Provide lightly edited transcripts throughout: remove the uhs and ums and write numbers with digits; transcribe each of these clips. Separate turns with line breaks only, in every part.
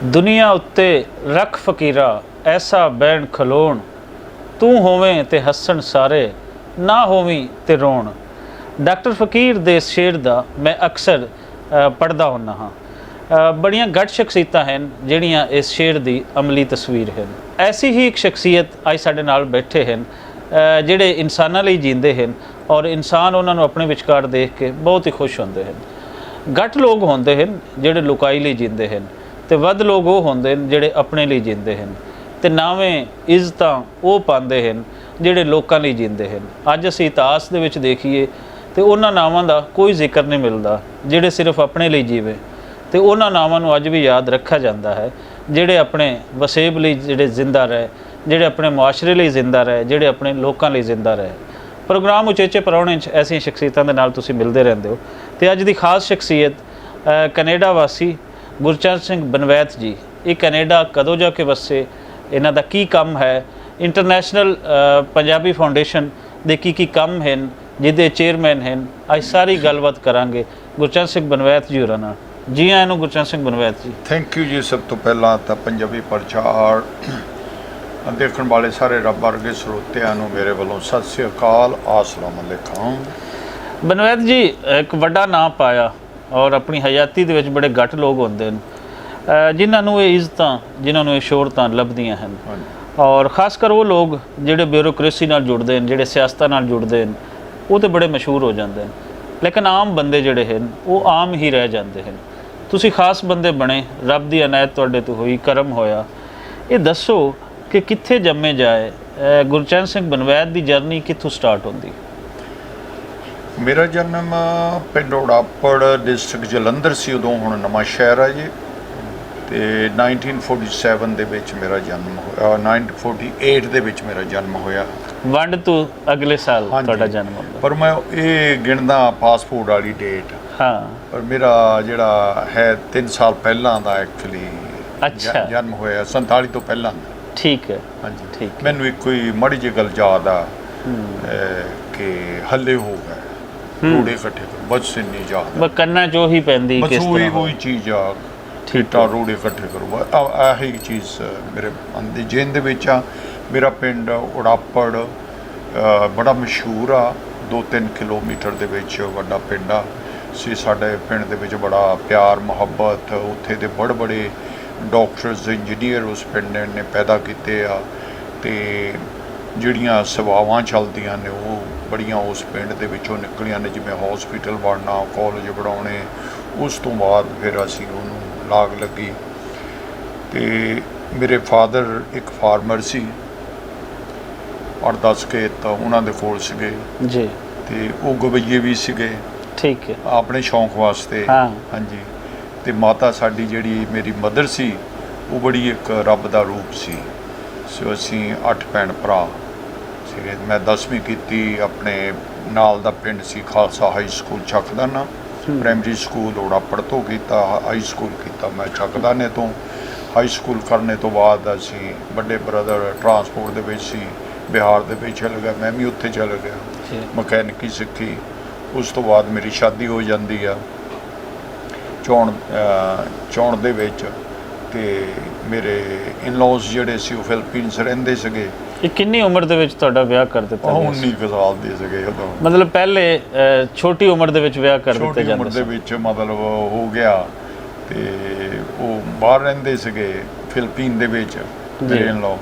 ਦੁਨੀਆ ਉੱਤੇ ਰੱਖ ਫਕੀਰਾ ਐਸਾ ਬੈਣ ਖਲੋਣ, ਤੂੰ ਹੋਵੇਂ ਤੇ ਹੱਸਣ ਸਾਰੇ, ਨਾ ਹੋਵੀਂ ਤੇ ਰੋਣ। ਡਾਕਟਰ ਫਕੀਰ ਦੇ ਇਸ ਸ਼ੇਰ ਦਾ ਮੈਂ ਅਕਸਰ ਪੜ੍ਹਦਾ ਹੁੰਦਾ ਹਾਂ। ਬੜੀਆਂ ਘੱਟ ਸ਼ਖਸੀਅਤਾਂ ਹਨ ਜਿਹੜੀਆਂ ਇਸ ਸ਼ੇਰ ਦੀ ਅਮਲੀ ਤਸਵੀਰ ਹਨ। ਐਸੀ ਹੀ ਇੱਕ ਸ਼ਖਸੀਅਤ ਅੱਜ ਸਾਡੇ ਨਾਲ ਬੈਠੇ ਹਨ ਜਿਹੜੇ ਇਨਸਾਨਾਂ ਲਈ ਜੀਂਦੇ ਹਨ ਔਰ ਇਨਸਾਨ ਉਹਨਾਂ ਨੂੰ ਆਪਣੇ ਵਿਚਕਾਰ ਦੇਖ ਕੇ ਬਹੁਤ ਹੀ ਖੁਸ਼ ਹੁੰਦੇ ਹਨ। ਘੱਟ ਲੋਕ ਹੁੰਦੇ ਹਨ ਜਿਹੜੇ ਲੁਕਾਈ ਲਈ ਜੀਂਦੇ ਹਨ ਤੇ ਵੱਧ ਲੋਕ ਉਹ ਹੁੰਦੇ ਹਨ ਜਿਹੜੇ ਆਪਣੇ ਲਈ ਜੀਂਦੇ ਹਨ ਤੇ ਨਾਵੇਂ ਇੱਜ਼ਤਾਂ ਉਹ ਪਾਉਂਦੇ ਹਨ ਜਿਹੜੇ ਲੋਕਾਂ ਲਈ ਜੀਂਦੇ ਹਨ। ਅੱਜ ਅਸੀਂ ਇਤਿਹਾਸ ਦੇ ਵਿੱਚ ਦੇਖੀਏ ਤੇ ਉਹਨਾਂ ਨਾਵਾਂ ਦਾ ਕੋਈ ਜ਼ਿਕਰ ਨਹੀਂ ਮਿਲਦਾ ਜਿਹੜੇ ਸਿਰਫ ਆਪਣੇ ਲਈ ਜੀਵੇ, ਤੇ ਉਹਨਾਂ ਨਾਵਾਂ ਨੂੰ ਅੱਜ ਵੀ ਯਾਦ ਰੱਖਿਆ ਜਾਂਦਾ ਹੈ ਜਿਹੜੇ ਆਪਣੇ ਵਸੇਬ ਲਈ ਜਿਹੜੇ ਜ਼ਿੰਦਾ ਰਹੇ, ਜਿਹੜੇ ਆਪਣੇ ਮੁਆਸ਼ਰੇ ਲਈ ਜ਼ਿੰਦਾ ਰਹੇ, ਜਿਹੜੇ ਆਪਣੇ ਲੋਕਾਂ ਲਈ ਜ਼ਿੰਦਾ ਰਹੇ। ਪ੍ਰੋਗਰਾਮ ਉਚੇਚੇ ਪ੍ਰਾਹੁਣੇ 'ਚ ਐਸੀਆਂ ਸ਼ਖਸੀਅਤਾਂ ਦੇ ਨਾਲ ਤੁਸੀਂ ਮਿਲਦੇ ਰਹਿੰਦੇ ਹੋ ਤੇ ਅੱਜ ਦੀ ਖਾਸ ਸ਼ਖਸੀਅਤ ਕੈਨੇਡਾ ਵਾਸੀ ਗੁਰਚਰਨ ਸਿੰਘ ਬਨਵੈਤ ਜੀ। ਇਹ ਕੈਨੇਡਾ ਕਦੋਂ ਜਾ ਕੇ ਵਸੇ, ਇਹਨਾਂ ਦਾ ਕੀ ਕੰਮ ਹੈ, ਇੰਟਰਨੈਸ਼ਨਲ ਪੰਜਾਬੀ ਫਾਊਂਡੇਸ਼ਨ ਦੇ ਕੀ ਕੰਮ ਹਨ ਜਿਹਦੇ ਚੇਅਰਮੈਨ ਹਨ, ਅੱਜ ਸਾਰੀ ਗੱਲਬਾਤ ਕਰਾਂਗੇ ਗੁਰਚਰਨ ਸਿੰਘ ਬਨਵੈਤ ਜੀ ਹੋਰਾਂ ਨਾਲ। ਜੀ ਆਇਆਂ ਨੂੰ ਗੁਰਚਰਨ ਸਿੰਘ ਬਨਵੈਤ ਜੀ।
ਥੈਂਕ ਯੂ ਜੀ। ਸਭ ਤੋਂ ਪਹਿਲਾਂ ਤਾਂ ਪੰਜਾਬੀ ਪ੍ਰਚਾਰ ਦੇਖਣ ਵਾਲੇ ਸਾਰੇ ਰੱਬ ਵਰਗੇ ਸਰੋਤਿਆਂ ਨੂੰ ਮੇਰੇ ਵੱਲੋਂ ਸਤਿ ਸ੍ਰੀ ਅਕਾਲ, ਅਸਲਾਮ ਅਲੈਕੁਮ।
ਬਨਵੈਤ ਜੀ ਇੱਕ ਵੱਡਾ ਨਾਂ ਪਾਇਆ ਔਰ ਆਪਣੀ ਹਯਾਤੀ ਦੇ ਵਿੱਚ ਬੜੇ ਘੱਟ ਲੋਕ ਹੁੰਦੇ ਨੇ ਜਿਨ੍ਹਾਂ ਨੂੰ ਇਹ ਇੱਜ਼ਤਾਂ, ਜਿਨ੍ਹਾਂ ਨੂੰ ਇਹ ਸ਼ੋਹਰਤਾਂ ਲੱਭਦੀਆਂ ਹਨ ਔਰ ਖਾਸ ਕਰ ਉਹ ਲੋਕ ਜਿਹੜੇ ਬਿਊਰੋਕ੍ਰੇਸੀ ਨਾਲ ਜੁੜਦੇ ਨੇ, ਜਿਹੜੇ ਸਿਆਸਤਾਂ ਨਾਲ ਜੁੜਦੇ ਨੇ, ਉਹ ਤਾਂ ਬੜੇ ਮਸ਼ਹੂਰ ਹੋ ਜਾਂਦੇ ਨੇ, ਲੇਕਿਨ ਆਮ ਬੰਦੇ ਜਿਹੜੇ ਹਨ ਉਹ ਆਮ ਹੀ ਰਹਿ ਜਾਂਦੇ ਹਨ। ਤੁਸੀਂ ਖਾਸ ਬੰਦੇ ਬਣੇ, ਰੱਬ ਦੀ ਅਨਾਇਤ ਤੁਹਾਡੇ ਤੋਂ ਹੋਈ, ਕਰਮ ਹੋਇਆ। ਇਹ ਦੱਸੋ ਕਿ ਕਿੱਥੇ ਜੰਮੇ ਜਾਏ, ਗੁਰਚਰਨ ਸਿੰਘ ਬਨਵੈਤ ਦੀ ਜਰਨੀ ਕਿੱਥੋਂ ਸਟਾਰਟ ਹੁੰਦੀ?
ਮੇਰਾ ਜਨਮ ਪਿੰਡ ਉੜਾਪੜ, ਡਿਸਟ੍ਰਿਕਟ ਜਲੰਧਰ ਸੀ ਉਦੋਂ, ਹੁਣ ਨਵਾਂ ਸ਼ਹਿਰ ਆ ਜੀ। ਤੇ 1947 ਦੇ ਵਿੱਚ ਮੇਰਾ ਜਨਮ ਹੋਇਆ, 1948 ਦੇ ਵਿੱਚ ਮੇਰਾ ਜਨਮ ਹੋਇਆ।
ਵੰਡ ਤੋਂ ਅਗਲੇ ਸਾਲ ਤੁਹਾਡਾ ਜਨਮ ਹੁੰਦਾ।
ਪਰ ਮੈਂ ਇਹ ਗਿਣਦਾ ਪਾਸਪੋਰਟ ਵਾਲੀ ਡੇਟ,
ਹਾਂ,
ਪਰ ਮੇਰਾ ਜਿਹੜਾ ਹੈ 3 ਸਾਲ ਪਹਿਲਾਂ ਦਾ ਐਕਚੁਅਲੀ
ਅੱਛਾ
ਜਨਮ ਹੋਇਆ, 47 ਤੋਂ ਪਹਿਲਾਂ ਦਾ।
ਠੀਕ ਹੈ,
ਹਾਂਜੀ
ਠੀਕ।
ਮੈਨੂੰ ਇੱਕ ਕੋਈ ਮਾੜੀ ਜਿਹੀ ਗੱਲ ਯਾਦ ਆ ਕਿ ਹੱਲੇ ਹੋ ਗਏ ਰੋੜੇ ਇਕੱਠੇ ਕਰੋ, ਬਸ ਇੰਨੀ ਯਾਦ
ਬਸ ਕੰਨਾਂ 'ਚ ਉਹੀ ਪੈਂਦੀ ਕਿਸ ਤਰ੍ਹਾਂ
ਉਹੀ ਚੀਜ਼ ਆ,
ਠੀਟਾ
ਰੋੜੇ ਇਕੱਠੇ ਕਰੋ, ਆਹੀ ਚੀਜ਼ ਮੇਰੇ ਅੰਦਰ ਜੇਨ ਦੇ ਵਿੱਚ ਆ। ਮੇਰਾ ਪਿੰਡ ਉੜਾਪੜ ਬੜਾ ਮਸ਼ਹੂਰ ਆ, 2-3 ਕਿਲੋਮੀਟਰ ਦੇ ਵਿੱਚ ਵੱਡਾ ਪਿੰਡ ਆ ਸੀ। ਸਾਡੇ ਪਿੰਡ ਦੇ ਵਿੱਚ ਬੜਾ ਪਿਆਰ ਮੁਹੱਬਤ, ਉੱਥੇ ਦੇ ਬੜੇ ਡਾਕਟਰਸ, ਇੰਜੀਨੀਅਰ ਉਸ ਪਿੰਡ ਨੇ ਪੈਦਾ ਕੀਤੇ ਆ ਤੇ ਜਿਹੜੀਆਂ ਸੇਵਾਵਾਂ ਚੱਲਦੀਆਂ ਨੇ ਉਹ ਬੜੀਆਂ ਉਸ ਪਿੰਡ ਦੇ ਵਿੱਚੋਂ ਨਿਕਲੀਆਂ ਨੇ, ਜਿਵੇਂ ਹੌਸਪੀਟਲ ਬਣਨਾ, ਕਾਲਜ ਬਣਾਉਣੇ। ਉਸ ਤੋਂ ਬਾਅਦ ਫਿਰ ਅਸੀਂ ਉਹਨੂੰ ਲਾਗ ਲੱਗੀ ਤੇ ਮੇਰੇ ਫਾਦਰ ਇੱਕ ਫਾਰਮਰ ਸੀ, 8-10 ਖੇਤ ਤਾਂ ਉਹਨਾਂ ਦੇ ਕੋਲ ਸੀਗੇ
ਜੀ,
ਤੇ ਉਹ ਗਵਈਏ ਵੀ ਸੀਗੇ,
ਠੀਕ ਹੈ,
ਆਪਣੇ ਸ਼ੌਂਕ ਵਾਸਤੇ। ਹਾਂਜੀ। ਤੇ ਮਾਤਾ ਸਾਡੀ ਜਿਹੜੀ ਮੇਰੀ ਮਦਰ ਸੀ ਉਹ ਬੜੀ ਇੱਕ ਰੱਬ ਦਾ ਰੂਪ ਸੀ। ਸੋ ਅਸੀਂ 8 ਭੈਣ ਭਰਾ ਸੀਗੇ। ਮੈਂ 10ਵੀਂ ਕੀਤੀ ਆਪਣੇ ਨਾਲ ਦਾ ਪਿੰਡ ਸੀ Khalsa high school Chakdana, primary school Urapar ਤੋਂ ਕੀਤਾ, ਹਾਈ ਸਕੂਲ ਕੀਤਾ ਮੈਂ ਚੱਕਦਾਨੇ ਤੋਂ। ਹਾਈ ਸਕੂਲ ਕਰਨੇ ਤੋਂ ਬਾਅਦ ਅਸੀਂ ਵੱਡੇ ਬ੍ਰਦਰ ਟਰਾਂਸਪੋਰਟ ਦੇ ਵਿੱਚ ਸੀ, ਬਿਹਾਰ ਦੇ ਵਿੱਚ ਚਲ ਗਿਆ, ਮੈਂ ਵੀ ਉੱਥੇ ਚਲ ਗਿਆ, ਮਕੈਨਿਕੀ ਸਿੱਖੀ। ਉਸ ਤੋਂ ਬਾਅਦ ਮੇਰੀ ਸ਼ਾਦੀ ਹੋ ਜਾਂਦੀ ਆ ਚੌਣ ਦੇ ਵਿੱਚ, ਤੇ ਮੇਰੇ ਇਨ-ਲॉज ਜਿਹੜੇ ਸੀ ਉਹ ਫਿਲੀਪੀਨਸ ਰਹਿੰਦੇ ਸੀਗੇ।
ਇਹ ਕਿੰਨੀ ਉਮਰ ਦੇ ਵਿੱਚ ਤੁਹਾਡਾ ਵਿਆਹ ਕਰ ਦਿੱਤਾ?
19 ਸਾਲ ਦੇ ਸੀਗੇ ਉਦੋਂ।
ਮਤਲਬ ਪਹਿਲੇ ਛੋਟੀ ਉਮਰ ਦੇ ਵਿੱਚ ਵਿਆਹ ਕਰ ਦਿੱਤੇ ਜਾਂਦੇ?
ਛੋਟੀ ਉਮਰ ਦੇ ਵਿੱਚ ਮਤਲਬ ਹੋ ਗਿਆ ਤੇ ਉਹ ਬਾਹਰ ਰਹਿੰਦੇ ਸੀਗੇ ਫਿਲੀਪੀਨ ਦੇ ਵਿੱਚ, ਮੇਰੇ ਇਨ-ਲॉ,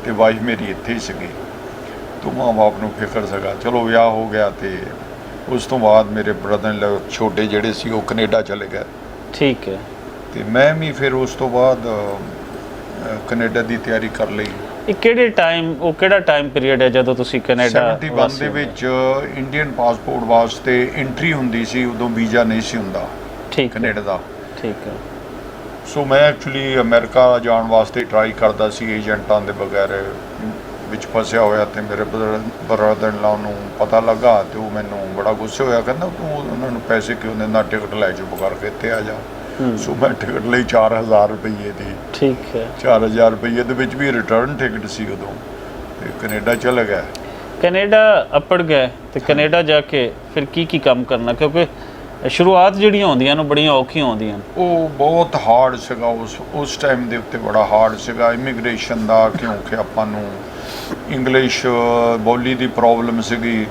ਤੇ ਵਾਈਫ ਮੇਰੀ ਇੱਥੇ ਹੀ ਸੀਗੀ। ਤੇ ਮਾਂ ਬਾਪ ਨੂੰ ਫਿਕਰ ਸੀਗਾ, ਚਲੋ ਵਿਆਹ ਹੋ ਗਿਆ। ਤੇ ਉਸ ਤੋਂ ਬਾਅਦ ਮੇਰੇ ਬ੍ਰਦਰ ਛੋਟੇ ਜਿਹੜੇ ਸੀ ਉਹ ਕੈਨੇਡਾ ਚਲੇ ਗਏ। ਠੀਕ ਹੈ। ਤੇ ਮੈਂ ਵੀ ਫਿਰ ਉਸ ਤੋਂ ਬਾਅਦ ਕੈਨੇਡਾ ਦੀ ਤਿਆਰੀ ਕਰ ਲਈ।
ਇਹ ਕਿਹੜਾ ਟਾਈਮ ਪੀਰੀਅਡ ਹੈ ਜਦੋਂ ਤੁਸੀਂ ਕੈਨੇਡਾ?
71 ਦੇ ਵਿੱਚ ਇੰਡੀਅਨ ਪਾਸਪੋਰਟ ਵਾਸਤੇ ਐਂਟਰੀ ਹੁੰਦੀ ਸੀ, ਉਦੋਂ ਵੀਜ਼ਾ ਨਹੀਂ ਸੀ ਹੁੰਦਾ ਕੈਨੇਡਾ ਦਾ। ਠੀਕ ਹੈ। ਸੋ ਮੈਂ ਐਕਚੁਅਲੀ ਅਮਰੀਕਾ ਜਾਣ ਵਾਸਤੇ ਟਰਾਈ ਕਰਦਾ ਸੀ, ਏਜੰਟਾਂ ਦੇ ਬਗੈਰ ਵਿੱਚ ਫਸਿਆ ਹੋਇਆ। ਤੇ ਮੇਰੇ ਬ੍ਰਦਰ-ਇਨ-ਲॉ ਨੂੰ ਪਤਾ ਲੱਗਾ ਤੇ ਉਹ ਮੈਨੂੰ ਬੜਾ ਗੁੱਸੇ ਹੋਇਆ, ਕਹਿੰਦਾ ਤੂੰ ਉਹਨਾਂ ਨੂੰ ਪੈਸੇ ਕਿਉਂ ਦਿੰਦਾ, ਟਿਕਟ ਲੈ ਚੁੱਪ ਕਰਕੇ ਇੱਥੇ ਆ ਜਾ। ਸੋ ਮੈਂ ਟਿਕਟ ਲਈ 4000 ਰੁਪਈਏ ਦੀ। ਠੀਕ ਹੈ। 4000 ਰੁਪਈਏ ਦੇ ਵਿੱਚ ਵੀ ਰਿਟਰਨ ਟਿਕਟ ਸੀ ਉਦੋਂ, ਤੇ ਕੈਨੇਡਾ ਚਲੇ ਗਿਆ।
ਕੈਨੇਡਾ ਅਪੜ ਗਏ ਤੇ ਕੈਨੇਡਾ ਜਾ ਕੇ ਫਿਰ ਕੀ ਕੰਮ ਕਰਨਾ? ਕਿਉਂਕਿ ਸ਼ੁਰੂਆਤ ਜਿਹੜੀਆਂ ਹੁੰਦੀਆਂ ਨੇ ਬੜੀਆਂ ਔਖੀਆਂ ਹੁੰਦੀਆਂ ਨੇ।
ਉਹ ਬਹੁਤ ਹਾਰਡ ਸੀਗਾ ਉਸ ਟਾਈਮ ਦੇ ਉੱਤੇ, ਬੜਾ ਹਾਰਡ ਸੀਗਾ ਇਮੀਗ੍ਰੇਸ਼ਨ ਦਾ, ਕਿਉਂਕਿ ਆਪਾਂ ਨੂੰ ਇੰਗਲਿਸ਼ ਬੋਲੀ ਦੀ ਪ੍ਰੋਬਲਮ ਸੀਗੀ।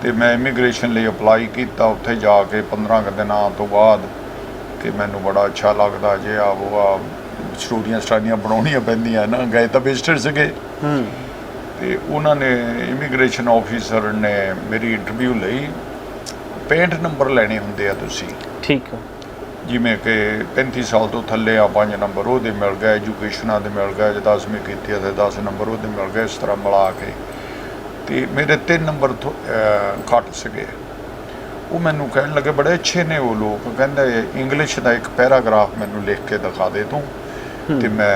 ਤੇ ਮੈਂ ਇਮੀਗ੍ਰੇਸ਼ਨ ਲਈ ਅਪਲਾਈ ਕੀਤਾ, ਉੱਥੇ ਜਾ ਕੇ 15 ਕੁ ਦਿਨਾਂ ਤੋਂ ਬਾਅਦ ਕਿ ਮੈਨੂੰ ਬੜਾ ਅੱਛਾ ਲੱਗਦਾ ਜੇ ਉਹ ਸਟੋਰੀਆਂ ਬਣਾਉਣੀਆਂ ਪੈਂਦੀਆਂ ਨਾ, ਗਏ ਤਾਂ ਵਿਜ਼ਟਰ ਸੀਗੇ। ਤੇ ਉਹਨਾਂ ਨੇ ਇਮੀਗ੍ਰੇਸ਼ਨ ਆਫਿਸਰ ਨੇ ਮੇਰੀ ਇੰਟਰਵਿਊ ਲਈ। 65 ਨੰਬਰ ਲੈਣੇ ਹੁੰਦੇ ਆ ਤੁਸੀਂ,
ਠੀਕ ਹੈ,
ਜਿਵੇਂ ਕਿ 35 ਸਾਲ ਤੋਂ ਥੱਲੇ ਆ 5 ਨੰਬਰ ਉਹਦੇ ਮਿਲ ਗਏ, ਐਜੂਕੇਸ਼ਨਾਂ ਦੇ ਮਿਲ ਗਏ, ਜੇ 10ਵੀਂ ਕੀਤੀ ਆ ਤੇ 10 ਨੰਬਰ ਉਹਦੇ ਮਿਲ ਗਏ, ਇਸ ਤਰ੍ਹਾਂ ਮਿਲਾ ਕੇ। ਤੇ ਮੇਰੇ 3 ਨੰਬਰ ਘੱਟ ਸੀਗੇ। ਉਹ ਮੈਨੂੰ ਕਹਿਣ ਲੱਗੇ, ਬੜੇ ਅੱਛੇ ਨੇ ਉਹ ਲੋਕ, ਕਹਿੰਦੇ ਇੰਗਲਿਸ਼ ਦਾ ਇੱਕ ਪੈਰਾਗ੍ਰਾਫ ਮੈਨੂੰ ਲਿਖ ਕੇ ਦਿਖਾ ਦੇ ਤੂੰ, ਤੇ ਮੈਂ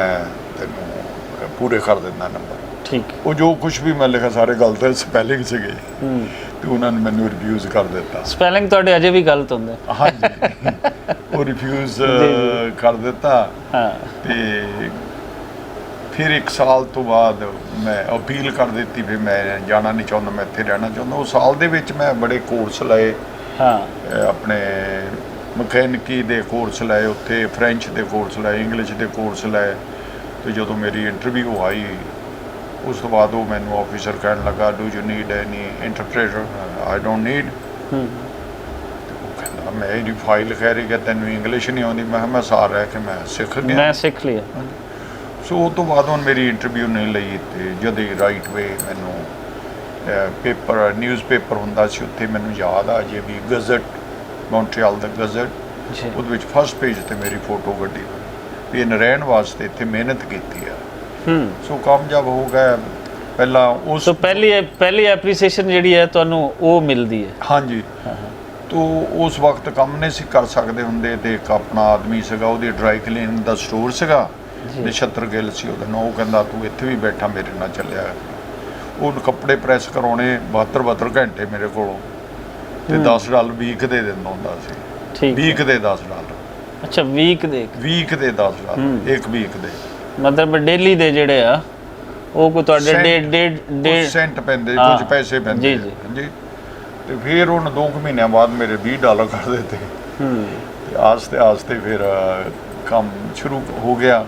ਤੈਨੂੰ ਪੂਰੇ ਕਰ ਦਿੰਦਾ ਨੰਬਰ।
ਠੀਕ।
ਉਹ ਜੋ ਕੁਝ ਵੀ ਮੈਂ ਲਿਖਿਆ ਸਾਰੇ ਗਲਤ ਹੈ, ਸਪੈਲਿੰਗ ਸੀਗੇ। ਤੇ ਉਹਨਾਂ ਨੇ ਮੈਨੂੰ ਰਿਫਿਊਜ਼ ਕਰ ਦਿੱਤਾ।
ਸਪੈਲਿੰਗ ਤੁਹਾਡੇ ਅਜੇ ਵੀ ਗਲਤ ਹੁੰਦੇ?
ਹਾਂਜੀ, ਉਹ ਰਿਫਿਊਜ਼ ਕਰ ਦਿੱਤਾ। ਤੇ ਫਿਰ 1 ਸਾਲ ਤੋਂ ਬਾਅਦ ਮੈਂ ਅਪੀਲ ਕਰ ਦਿੱਤੀ ਵੀ ਮੈਂ ਜਾਣਾ ਨਹੀਂ ਚਾਹੁੰਦਾ, ਮੈਂ ਇੱਥੇ ਰਹਿਣਾ ਚਾਹੁੰਦਾ। ਉਹ ਸਾਲ ਦੇ ਵਿੱਚ ਮੈਂ ਬੜੇ ਕੋਰਸ ਲਏ, ਆਪਣੇ ਮਕੈਨਿਕੀ ਦੇ ਕੋਰਸ ਲਏ, ਉੱਥੇ ਫਰੈਂਚ ਦੇ ਕੋਰਸ ਲਏ, ਇੰਗਲਿਸ਼ ਦੇ ਕੋਰਸ ਲਏ। ਤੇ ਜਦੋਂ ਮੇਰੀ ਇੰਟਰਵਿਊ ਆਈ, ਉਸ ਤੋਂ ਬਾਅਦ ਉਹ ਮੈਨੂੰ ਆਫਿਸਰ ਕਹਿਣ ਲੱਗਾ, do you need any interpreter? I don't need. ਉਹ ਕਹਿੰਦਾ, ਮੈਂ ਇਹਦੀ ਫਾਈਲ ਕਹਿ ਰਹੀ ਕਿ ਤੈਨੂੰ ਇੰਗਲਿਸ਼ ਨਹੀਂ ਆਉਂਦੀ। ਮੈਂ ਕਿਹਾ ਮੈਂ ਸਾਰ ਰਹਿ ਕੇ ਮੈਂ ਸਿੱਖ ਗਿਆ,
ਮੈਂ ਸਿੱਖ ਲਿਆ।
ਸੋ ਉਸ ਤੋਂ ਬਾਅਦ ਹੁਣ ਮੇਰੀ ਇੰਟਰਵਿਊ ਨਹੀਂ ਲਈ। ਤੇ ਜਦ ਹੀ ਰਾਈਟ ਵੇ ਮੈਨੂੰ ਪੇਪਰ, ਨਿਊਜ਼ਪੇਪਰ ਹੁੰਦਾ ਸੀ ਉੱਥੇ, ਮੈਨੂੰ ਯਾਦ ਆ ਜੇ ਵੀ ਗਜ਼ਟ, ਮੌਂਟਰੀਅਲ ਦਾ ਗਜ਼ਟ, ਉਹਦੇ ਵਿੱਚ ਫਸਟ ਪੇਜ ਤੇ ਮੇਰੀ ਫੋਟੋ ਕੱਢੀ ਵੀ ਇਹਨੇ ਰਹਿਣ ਵਾਸਤੇ ਇੱਥੇ ਮਿਹਨਤ ਕੀਤੀ ਆ। ਸੋ ਕਾਮਯਾਬ ਹੋ ਗਿਆ ਪਹਿਲਾਂ। ਉਸ
ਤੋਂ ਪਹਿਲੀ ਐਪਰੀਸੀਏਸ਼ਨ ਜਿਹੜੀ ਹੈ ਤੁਹਾਨੂੰ ਉਹ ਮਿਲਦੀ ਹੈ?
ਹਾਂਜੀ। ਤੋ ਉਸ ਵਕਤ ਕੰਮ ਨਹੀਂ ਸੀ ਕਰ ਸਕਦੇ ਹੁੰਦੇ, ਤੇ ਇੱਕ ਆਪਣਾ ਆਦਮੀ ਸੀਗਾ, ਉਹਦੀ ਡਰਾਈ ਕਲੀਨ ਦਾ ਸਟੋਰ ਸੀਗਾ, ਨਛੱਤਰ ਗਿੱਲ ਸੀ ਉਹਦਾ ਨਾਂ। ਉਹ ਕਹਿੰਦਾ ਤੂੰ ਇੱਥੇ ਵੀ ਬੈਠਾ ਮੇਰੇ ਨਾਲ ਚੱਲਿਆ। ਉਹ ਕੱਪੜੇ ਪ੍ਰੈਸ ਕਰਾਉਣੇ 72 ਘੰਟੇ ਮੇਰੇ ਕੋਲੋਂ, ਤੇ $10 ਵੀਕ ਦੇ ਦਿੰਦਾ ਹੁੰਦਾ ਸੀ। ਵੀਕ ਦੇ $10।
ਅੱਛਾ, ਵੀਕ ਦੇ
$10, ਇੱਕ ਵੀਕ ਦੇ,
ਮਤਲਬ ਡੇਲੀ ਦੇ ਜਿਹੜੇ ਆ ਉਹ ਕੋਈ ਤੁਹਾਡੇ ਡੇਢ
ਸੈਂਟ ਪੈਂਦੇ, ਕੁਝ ਪੈਸੇ ਪੈਂਦੇ ਜੀ। ਤੇ ਫਿਰ ਉਹਨੇ 2 ਮਹੀਨਿਆਂ ਬਾਅਦ ਮੇਰੇ $20 ਕਰ ਦਿੱਤੇ। ਤੇ ਆਸਤੇ ਫਿਰ ਕੰਮ ਸ਼ੁਰੂ ਹੋ ਗਿਆ।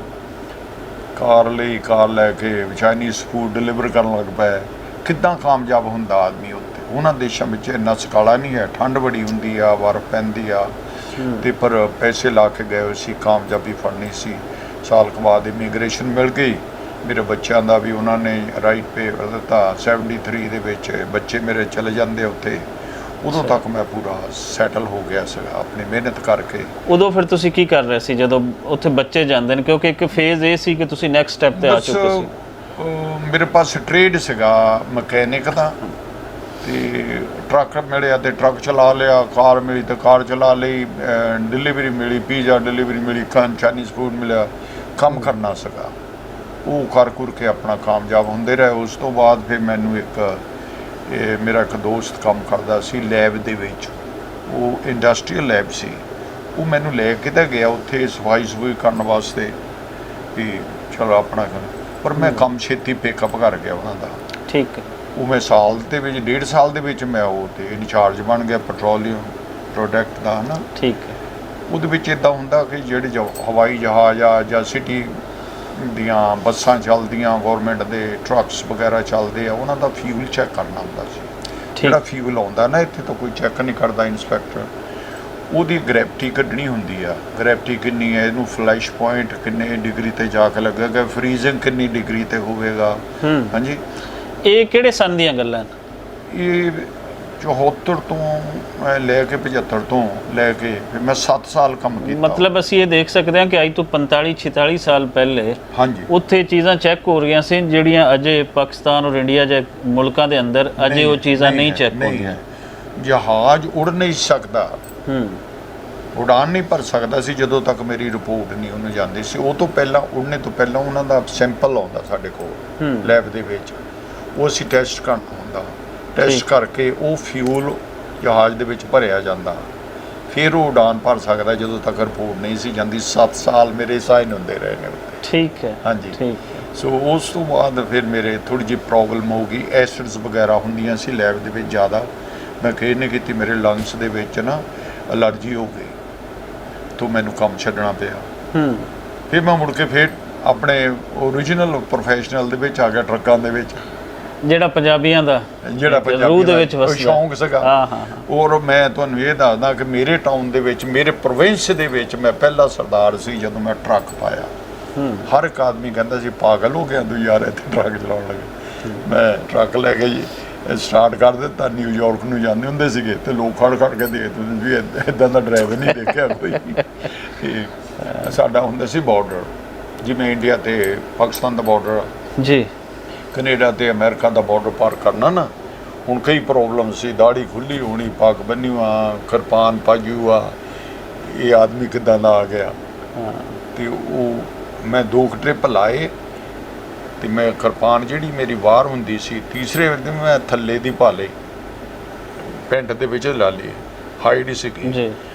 ਕਾਰ ਲੈ ਕੇ ਚਾਈਨੀਜ਼ ਫੂਡ ਡਿਲੀਵਰ ਕਰਨ ਲੱਗ ਪਿਆ। ਕਿੱਦਾਂ ਕਾਮਯਾਬ ਹੁੰਦਾ ਆਦਮੀ ਉੱਥੇ? ਉਹਨਾਂ ਦੇਸ਼ਾਂ ਵਿੱਚ ਇੰਨਾ ਸਕਾਲਾ ਨਹੀਂ ਹੈ, ਠੰਡ ਬੜੀ ਹੁੰਦੀ ਆ, ਬਰਫ਼ ਪੈਂਦੀ ਆ, ਤੇ ਪਰ ਪੈਸੇ ਲਾ ਕੇ ਗਏ ਸੀ, ਕਾਮਯਾਬੀ ਫੜਨੀ ਸੀ। ਸਾਲ ਕੁ ਬਾਅਦ ਇਮੀਗ੍ਰੇਸ਼ਨ ਮਿਲ ਗਈ। ਮੇਰੇ ਬੱਚਿਆਂ ਦਾ ਵੀ ਉਹਨਾਂ ਨੇ ਰਾਈਟ ਪੇ ਦਿੱਤਾ। 73 ਦੇ ਵਿੱਚ ਬੱਚੇ ਮੇਰੇ ਚਲੇ ਜਾਂਦੇ ਉੱਥੇ। ਉਦੋਂ ਤੱਕ ਮੈਂ ਪੂਰਾ ਸੈਟਲ ਹੋ ਗਿਆ ਸੀਗਾ ਆਪਣੀ ਮਿਹਨਤ ਕਰਕੇ।
ਉਦੋਂ ਫਿਰ ਤੁਸੀਂ ਕੀ ਕਰ ਰਹੇ ਸੀ ਜਦੋਂ ਉੱਥੇ ਬੱਚੇ ਜਾਂਦੇ ਨੇ? ਕਿਉਂਕਿ ਇੱਕ ਫੇਜ਼ ਇਹ ਸੀ ਕਿ ਤੁਸੀਂ ਨੈਕਸਟ ਸਟੈਪ ਤੇ ਆ ਚੁੱਕੇ ਸੀ।
ਮੇਰੇ ਪਾਸ ਟ੍ਰੇਡ ਸੀਗਾ ਮਕੈਨਿਕ ਦਾ, ਤੇ ਟਰੱਕ ਮਿਲਿਆ ਤੇ ਟਰੱਕ ਚਲਾ ਲਿਆ, ਕਾਰ ਮਿਲੀ ਤੇ ਕਾਰ ਚਲਾ ਲਈ, ਡਿਲੀਵਰੀ ਮਿਲੀ, ਪੀਜ਼ਾ ਡਿਲੀਵਰੀ ਮਿਲੀ, ਚਾਈਨੀਜ਼ ਫੂਡ ਮਿਲਿਆ। ਕੰਮ ਕਰਨਾ ਸੀਗਾ, ਉਹ ਕਰ ਕੇ ਆਪਣਾ ਕਾਮਯਾਬ ਹੁੰਦੇ ਰਹੇ। ਉਸ ਤੋਂ ਬਾਅਦ ਫਿਰ ਮੈਨੂੰ ਮੇਰਾ ਇੱਕ ਦੋਸਤ ਕੰਮ ਕਰਦਾ ਸੀ ਲੈਬ ਦੇ ਵਿੱਚ, ਉਹ ਇੰਡਸਟਰੀਅਲ ਲੈਬ ਸੀ। ਉਹ ਮੈਨੂੰ ਲੈ ਕੇ ਤਾਂ ਗਿਆ ਉੱਥੇ ਸਫਾਈ ਕਰਨ ਵਾਸਤੇ ਵੀ ਚਲੋ ਆਪਣਾ, ਪਰ ਮੈਂ ਕੰਮ ਛੇਤੀ ਪਿਕਅਪ ਕਰ ਗਿਆ ਉਹਨਾਂ ਦਾ।
ਠੀਕ ਹੈ।
ਉਹ ਮੈਂ ਸਾਲ ਦੇ ਵਿੱਚ, 1.5 ਸਾਲ ਦੇ ਵਿੱਚ ਮੈਂ ਉਹ ਤੇ ਇੰਚਾਰਜ ਬਣ ਗਿਆ ਪੈਟਰੋਲੀਅਮ ਪ੍ਰੋਡਕਟ ਦਾ, ਹੈ ਨਾ।
ਠੀਕ ਹੈ।
ਉਹਦੇ ਵਿੱਚ ਇੱਦਾਂ ਹੁੰਦਾ ਕਿ ਜਿਹੜੇ ਹਵਾਈ ਜਹਾਜ਼ ਆ ਜਾਂ ਸਿਟੀ ਦੀਆਂ ਬੱਸਾਂ ਚੱਲਦੀਆਂ, ਗੌਰਮੈਂਟ ਦੇ ਟਰੱਕਸ ਵਗੈਰਾ ਚੱਲਦੇ ਆ, ਉਹਨਾਂ ਦਾ ਫਿਊਲ ਚੈੱਕ ਕਰਨਾ ਹੁੰਦਾ ਸੀ। ਜਿਹੜਾ ਫਿਊਲ ਆਉਂਦਾ ਨਾ, ਇੱਥੇ ਤਾਂ ਕੋਈ ਚੈੱਕ ਨਹੀਂ ਕਰਦਾ ਇੰਸਪੈਕਟਰ। ਉਹਦੀ ਗ੍ਰੈਵਿਟੀ ਕੱਢਣੀ ਹੁੰਦੀ ਆ। ਗ੍ਰੈਵਿਟੀ ਕਿੰਨੀ ਹੈ, ਇਹਨੂੰ ਫਲੈਸ਼ ਪੁਆਇੰਟ ਕਿੰਨੇ ਡਿਗਰੀ ਤੇ ਜਾ ਕੇ ਲੱਗੇਗਾ, ਫਰੀਜ਼ਿੰਗ ਕਿੰਨੀ ਡਿਗਰੀ ਤੇ ਹੋਵੇਗਾ। ਹਾਂਜੀ।
ਇਹ ਕਿਹੜੇ ਸੰਨ ਦੀਆਂ ਗੱਲਾਂ ਨੇ?
ਇਹ 74 ਤੋਂ ਲੈ ਕੇ 75 ਤੋਂ ਲੈ ਕੇ ਫਿਰ ਮੈਂ 7 ਸਾਲ ਕੰਮ ਕੀਤਾ।
ਮਤਲਬ ਅਸੀਂ ਇਹ ਦੇਖ ਸਕਦੇ ਹਾਂ ਕਿ ਅੱਜ ਤੋਂ 45-46 ਸਾਲ ਪਹਿਲੇ
ਹਾਂਜੀ
ਉੱਥੇ ਚੀਜ਼ਾਂ ਚੈੱਕ ਹੋ ਰਹੀਆਂ ਸੀ, ਜਿਹੜੀਆਂ ਅਜੇ ਪਾਕਿਸਤਾਨ ਔਰ ਇੰਡੀਆ ਜਿਹੇ ਮੁਲਕਾਂ ਦੇ ਅੰਦਰ ਅਜੇ ਉਹ ਚੀਜ਼ਾਂ ਨਹੀਂ ਚੈੱਕ ਹੁੰਦੀਆਂ।
ਜਹਾਜ਼ ਉੜ ਨਹੀਂ ਸਕਦਾ, ਉਡਾਨ ਨਹੀਂ ਭਰ ਸਕਦਾ ਸੀ ਜਦੋਂ ਤੱਕ ਮੇਰੀ ਰਿਪੋਰਟ ਨਹੀਂ ਉਹਨੂੰ ਜਾਂਦੀ ਸੀ। ਉਹ ਤੋਂ ਪਹਿਲਾਂ, ਉੜਨੇ ਤੋਂ ਪਹਿਲਾਂ ਉਹਨਾਂ ਦਾ ਸੈਂਪਲ ਆਉਂਦਾ ਸਾਡੇ ਕੋਲ ਲੈਬ ਦੇ ਵਿੱਚ, ਉਹ ਅਸੀਂ ਟੈਸਟ ਕਰਨਾ ਹੁੰਦਾ। ਟੈਸਟ ਕਰਕੇ ਉਹ ਫਿਊਲ ਜਹਾਜ਼ ਦੇ ਵਿੱਚ ਭਰਿਆ ਜਾਂਦਾ, ਫਿਰ ਉਹ ਉਡਾਨ ਭਰ ਸਕਦਾ। ਜਦੋਂ ਤੱਕ ਰਿਪੋਰਟ ਨਹੀਂ ਸੀ ਜਾਂਦੀ, 7 ਸਾਲ ਮੇਰੇ ਸਾਈਨ ਹੁੰਦੇ ਰਹੇ ਨੇ ਉੱਤੇ। ਠੀਕ ਹੈ। ਹਾਂਜੀ, ਠੀਕ ਹੈ। ਸੋ ਉਸ ਤੋਂ ਬਾਅਦ ਫਿਰ ਮੇਰੇ ਥੋੜ੍ਹੀ ਜਿਹੀ ਪ੍ਰੋਬਲਮ ਹੋ ਗਈ, ਐਸਿਡਸ ਵਗੈਰਾ ਹੁੰਦੀਆਂ ਸੀ ਲੈਬ ਦੇ ਵਿੱਚ ਜ਼ਿਆਦਾ। ਮੈਂ ਕੇਅਰ ਨਹੀਂ ਕੀਤੀ, ਮੇਰੇ ਲੰਗਸ ਦੇ ਵਿੱਚ ਨਾ ਐਲਰਜੀ ਹੋ ਗਈ ਤੋਂ ਮੈਨੂੰ ਕੰਮ ਛੱਡਣਾ ਪਿਆ। ਫਿਰ ਮੈਂ ਮੁੜ ਕੇ ਫਿਰ ਆਪਣੇ ਓਰੀਜਨਲ ਪ੍ਰੋਫੈਸ਼ਨਲ ਦੇ ਵਿੱਚ ਆ ਗਿਆ, ਟਰੱਕਾਂ ਦੇ ਵਿੱਚ,
ਜਿਹੜਾ ਪੰਜਾਬੀਆਂ ਦਾ
ਜਿਹੜਾ
ਰੂਹ ਦੇ ਵਿੱਚ
ਪੰਜਾਬੀ
ਵਸਦਾ
ਸ਼ੌਂਕ ਸੀਗਾ। ਔਰ ਮੈਂ ਤੁਹਾਨੂੰ ਇਹ ਦੱਸਦਾ ਕਿ ਮੇਰੇ ਟਾਊਨ ਦੇ ਵਿੱਚ, ਮੇਰੇ ਪ੍ਰੋਵਿੰਸ ਦੇ ਵਿੱਚ ਮੈਂ ਪਹਿਲਾ ਸਰਦਾਰ ਸੀ ਜਦੋਂ ਮੈਂ ਟਰੱਕ ਪਾਇਆ। ਹਰ ਇੱਕ ਆਦਮੀ ਕਹਿੰਦਾ ਸੀ ਪਾਗਲ ਹੋ ਗਿਆ ਤੂੰ ਯਾਰ, ਇੱਥੇ ਟਰੱਕ ਚਲਾਉਣ ਲੱਗੇ। ਮੈਂ ਟਰੱਕ ਲੈ ਕੇ ਜੀ ਸਟਾਰਟ ਕਰ ਦਿੱਤਾ। ਨਿਊਯਾਰਕ ਨੂੰ ਜਾਂਦੇ ਹੁੰਦੇ ਸੀਗੇ ਤੇ ਲੋਕ ਖੜ ਖੜ ਕੇ ਦੇਖਦੇ ਹੁੰਦੇ ਵੀ ਇੱਦਾਂ ਦਾ ਡਰਾਈਵਰ ਨਹੀਂ ਦੇਖਿਆ ਕੋਈ। ਤੇ ਸਾਡਾ ਹੁੰਦਾ ਸੀ ਬਾਰਡਰ, ਜਿਵੇਂ ਇੰਡੀਆ ਤੇ ਪਾਕਿਸਤਾਨ ਦਾ ਬਾਰਡਰ
ਜੀ,
ਕੈਨੇਡਾ ਤੇ ਅਮਰੀਕਾ ਦਾ ਬਾਰਡਰ ਪਾਰ ਕਰਨਾ ਨਾ, ਹੁਣ ਕਈ ਪ੍ਰੋਬਲਮ ਸੀ। ਦਾੜੀ ਖੁੱਲੀ ਹੋਣੀ, ਪੱਗ ਬੰਨੀ ਆ, ਕਿਰਪਾਨ ਪਾਜੂ ਆ, ਇਹ ਆਦਮੀ ਕਿੱਦਾਂ ਦਾ ਆ ਗਿਆ। ਤੇ ਉਹ ਮੈਂ 2 ਟ੍ਰਿਪ ਲਾਏ ਤੇ ਮੈਂ ਕਿਰਪਾਨ ਜਿਹੜੀ ਮੇਰੀ ਵਾਰ ਹੁੰਦੀ ਸੀ, ਤੀਸਰੇ ਦਿਨ ਮੈਂ ਥੱਲੇ ਦੀ ਭਾਲੇ ਪੈਂਟ ਦੇ ਵਿੱਚ ਲਾ ਲਈ, ਹਾਈਡ ਸੀਗੀ
ਜੀ।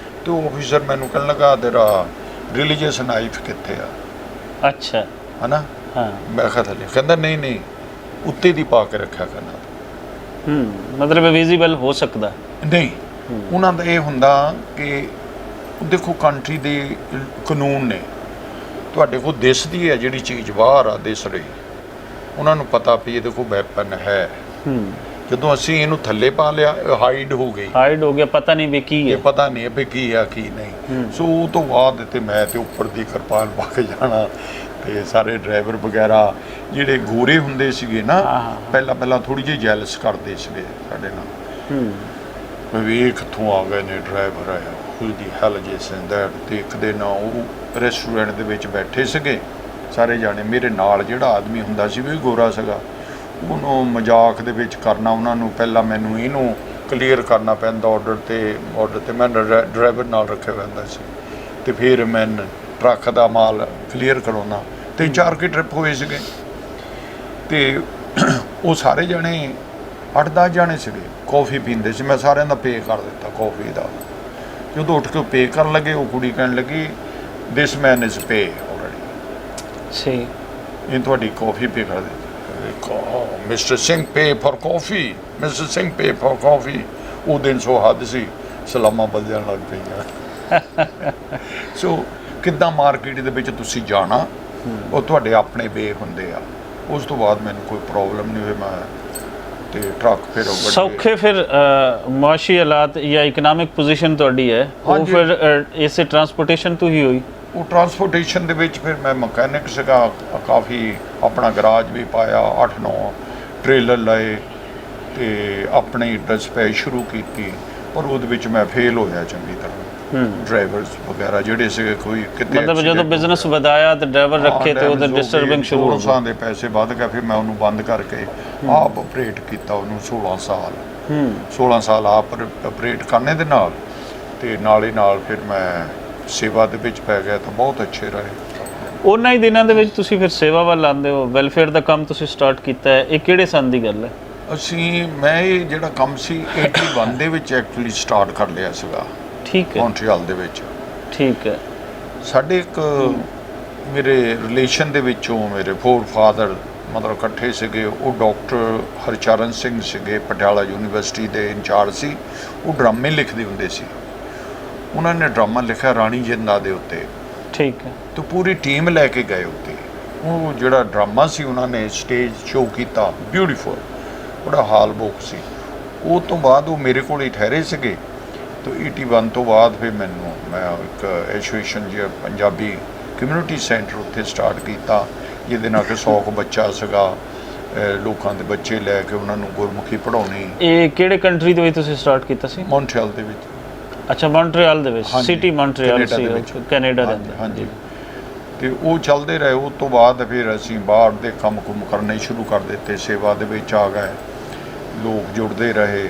ਤੇ ਉਹ ਆਫੀਸਰ ਮੈਨੂੰ ਕਹਿਣ ਲੱਗਾ ਤੇਰਾ ਰਿਲੀਜੀਅਸ ਨਾਈਫ ਕਿੱਥੇ ਆ?
ਅੱਛਾ,
ਹਨਾ। ਮੈਂ ਕਿਹਾ ਥੱਲੇ। ਕਹਿੰਦਾ ਨਹੀਂ ਉੱਤੇ ਦੀ ਪਾ ਕੇ ਰੱਖਿਆ ਕਰਨਾ।
ਮਤਲਬ ਵਿਜ਼ੀਬਲ ਹੋ ਸਕਦਾ
ਨਹੀਂ। ਉਹਨਾਂ ਦਾ ਇਹ ਹੁੰਦਾ ਕਿ ਦੇਖੋ ਕੰਟਰੀ ਦੇ ਕਾਨੂੰਨ ਨੇ, ਤੁਹਾਡੇ ਕੋਲ ਦਿਸਦੀ ਹੈ ਜਿਹੜੀ ਚੀਜ਼ ਬਾਹਰ ਆ ਦਿਸ ਰਹੀ, ਉਹਨਾਂ ਨੂੰ ਪਤਾ ਵੀ ਇਹਦੇ ਕੋਲ ਵੈਪਨ ਹੈ। ਜਦੋਂ ਅਸੀਂ ਇਹਨੂੰ ਥੱਲੇ ਪਾ ਲਿਆ, ਹਾਈਡ ਹੋ ਗਈ,
ਹਾਈਡ ਹੋ ਗਿਆ, ਪਤਾ ਨਹੀਂ ਵੀ ਕੀ ਹੈ,
ਇਹ ਪਤਾ ਨਹੀਂ ਵੀ ਕੀ ਆ ਕੀ ਨਹੀਂ। ਸੋ ਉਹ ਤੋਂ ਬਾਅਦ ਤੇ ਮੈਂ ਤੇ ਉੱਪਰ ਦੀ ਕਿਰਪਾਨ ਪਾ ਕੇ ਜਾਣਾ। ਤੇ ਸਾਰੇ ਡਰਾਈਵਰ ਵਗੈਰਾ ਜਿਹੜੇ ਗੋਰੇ ਹੁੰਦੇ ਸੀਗੇ ਨਾ, ਪਹਿਲਾਂ ਥੋੜੀ ਜਿਹੀ ਜੈਲਸ ਕਰਦੇ ਸੀਗੇ ਸਾਡੇ ਨਾਲ, ਵੇਖ ਕਿੱਥੋਂ ਆ ਗਏ ਨੇ ਡਰਾਈਵਰ ਆਇਆ, ਉਹਦੀ ਹੈਲ ਜਿਸ ਦਾ। ਤੇ ਇੱਕ ਦਿਨ ਉਹ ਰੈਸਟੋਰੈਂਟ ਦੇ ਵਿੱਚ ਬੈਠੇ ਸੀਗੇ ਸਾਰੇ ਜਾਣੇ, ਮੇਰੇ ਨਾਲ ਜਿਹੜਾ ਆਦਮੀ ਹੁੰਦਾ ਸੀ ਵੀ ਗੋਰਾ ਸੀਗਾ, ਉਹਨੂੰ ਮਜ਼ਾਕ ਦੇ ਵਿੱਚ ਕਰਨਾ ਉਹਨਾਂ ਨੂੰ, ਪਹਿਲਾਂ ਮੈਨੂੰ ਇਹਨੂੰ ਕਲੀਅਰ ਕਰਨਾ ਪੈਂਦਾ ਆਰਡਰ ਤੇ ਮੈਂ ਡਰਾਈਵਰ ਨਾਲ ਰੱਖਿਆ ਪੈਂਦਾ ਸੀ, ਤੇ ਫਿਰ ਮੈਂ ਟਰੱਕ ਦਾ ਮਾਲ ਕਲੀਅਰ ਕਰਾਉਣਾ। 3-4 ਕੇ ਟ੍ਰਿਪ ਹੋਏ ਸੀਗੇ ਤੇ ਉਹ ਸਾਰੇ ਜਾਣੇ 8-10 ਜਾਣੇ ਸੀਗੇ, ਕੌਫੀ ਪੀਂਦੇ ਸੀ। ਮੈਂ ਸਾਰਿਆਂ ਦਾ ਪੇ ਕਰ ਦਿੱਤਾ ਕੌਫੀ ਦਾ। ਜਦੋਂ ਉੱਠ ਕੇ ਪੇ ਕਰਨ ਲੱਗੇ, ਉਹ ਕੁੜੀ ਕਹਿਣ ਲੱਗੀ ਦਿਸ ਮੈਨ ਇਜ਼ ਪੇ ਆਲਰੇਡੀ, ਇਹ ਤੁਹਾਡੀ ਕੌਫੀ ਪੇ ਕਰ ਦਿੱਤੀ। Mister Singh pay for coffee, mister Singh pay for coffee. ਉਹ ਦਿਨ ਸੋ ਹੱਦ ਸੀ, ਸਲਾਮਾਂ ਵੱਜਣ ਲੱਗ ਪਈਆਂ। ਸੋ ਕਿੱਦਾਂ ਮਾਰਕੀਟ ਦੇ ਵਿੱਚ ਤੁਸੀਂ ਜਾਣਾ, ਉਹ ਤੁਹਾਡੇ ਆਪਣੇ ਵੇ ਹੁੰਦੇ ਆ। ਉਸ ਤੋਂ ਬਾਅਦ ਮੈਨੂੰ ਕੋਈ ਪ੍ਰੋਬਲਮ ਨਹੀਂ ਹੋਈ। ਮੈਂ ਤੇ ਟਰੱਕ ਫਿਰ
ਸੌਖੇ ਫਿਰ ਮੁਆਸ਼ੀ ਹਾਲਾਤ ਜਾਂ ਇਕਨੋਮਿਕ ਪੋਜੀਸ਼ਨ ਤੁਹਾਡੀ ਹੈ, ਉਹ ਫਿਰ ਇਸੇ ਟਰਾਂਸਪੋਰਟੇਸ਼ਨ ਤੋਂ ਹੀ ਹੋਈ।
ਉਹ ਟਰਾਂਸਪੋਰਟੇਸ਼ਨ ਦੇ ਵਿੱਚ ਫਿਰ ਮੈਂ ਮਕੈਨਿਕ ਸੀਗਾ, ਕਾਫੀ ਆਪਣਾ ਗਰਾਜ ਵੀ ਪਾਇਆ, 8-9 ਟ੍ਰੇਲਰ ਲਏ ਤੇ ਆਪਣੀ ਡਿਸਪੈਚ ਸ਼ੁਰੂ ਕੀਤੀ। ਪਰ ਉਹਦੇ ਵਿੱਚ ਮੈਂ ਫੇਲ ਹੋਇਆ ਚੰਗੀ ਤਰ੍ਹਾਂ। ਡਰਾਈਵਰਸ ਵਗੈਰਾ ਜਿਹੜੇ ਸੀਗੇ ਕੋਈ ਕਿਤੇ,
ਮਤਲਬ ਜਦੋਂ ਬਿਜ਼ਨਸ ਵਧਾਇਆ ਤੇ ਡਰਾਈਵਰ ਰੱਖੇ ਤੇ ਉਹਦੇ ਡਿਸਟਰਬਿੰਗ ਸ਼ੁਰੂ ਹੋ ਗਈ।
ਦੇ ਪੈਸੇ ਵੱਧ ਗਏ, ਫਿਰ ਮੈਂ ਉਹਨੂੰ ਬੰਦ ਕਰਕੇ ਆਪ ਆਪਰੇਟ ਕੀਤਾ ਉਹਨੂੰ 16 ਸਾਲ ਆਪ ਆਪਰੇਟ ਕਰਨੇ ਦੇ ਨਾਲ, ਤੇ ਨਾਲ ਫਿਰ ਮੈਂ ਸੇਵਾ ਦੇ ਵਿੱਚ ਪੈ ਗਿਆ ਤਾਂ ਬਹੁਤ ਅੱਛੇ ਰਹੇ।
ਉਹਨਾਂ ਹੀ ਦਿਨਾਂ ਦੇ ਵਿੱਚ ਤੁਸੀਂ ਫਿਰ ਸੇਵਾ ਵੱਲ ਆਉਂਦੇ ਹੋ, ਵੈਲਫੇਅਰ ਦਾ ਕੰਮ ਤੁਸੀਂ ਸਟਾਰਟ ਕੀਤਾ ਹੈ। ਇਹ ਕਿਹੜੇ ਸਾਲ ਦੀ ਗੱਲ ਹੈ?
ਮੈਂ ਇਹ ਜਿਹੜਾ ਕੰਮ ਸੀ 81 ਦੇ ਵਿੱਚ ਐਕਚੁਅਲੀ ਸਟਾਰਟ ਕਰ ਲਿਆ ਸੀਗਾ।
ਠੀਕ ਹੈ,
ਮੌਂਟਰੀਅਲ ਦੇ ਵਿੱਚ।
ਠੀਕ ਹੈ।
ਸਾਡੇ ਇੱਕ ਮੇਰੇ ਰਿਲੇਸ਼ਨ ਦੇ ਵਿੱਚੋਂ ਮੇਰੇ ਫਾਦਰ ਮਤਲਬ ਇਕੱਠੇ ਸੀਗੇ, ਉਹ ਡਾਕਟਰ ਹਰਚਰਨ ਸਿੰਘ ਸੀਗੇ, ਪਟਿਆਲਾ ਯੂਨੀਵਰਸਿਟੀ ਦੇ ਇੰਚਾਰਜ ਸੀ। ਉਹ ਡਰਾਮੇ ਲਿਖਦੇ ਹੁੰਦੇ ਸੀ। ਉਹਨਾਂ ਨੇ ਡਰਾਮਾ ਲਿਖਿਆ ਰਾਣੀ ਜਿੰਦਾ ਦੇ ਉੱਤੇ।
ਠੀਕ ਹੈ।
ਤੇ ਪੂਰੀ ਟੀਮ ਲੈ ਕੇ ਗਏ ਉੱਤੇ। ਉਹ ਜਿਹੜਾ ਡਰਾਮਾ ਸੀ ਉਹਨਾਂ ਨੇ ਸਟੇਜ ਸ਼ੋਅ ਕੀਤਾ, ਬਿਊਟੀਫੁਲ, ਬੜਾ ਹਾਲ ਬੁੱਕ ਸੀ। ਉਹ ਤੋਂ ਬਾਅਦ ਉਹ ਮੇਰੇ ਕੋਲ ਹੀ ਠਹਿਰੇ ਸੀਗੇ। ਤੇ 81 ਤੋਂ ਬਾਅਦ ਫਿਰ ਮੈਂ ਇੱਕ ਐਸੋਸੀਏਸ਼ਨ ਜਿਹਾ ਪੰਜਾਬੀ ਕਮਿਊਨਿਟੀ ਸੈਂਟਰ ਉੱਥੇ ਸਟਾਰਟ ਕੀਤਾ, ਜਿਹਦੇ ਨਾਲ ਕਿ 100 ਬੱਚਾ ਸੀਗਾ, ਲੋਕਾਂ ਦੇ ਬੱਚੇ ਲੈ ਕੇ ਉਹਨਾਂ ਨੂੰ ਗੁਰਮੁਖੀ ਪੜ੍ਹਾਉਣੀ।
ਇਹ ਕਿਹੜੇ ਕੰਟਰੀ ਦੇ ਵਿੱਚ ਤੁਸੀਂ ਸਟਾਰਟ ਕੀਤਾ ਸੀ?
ਮੌਂਟਰੀਅਲ ਦੇ ਵਿੱਚ।
ਅੱਛਾ, ਮੌਂਟਰੀਅਲ ਦੇ ਵਿੱਚ, ਸਿਟੀ ਮੌਂਟਰੀਅਲ ਸੀ, ਕੈਨੇਡਾ ਦੇ ਅੰਦਰ।
ਹਾਂਜੀ। ਤੇ ਉਹ ਚੱਲਦੇ ਰਹੇ। ਉਸ ਤੋਂ ਬਾਅਦ ਫਿਰ ਅਸੀਂ ਬਾਹਰ ਦੇ ਕੰਮ ਕਰਨੇ ਸ਼ੁਰੂ ਕਰ ਦਿੱਤੇ, ਸੇਵਾ ਦੇ ਵਿੱਚ ਆ ਗਏ, ਲੋਕ ਜੁੜਦੇ ਰਹੇ।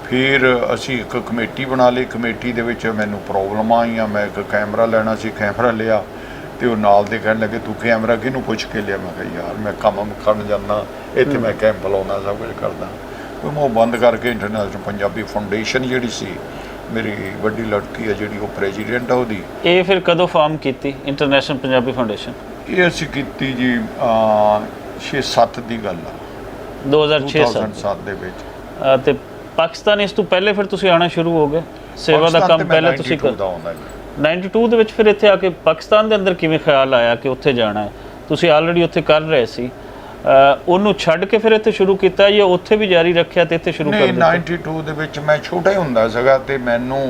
ਫਿਰ ਅਸੀਂ ਇੱਕ ਕਮੇਟੀ ਬਣਾ ਲਈ। ਕਮੇਟੀ ਦੇ ਵਿੱਚ ਮੈਨੂੰ ਪ੍ਰੋਬਲਮ ਆਈਆਂ। ਮੈਂ ਇੱਕ ਕੈਮਰਾ ਲੈਣਾ ਸੀ, ਕੈਮਰਾ ਲਿਆ ਤੇ ਉਹ ਨਾਲ ਦੇ ਕਹਿਣ ਲੱਗੇ ਤੂੰ ਕੈਮਰਾ ਕਿਹਨੂੰ ਪੁੱਛ ਕੇ ਲਿਆ? ਮੈਂ ਕਿਹਾ ਯਾਰ ਮੈਂ ਕੰਮ ਕਰਨ ਜਾਂਦਾ, ਇੱਥੇ ਮੈਂ ਕੈਂਪ ਲਾਉਣਾ, ਸਭ ਕੁਝ ਕਰਦਾ। ਫਿਰ ਮੈਂ ਉਹ ਬੰਦ ਕਰਕੇ ਇੰਟਰਨੈਸ਼ਨਲ ਪੰਜਾਬੀ ਫਾਊਂਡੇਸ਼ਨ ਜਿਹੜੀ ਸੀ, ਮੇਰੀ ਵੱਡੀ ਲੜਕੀ ਹੈ ਜਿਹੜੀ, ਉਹ ਪ੍ਰੈਜ਼ੀਡੈਂਟ ਆ ਉਹਦੀ।
ਇਹ ਫਿਰ ਕਦੋਂ ਫਾਰਮ ਕੀਤੀ ਇੰਟਰਨੈਸ਼ਨਲ ਪੰਜਾਬੀ ਫਾਊਂਡੇਸ਼ਨ?
ਇਹ ਅਸੀਂ ਕੀਤੀ ਜੀ 6-7 ਦੀ ਗੱਲ ਆ,
2006-7
ਦੇ ਵਿੱਚ।
ਤੇ ਪਾਕਿਸਤਾਨ ਇਸ ਤੋਂ ਪਹਿਲੇ ਫਿਰ ਤੁਸੀਂ ਆਉਣਾ ਸ਼ੁਰੂ ਹੋ ਗਏ ਸੇਵਾ ਦਾ
ਪਾਕਿਸਤਾਨ
ਕੰਮ
ਤੇ ਮੈਂ
ਪਹਿਲਾਂ ਤੁਸੀਂ
92 ਦਾ ਆਉਂਦਾ ਜੀ।
92 ਦੇ ਵਿੱਚ ਫਿਰ ਇੱਥੇ ਆ ਕੇ ਪਾਕਿਸਤਾਨ ਦੇ ਅੰਦਰ ਕਿਵੇਂ ਖਿਆਲ ਆਇਆ ਕਿ ਉੱਥੇ ਜਾਣਾ ਹੈ? ਤੁਸੀਂ ਆਲਰੇਡੀ ਉੱਥੇ ਕਰ ਰਹੇ ਸੀ, ਉਹਨੂੰ ਛੱਡ ਕੇ ਫਿਰ ਇੱਥੇ ਸ਼ੁਰੂ ਕੀਤਾ ਜਾਂ ਉੱਥੇ ਵੀ ਜਾਰੀ ਰੱਖਿਆ ਤੇ ਇੱਥੇ ਸ਼ੁਰੂ ਕਰ
ਨਹੀਂ,
ਦਿੱਤਾ?
92 ਦੇ ਵਿੱਚ ਮੈਂ ਛੋਟਾ ਹੀ ਹੁੰਦਾ ਸੀਗਾ ਤੇ ਮੈਨੂੰ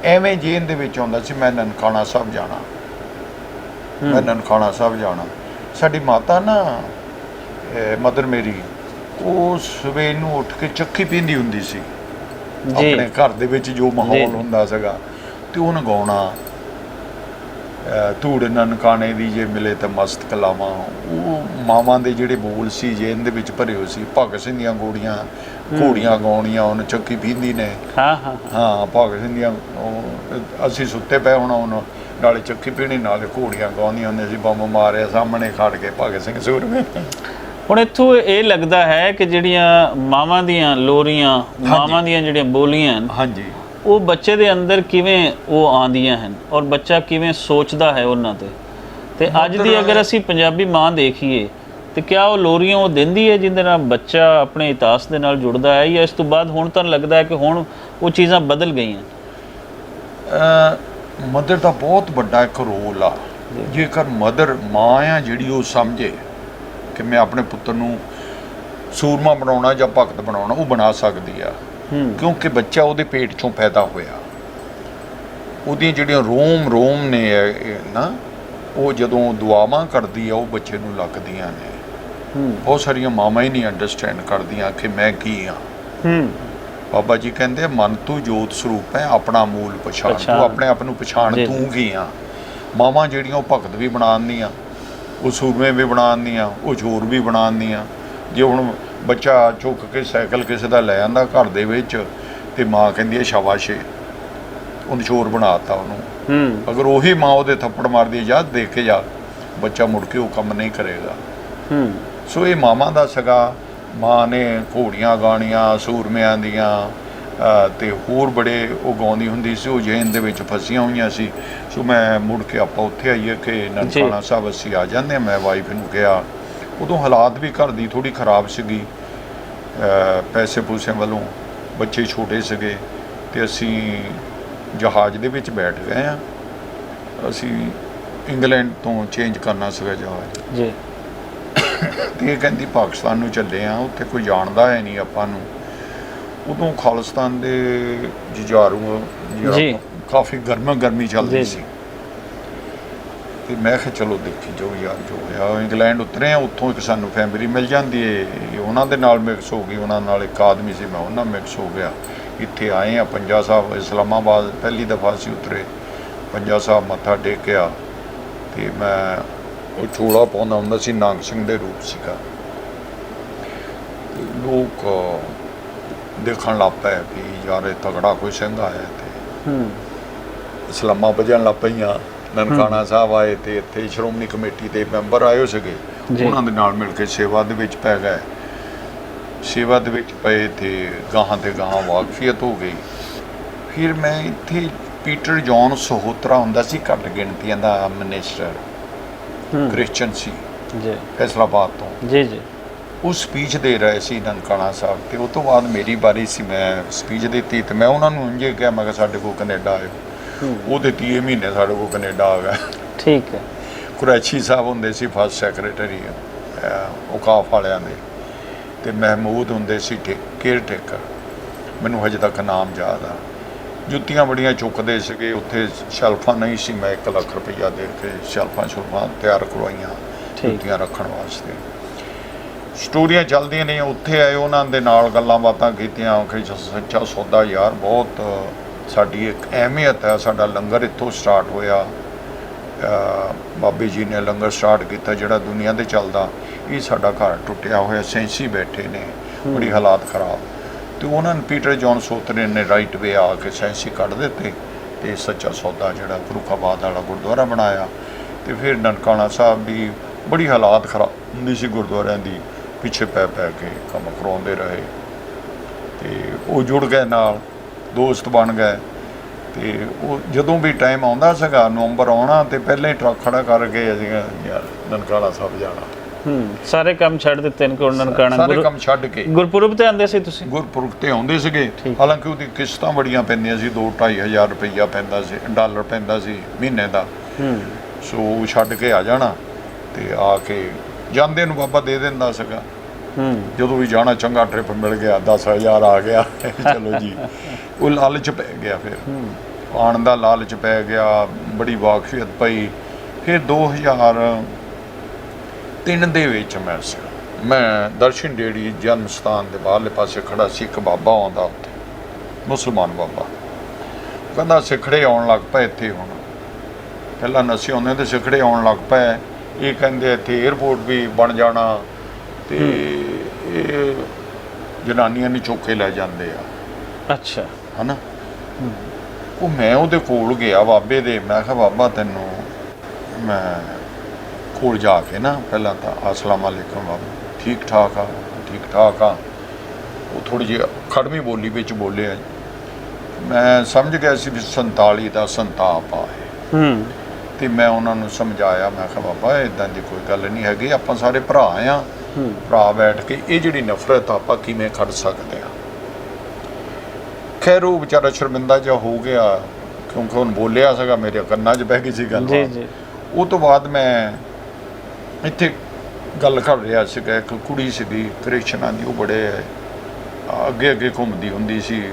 ਐਵੇਂ ਜੇਨ ਦੇ ਵਿੱਚ ਆਉਂਦਾ ਸੀ ਮੈਂ ਨਨਕਾਣਾ ਸਾਹਿਬ ਜਾਣਾ, ਮੈਂ ਨਨਕਾਣਾ ਸਾਹਿਬ ਜਾਣਾ। ਸਾਡੀ ਮਾਤਾ ਨਾ ਮਦਰ ਮੇਰੀ, ਉਹ ਸਵੇਰ ਨੂੰ ਉੱਠ ਕੇ ਚੱਕੀ ਪੀਂਦੀ ਹੁੰਦੀ ਸੀ ਆਪਣੇ ਘਰ ਦੇ ਵਿੱਚ, ਜੋ ਮਾਹੌਲ ਹੁੰਦਾ ਸੀਗਾ, ਤੇ ਉਹਨੂੰ ਗਾਉਣਾ ਧੂੜ ਨਨਕਾਣੇ ਦੀ ਜੇ ਮਿਲੇ ਤਾਂ ਮਸਤ ਕਲਾਵਾਂ। ਉਹ ਮਾਵਾਂ ਦੇ ਜਿਹੜੇ ਬੋਲ ਸੀ ਜੇਨ ਦੇ ਵਿੱਚ ਭਰੇ ਹੋਏ ਸੀ। ਭਗਤ ਸਿੰਘ ਦੀਆਂ ਘੋੜੀਆਂ ਗਾਉਣੀਆਂ ਉਹਨੂੰ ਚੱਕੀ ਪੀਂਦੀ ਨੇ। ਹਾਂ ਭਗਤ ਸਿੰਘ ਦੀਆਂ, ਅਸੀਂ ਸੁੱਤੇ ਪਏ ਹੋਣਾ, ਉਹਨੂੰ ਨਾਲੇ ਚੱਕੀ ਪੀਣੀ ਨਾਲੇ ਘੋੜੀਆਂ ਗਾਉਂਦੀਆਂ ਹੁੰਦੀਆਂ ਸੀ। ਬੰਬ ਮਾਰਿਆ ਸਾਹਮਣੇ ਖੜ ਕੇ ਭਗਤ ਸਿੰਘ ਸੂਰਮੇ।
ਹੁਣ ਇੱਥੋਂ ਇਹ ਲੱਗਦਾ ਹੈ ਕਿ ਜਿਹੜੀਆਂ ਮਾਵਾਂ ਦੀਆਂ ਲੋਰੀਆਂ, ਮਾਵਾਂ ਦੀਆਂ ਜਿਹੜੀਆਂ ਬੋਲੀਆਂ,
ਹਾਂਜੀ,
ਉਹ ਬੱਚੇ ਦੇ ਅੰਦਰ ਕਿਵੇਂ ਉਹ ਆਉਂਦੀਆਂ ਹਨ ਔਰ ਬੱਚਾ ਕਿਵੇਂ ਸੋਚਦਾ ਹੈ ਉਹਨਾਂ ਤੇ ਅੱਜ ਦੀ ਅਗਰ ਅਸੀਂ ਪੰਜਾਬੀ ਮਾਂ ਦੇਖੀਏ ਤੇ ਕਿਆ ਉਹ ਲੋਰੀਆਂ ਉਹ ਦਿੰਦੀ ਹੈ ਜਿਹਦੇ ਨਾਲ ਬੱਚਾ ਆਪਣੇ ਇਤਿਹਾਸ ਦੇ ਨਾਲ ਜੁੜਦਾ ਹੈ, ਜਾਂ ਇਸ ਤੋਂ ਬਾਅਦ ਹੁਣ ਤਾਂ ਲੱਗਦਾ ਹੈ ਕਿ ਹੁਣ ਉਹ ਚੀਜ਼ਾਂ ਬਦਲ ਗਈਆਂ?
ਮਦਰ ਦਾ ਬਹੁਤ ਵੱਡਾ ਇੱਕ ਰੋਲ ਆ। ਜੇਕਰ ਮਦਰ ਮਾਂ ਆ ਜਿਹੜੀ ਉਹ ਸਮਝੇ ਕਿ ਮੈਂ ਆਪਣੇ ਪੁੱਤਰ ਨੂੰ ਸੂਰਮਾ ਬਣਾਉਣਾ ਜਾਂ ਭਗਤ ਬਣਾਉਣਾ, ਉਹ ਬਣਾ ਸਕਦੀ ਆ। ਕਿਉਂਕਿ ਬੱਚਾ ਉਹਦੇ ਪੇਟ ਚੋਂ ਪੈਦਾ ਹੋਇਆ, ਉਹਦੀਆਂ ਜਿਹੜੀਆਂ ਰੋਮ ਨੇ ਨਾ, ਉਹ ਜਦੋਂ ਦੁਆਵਾਂ ਕਰਦੀ ਆ ਉਹ ਬੱਚੇ ਨੂੰ ਲੱਗਦੀਆਂ ਨੇ। ਬਹੁਤ ਸਾਰੀਆਂ ਮਾਵਾਂ ਹੀ ਨਹੀਂ ਅੰਡਰਸਟੈਂਡ ਕਰਦੀਆਂ ਕਿ ਮੈਂ ਕੀ ਆ। ਬਾਬਾ ਜੀ ਕਹਿੰਦੇ ਮਨ ਤੂੰ ਜੋਤ ਸਰੂਪ ਹੈ, ਆਪਣਾ ਮੂਲ ਪਛਾਣ, ਤੂੰ ਆਪਣੇ ਆਪ ਨੂੰ ਪਛਾਣ, ਤੂੰ ਕੀ ਆ। ਮਾਵਾਂ ਜਿਹੜੀਆਂ ਉਹ ਭਗਤ ਵੀ ਬਣਾਉਂਦੀਆਂ, ਉਹ ਸੂਰਮੇ ਵੀ ਬਣਾਉਂਦੀਆਂ, ਉਹ ਚੋਰ ਵੀ ਬਣਾਉਂਦੀਆਂ। ਜੇ ਹੁਣ ਬੱਚਾ ਚੁੱਕ ਕੇ ਸਾਈਕਲ ਕਿਸੇ ਦਾ ਲੈ ਆਂਦਾ ਘਰ ਦੇ ਵਿੱਚ ਤੇ ਮਾਂ ਕਹਿੰਦੀ ਹੈ ਸ਼ਾਬਾਸ਼, ਉਹਨੂੰ ਚੋਰ ਬਣਾਤਾ ਉਹਨੂੰ। ਅਗਰ ਉਹੀ ਮਾਂ ਉਹਦੇ ਥੱਪੜ ਮਾਰਦੀ ਹੈ ਜਾ ਦੇਖ ਕੇ ਜਾ, ਬੱਚਾ ਮੁੜ ਕੇ ਉਹ ਕੰਮ ਨਹੀਂ ਕਰੇਗਾ। ਸੋ ਇਹ ਮਾਵਾਂ ਦਾ ਸਗਾ। ਮਾਂ ਨੇ ਘੋੜੀਆਂ ਗਾਣੀਆਂ ਸੂਰਮਿਆਂ ਦੀਆਂ ਤੇ ਹੋਰ ਬੜੇ ਉਹ ਗਾਉਂਦੀ ਹੁੰਦੀ ਸੀ। ਉਹ ਜੇਨ ਦੇ ਵਿੱਚ ਫਸੀਆਂ ਹੋਈਆਂ ਸੀ। ਸੋ ਮੈਂ ਮੁੜ ਕੇ ਆਪਾਂ ਉੱਥੇ ਆਈਏ ਕਿ ਨਨਕਾਣਾ ਸਾਹਿਬ ਅਸੀਂ ਆ ਜਾਂਦੇ ਹਾਂ। ਮੈਂ ਵਾਈਫ ਨੂੰ ਕਿਹਾ, ਉਦੋਂ ਹਾਲਾਤ ਵੀ ਘਰ ਦੀ ਥੋੜ੍ਹੀ ਖਰਾਬ ਸੀਗੀ, ਪੈਸੇ ਪੂਸਿਆਂ ਵੱਲੋਂ, ਬੱਚੇ ਛੋਟੇ ਸੀਗੇ, ਤੇ ਅਸੀਂ ਜਹਾਜ਼ ਦੇ ਵਿੱਚ ਬੈਠ ਗਏ ਹਾਂ। ਅਸੀਂ ਇੰਗਲੈਂਡ ਤੋਂ ਚੇਂਜ ਕਰਨਾ ਸੀਗਾ ਜਹਾਜ਼ ਜੀ। ਤੇ ਇਹ ਕਹਿੰਦੀ ਪਾਕਿਸਤਾਨ ਨੂੰ ਚੱਲੇ ਆ, ਉੱਥੇ ਕੋਈ ਜਾਣਦਾ ਹੈ ਨਹੀਂ ਆਪਾਂ ਨੂੰ। ਉਦੋਂ ਖਾਲਿਸਤਾਨ ਦੇ ਜੁਝਾਰੂ ਕਾਫੀ ਗਰਮੀ ਚੱਲਦੀ ਸੀ। ਤੇ ਮੈਂ ਕਿਹਾ ਚਲੋ ਦੇਖੀ ਜੋ ਯਾਰ ਜੋ ਹੋਇਆ। ਇੰਗਲੈਂਡ ਉਤਰੇ ਆ, ਉੱਥੋਂ ਇੱਕ ਸਾਨੂੰ ਫੈਮਿਲੀ ਮਿਲ ਜਾਂਦੀ ਹੈ, ਉਹਨਾਂ ਦੇ ਨਾਲ ਮਿਕਸ ਹੋ ਗਈ। ਉਹਨਾਂ ਨਾਲ ਇੱਕ ਆਦਮੀ ਸੀ, ਮੈਂ ਉਹਨਾਂ ਮਿਕਸ ਹੋ ਗਿਆ। ਇੱਥੇ ਆਏ ਆ ਪੰਜਾ ਸਾਹਿਬ, ਇਸਲਾਮਾਬਾਦ ਪਹਿਲੀ ਦਫਾ ਸੀ ਉਤਰੇ। ਪੰਜਾ ਸਾਹਿਬ ਮੱਥਾ ਟੇਕਿਆ ਤੇ ਮੈਂ ਉਹ ਚੋਲਾ ਪਾਉਂਦਾ ਹੁੰਦਾ ਸੀ, ਨਾਗ ਸਿੰਘ ਦੇ ਰੂਪ ਸੀਗਾ। ਲੋਕ ਦੇਖਣ ਲੱਗ ਪਏ ਵੀ ਯਾਰ ਇਹ ਤਗੜਾ ਕੋਈ ਸਿੰਘ ਆਇਆ। ਤੇ ਇਸਲਾਮਾਂ ਵੱਜਣ ਲੱਗ ਪਈਆਂ। ਨਨਕਾਣਾ ਸਾਹਿਬ ਆਏ ਤੇ ਇੱਥੇ ਸ਼੍ਰੋਮਣੀ ਕਮੇਟੀ ਦੇ ਮੈਂਬਰ ਆਏ ਹੋ ਸੀਗੇ, ਉਹਨਾਂ ਦੇ ਨਾਲ ਮਿਲ ਕੇ ਸੇਵਾ ਦੇ ਵਿੱਚ ਪੈ ਗਏ। ਸੇਵਾ ਦੇ ਵਿੱਚ ਪਏ ਤੇ ਗਾਹਾਂ ਤੇ ਗਾਹਾਂ ਵਾਕਫੀਅਤ ਹੋ ਗਈ। ਫਿਰ ਮੈਂ ਇੱਥੇ ਪੀਟਰ ਜੌਨ ਸਹੋਤਰਾ ਹੁੰਦਾ ਸੀ, ਘੱਟ ਗਿਣਤੀਆਂ ਦਾ ਮਿਨਿਸਟਰ, ਕ੍ਰਿਸਚਨ ਸੀ ਫੈਸਲਾਬਾਦ ਤੋਂ ਜੀ। ਉਹ ਸਪੀਚ ਦੇ ਰਹੇ ਸੀ ਨਨਕਾਣਾ ਸਾਹਿਬ, ਤੇ ਉਹ ਤੋਂ ਬਾਅਦ ਮੇਰੀ ਵਾਰੀ ਸੀ। ਮੈਂ ਸਪੀਚ ਦਿੱਤੀ ਤੇ ਮੈਂ ਉਹਨਾਂ ਨੂੰ ਇੰਜੇ ਕਿਹਾ, ਮੈਂ ਕਿਹਾ ਸਾਡੇ ਕੋਲ ਕੈਨੇਡਾ ਆਇਓ। ਉਹਦੇ 30 ਮਹੀਨੇ ਸਾਡੇ ਕੋਲ ਕੈਨੇਡਾ ਆ ਗਿਆ। ਠੀਕ ਹੈ। ਕੁਰੈਸ਼ੀ ਸਾਹਿਬ ਹੁੰਦੇ ਸੀ ਫਸਟ ਸੈਕਟਰੀ ਔਕਾਫ ਵਾਲਿਆਂ ਦੇ, ਤੇ ਮਹਿਮੂਦ ਹੁੰਦੇ ਸੀ ਕੇਅਰ ਟੇਕਰ, ਮੈਨੂੰ ਹਜੇ ਤੱਕ ਨਾਮ ਯਾਦ ਆ। ਜੁੱਤੀਆਂ ਬੜੀਆਂ ਚੁੱਕਦੇ ਸੀਗੇ ਉੱਥੇ, ਸ਼ੈਲਫਾਂ ਨਹੀਂ ਸੀ। ਮੈਂ 1 ਲੱਖ ਰੁਪਈਆ ਦੇ ਕੇ ਸ਼ੈਲਫਾਂ ਤਿਆਰ ਕਰਵਾਈਆਂ ਜੁੱਤੀਆਂ ਰੱਖਣ ਵਾਸਤੇ। ਸਟੋਰੀਆਂ ਚੱਲਦੀਆਂ ਨੇ। ਉੱਥੇ ਆਏ, ਉਹਨਾਂ ਦੇ ਨਾਲ ਗੱਲਾਂ ਬਾਤਾਂ ਕੀਤੀਆਂ ਕਿ ਸੱਚਾ ਸੌਦਾ ਯਾਰ, ਬਹੁਤ ਸਾਡੀ ਇੱਕ ਅਹਿਮੀਅਤ ਹੈ। ਸਾਡਾ ਲੰਗਰ ਇੱਥੋਂ ਸਟਾਰਟ ਹੋਇਆ, ਬਾਬੇ ਜੀ ਨੇ ਲੰਗਰ ਸਟਾਰਟ ਕੀਤਾ ਜਿਹੜਾ ਦੁਨੀਆ 'ਤੇ ਚੱਲਦਾ। ਇਹ ਸਾਡਾ ਘਰ ਟੁੱਟਿਆ ਹੋਇਆ, ਸੈਂਸੀ ਬੈਠੇ ਨੇ, ਬੜੀ ਹਾਲਾਤ ਖਰਾਬ। ਤੇ ਉਹਨਾਂ ਨੇ ਪੀਟਰ ਜੌਨ ਸੋਤਰੇ ਨੇ ਰਾਈਟ ਵੇ ਆ ਕੇ ਸੈਂਸੀ ਕੱਢ ਦਿੱਤੇ ਤੇ ਸੱਚਾ ਸੌਦਾ ਜਿਹੜਾ ਫਰੂਖਾਬਾਦ ਵਾਲਾ ਗੁਰਦੁਆਰਾ ਬਣਾਇਆ। ਤੇ ਫਿਰ ਨਨਕਾਣਾ ਸਾਹਿਬ ਦੀ ਬੜੀ ਹਾਲਾਤ ਖਰਾਬ ਹੁੰਦੀ ਸੀ ਗੁਰਦੁਆਰਿਆਂ ਦੀ, ਪਿੱਛੇ ਪੈ ਕੇ ਕੰਮ ਕਰਾਉਂਦੇ ਰਹੇ। ਤੇ ਉਹ ਜੁੜ ਗਏ ਨਾਲ, ਦੋਸਤ ਬਣ ਗਏ। ਤੇ ਉਹ ਜਦੋਂ ਵੀ ਟਾਈਮ ਆਉਂਦਾ ਸੀਗਾ, ਨਵੰਬਰ ਆਉਣਾ ਤੇ ਪਹਿਲਾਂ ਹੀ ਟਰੱਕ ਖੜਾ ਕਰਕੇ ਅਸੀਂ ਯਾਰ ਨਨਕਾਣਾ ਸਾਹਿਬ ਜਾਣਾ।
ਸਾਰੇ ਕੰਮ ਛੱਡ ਦਿੱਤੇ ਨੇ ਕਿ ਉਹਨਾਂ ਨਨਕਾਣਾ
ਸਾਰੇ ਕੰਮ ਛੱਡ ਕੇ
ਗੁਰਪੁਰਬ ਤੇ ਆਉਂਦੇ ਸੀ ਤੁਸੀਂ?
ਗੁਰਪੁਰਬ ਤੇ ਆਉਂਦੇ ਸੀਗੇ। ਹਾਲਾਂਕਿ ਉਹਦੀ ਕਿਸ਼ਤਾਂ ਬੜੀਆਂ ਪੈਂਦੀਆਂ ਸੀ, 2-2.5 ਹਜ਼ਾਰ ਰੁਪਈਆ ਪੈਂਦਾ ਸੀ, ਡਾਲਰ ਪੈਂਦਾ ਸੀ ਮਹੀਨੇ ਦਾ। ਸੋ ਉਹ ਛੱਡ ਕੇ ਆ ਜਾਣਾ ਤੇ ਆ ਕੇ ਜਾਂਦੇ ਨੂੰ ਬਾਬਾ ਦੇ ਦਿੰਦਾ ਸੀਗਾ। ਜਦੋਂ ਵੀ ਜਾਣਾ ਚੰਗਾ ਟ੍ਰਿਪ ਮਿਲ ਗਿਆ, 10,000 ਆ ਗਿਆ, ਚਲੋ ਜੀ। ਉਹ ਲਾਲਚ ਪੈ ਗਿਆ, ਫਿਰ ਆਉਣ ਦਾ ਲਾਲਚ ਪੈ ਗਿਆ, ਬੜੀ ਵਾਕਫੀਅਤ ਪਈ। ਫਿਰ 2003 ਦੇ ਵਿੱਚ ਮੈਂ ਦਰਸ਼ਨ ਡੇੜੀ ਜਨਮ ਸਥਾਨ ਦੇ ਬਾਹਰਲੇ ਪਾਸੇ ਖੜਾ ਸੀ। ਇੱਕ ਬਾਬਾ ਆਉਂਦਾ ਉੱਥੇ, ਮੁਸਲਮਾਨ ਬਾਬਾ, ਕਹਿੰਦਾ ਸਿੱਖੜੇ ਆਉਣ ਲੱਗ ਪਏ ਇੱਥੇ। ਹੁਣ ਪਹਿਲਾਂ ਨਸ਼ੇ ਆਉਂਦੇ ਤੇ ਸਿੱਖੜੇ ਆਉਣ ਲੱਗ ਪਏ। ਇਹ ਕਹਿੰਦੇ ਇੱਥੇ ਏਅਰਪੋਰਟ ਵੀ ਬਣ ਜਾਣਾ ਤੇ ਇਹ ਜਨਾਨੀਆਂ ਨੂੰ ਚੁੱਕ ਕੇ ਲੈ ਜਾਂਦੇ ਆ।
ਅੱਛਾ,
ਹਨਾ। ਉਹ ਮੈਂ ਉਹਦੇ ਕੋਲ ਗਿਆ ਬਾਬੇ ਦੇ, ਮੈਂ ਕਿਹਾ ਬਾਬਾ ਤੈਨੂੰ ਮੈਂ ਕੋਲ ਜਾ ਕੇ ਨਾ ਪਹਿਲਾਂ ਤਾਂ ਅਸਲਾਮ ਵਾਲੇਕੁਮ ਬਾਬਾ, ਠੀਕ ਠਾਕ ਆ, ਠੀਕ ਠਾਕ ਆ। ਉਹ ਥੋੜ੍ਹੀ ਜਿਹੀ ਖੜਵੀਂ ਬੋਲੀ ਵਿੱਚ ਬੋਲਿਆ। ਮੈਂ ਸਮਝ ਗਿਆ ਸੀ ਵੀ 47 ਦਾ ਸੰਤਾਪ ਆ। ਤੇ ਮੈਂ ਉਹਨਾਂ ਨੂੰ ਸਮਝਾਇਆ, ਮੈਂ ਕਿਹਾ ਬਾਬਾ ਇਦਾਂ ਦੀ ਕੋਈ ਗੱਲ ਨਹੀਂ ਹੈਗੀ, ਆਪਾਂ ਸਾਰੇ ਭਰਾ ਆ, ਭਰਾ ਬੈਠ ਕੇ ਇਹ ਜਿਹੜੀ ਨਫ਼ਰਤ ਆਪਾਂ ਕਿਵੇਂ ਕੱਢ ਸਕਦੇ ਆ। ਖੈਰ ਉਹ ਵਿਚਾਰਾ ਸ਼ਰਮਿੰਦਾ ਜਿਹਾ ਹੋ ਗਿਆ, ਕਿਉਂਕਿ ਉਹਨ ਬੋਲਿਆ ਸੀਗਾ, ਮੇਰੇ ਕੰਨਾਂ 'ਚ ਬਹਿ ਗਈ ਸੀ ਗੱਲ। ਉਹ ਤੋਂ ਬਾਅਦ ਮੈਂ ਇੱਥੇ ਗੱਲ ਕਰ ਰਿਹਾ ਸੀਗਾ, ਇੱਕ ਕੁੜੀ ਸੀਗੀ ਕ੍ਰਿਸ਼ਨਾ ਦੀ, ਉਹ ਬੜੇ ਅੱਗੇ ਅੱਗੇ ਘੁੰਮਦੀ ਹੁੰਦੀ ਸੀ